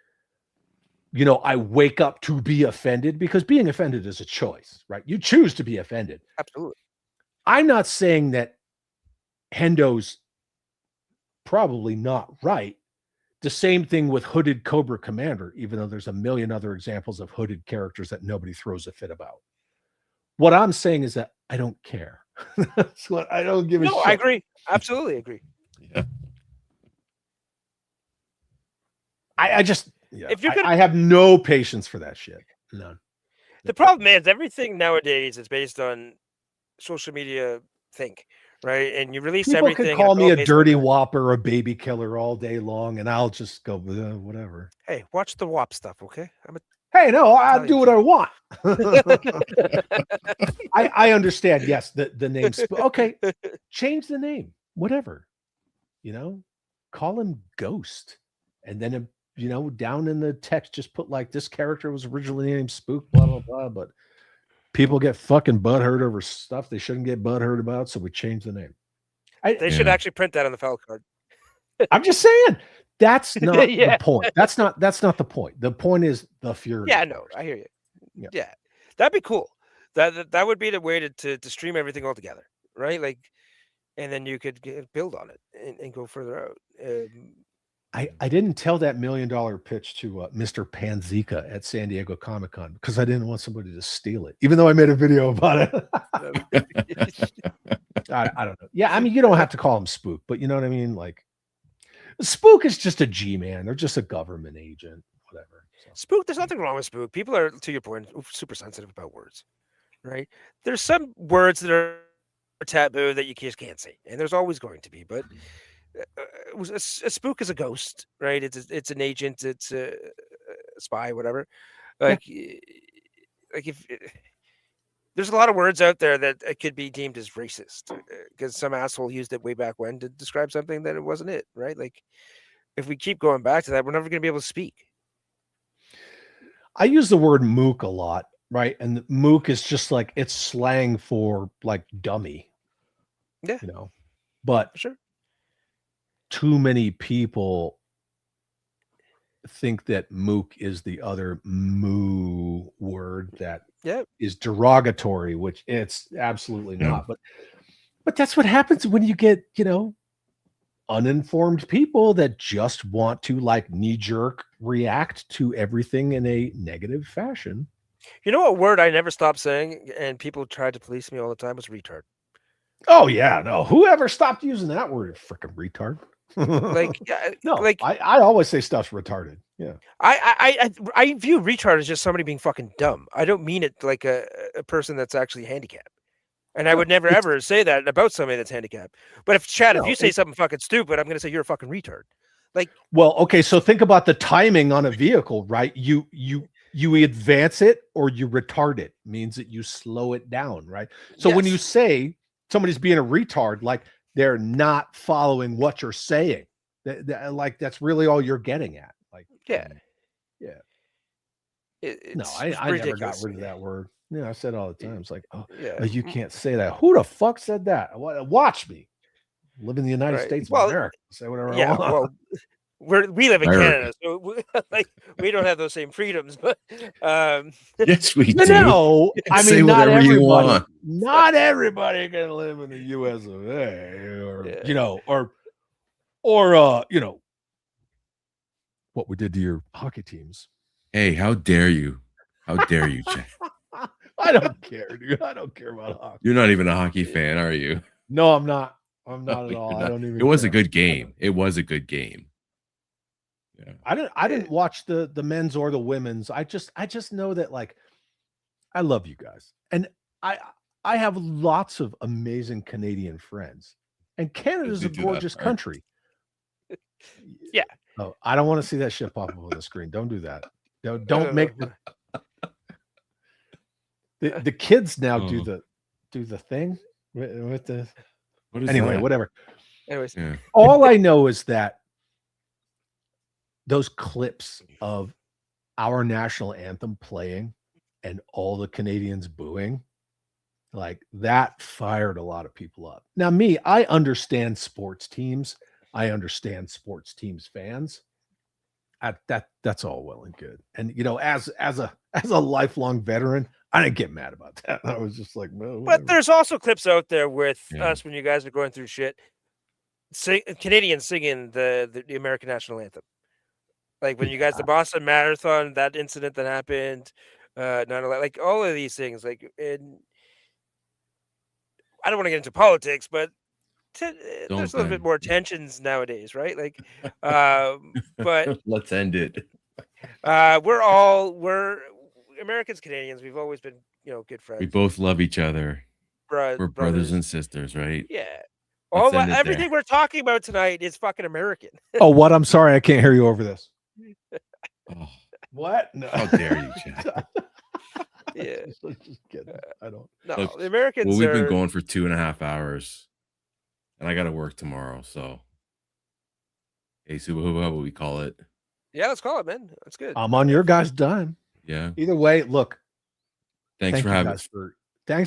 I wake up to be offended, because being offended is a choice, right? You choose to be offended. Absolutely. I'm not saying that Hendo's probably not right. The same thing with Hooded Cobra Commander, even though there's a million other examples of hooded characters that nobody throws a fit about. What I'm saying is that I don't care. That's what I don't give a shit. No, I agree. Absolutely agree. Yeah. I just, If you're gonna, I have no patience for that shit. None. the problem is everything nowadays is based on social media think, right? And you release People everything. could and call it's me all a based on dirty that. whopper or a baby killer all day long, and I'll just go, whatever. Hey, watch the WAP stuff, okay? Hey, no, I'll Italian do what kid. I want. I understand. Yes, the name. Okay, change the name. Whatever. Call him Ghost, and then down in the text, just put like, this character was originally named Spook, blah blah blah. But people get fucking butthurt over stuff they shouldn't get butthurt about, so we change the name. They should actually print that on the file card. I'm just saying, that's not Yeah. the point. That's not the point. The point is the fury. Yeah, no, I hear you. Yeah, that'd be cool. That would be the way to stream everything all together, right? Like, and then you could build on it and go further out. I didn't tell that $1 million pitch to Mr. Panzika at San Diego Comic-Con because I didn't want somebody to steal it, even though I made a video about it. I don't know. Yeah, I mean, you don't have to call him Spook, but you know what I mean? Like, Spook is just a G-man. They're just a government agent, whatever. So. Spook, there's nothing wrong with Spook. People are, to your point, super sensitive about words, right? There's some words that are taboo that you just can't say, and there's always going to be. But a spook is a ghost, right? It's an agent, it's a spy, whatever. Like if there's a lot of words out there that could be deemed as racist because some asshole used it way back when to describe something that it wasn't it, right? Like if we keep going back to that, we're never going to be able to speak. I use the word mook a lot, right? And mook is just like, it's slang for like dummy. Yeah. But sure. Too many people think that mook is the other moo word that is derogatory, which it's absolutely not. But that's what happens when you get, uninformed people that just want to like knee-jerk react to everything in a negative fashion. You know what word I never stopped saying and people tried to police me all the time was retard. Oh yeah, no. Whoever stopped using that word, freaking retard. Like no, like I always say stuff's retarded. Yeah. I view retard as just somebody being fucking dumb. I don't mean it like a person that's actually handicapped. And I would never ever say that about somebody that's handicapped. But if Chad, if you say something fucking stupid, I'm gonna say you're a fucking retard. Like, well, okay, so think about the timing on a vehicle, right? You advance it or you retard it, means that you slow it down, right? So when you say somebody's being a retard, like they're not following what you're saying. Like that's really all you're getting at. Like, yeah. I never got rid of that word. Yeah, I said all the time. It's like, you can't say that. Who the fuck said that? Watch me. Live in the United States of America. Say whatever I want. Well, we live in Canada, so we don't have those same freedoms. But yes, we do. No, I mean, not everybody. Not everybody can live in the U.S. of A. Or what we did to your hockey teams. Hey, how dare you? How dare you, Chad? I don't care, dude. I don't care about hockey. You're not even a hockey fan, are you? No, I'm not. I'm not at all. I don't even. It was a good game. It was a good game. Yeah. I didn't watch the men's or the women's. I just know that like I love you guys. And I have lots of amazing Canadian friends. And Canada's a gorgeous country. Yeah. Oh, I don't want to see that shit pop up on the screen. Don't do that. Don't make the kids now do the thing with the whatever. Anyways, all I know is that those clips of our national anthem playing and all the Canadians booing, like that fired a lot of people up. Now, me, I understand sports teams. I understand sports teams fans. that's all well and good. And as a lifelong veteran, I didn't get mad about that. I was just like, well, but there's also clips out there with us when you guys are going through shit. Canadians singing the American national anthem, like when you guys the Boston Marathon, that incident that happened, 9/11, like all of these things. Like, and I don't want to get into politics, but there's a little bit more tensions nowadays, right? Like, but let's end it. we're Americans, Canadians. We've always been, good friends. We both love each other. We're brothers and sisters, right? Yeah. Everything we're talking about tonight is fucking American. Oh, what? I'm sorry, I can't hear you over this. Oh, what? No. How dare you, Chad? Yeah. Just kidding. I don't. No, Look, the Americans. Well, we've been going for 2.5 hours, and I got to work tomorrow. So, hey, Subahuba, what we call it? Yeah, let's call it, man. That's good. I'm on your guys' dime. Yeah. Either way, look. Thanks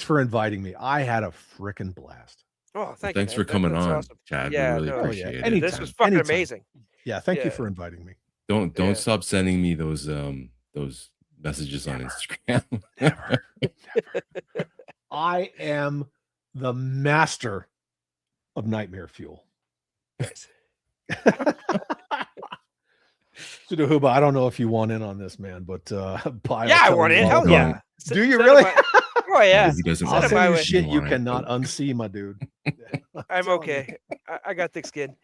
for inviting me. I had a freaking blast. Oh, thanks for coming on, awesome. Chad. Yeah, we really appreciate it. Anytime. This was fucking amazing. Yeah, thank you for inviting me. Don't stop sending me those messages on Instagram. Never. I am the master of nightmare fuel. Nice. Sudahuba, I don't know if you want in on this, man, but I want in. Hell yeah. Do you really? Oh yeah. He doesn't I'll send you shit you cannot unsee, my dude. I'm okay. I got thick skin.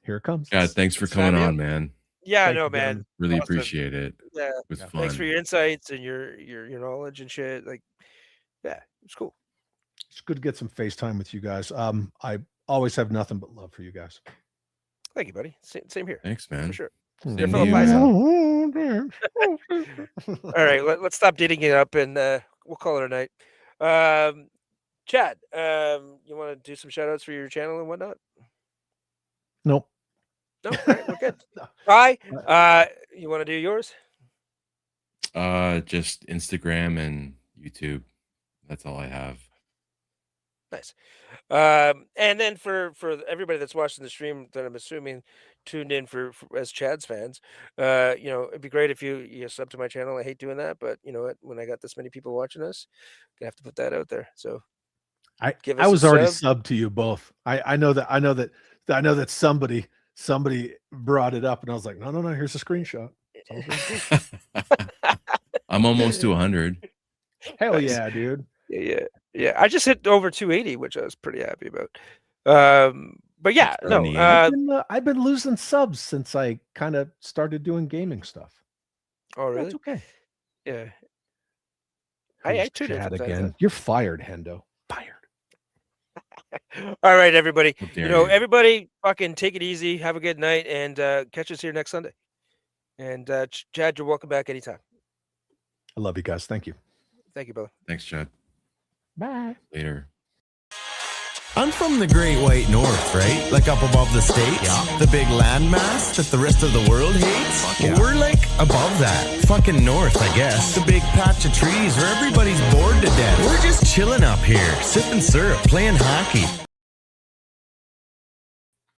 Here it comes. God, thanks for coming on, man. Yeah, I know, man. Really appreciate it. Yeah, it was fun. Thanks for your insights and your knowledge and shit. Like, yeah, it's cool. It's good to get some FaceTime with you guys. I always have nothing but love for you guys. Thank you, buddy. Same here. Thanks, man. For sure. Same to you, man. All right, let's stop dating it up and we'll call it a night. Chad, you want to do some shout outs for your channel and whatnot? Nope. No, all right, we're good. Bye. You want to do yours? Just Instagram and YouTube. That's all I have. Nice. And then for everybody that's watching the stream that I'm assuming tuned in for as Chad's fans, it'd be great if you sub to my channel. I hate doing that, but you know what? When I got this many people watching us, I have to put that out there. So I was already subbed to you both. I know that somebody brought it up, and I was like, no, here's a screenshot. I'm almost to 100. Hell yeah, dude. Yeah. I just hit over 280, which I was pretty happy about. But yeah, I've been losing subs since I kind of started doing gaming stuff. Oh, really? That's okay. Yeah. I tuned in again. You're fired, Hendo. Fired. All right, everybody. Everybody fucking take it easy. Have a good night, and catch us here next Sunday. And Chad, you're welcome back anytime. I love you guys. Thank you. Thank you, brother. Thanks, Chad. Bye. Later. I'm from the Great White North, right? Like up above the states. Yeah. The big landmass that the rest of the world hates. Yeah. We're like above that. Fucking north, I guess. The big patch of trees where everybody's bored to death. We're just chilling up here, sipping syrup, playing hockey.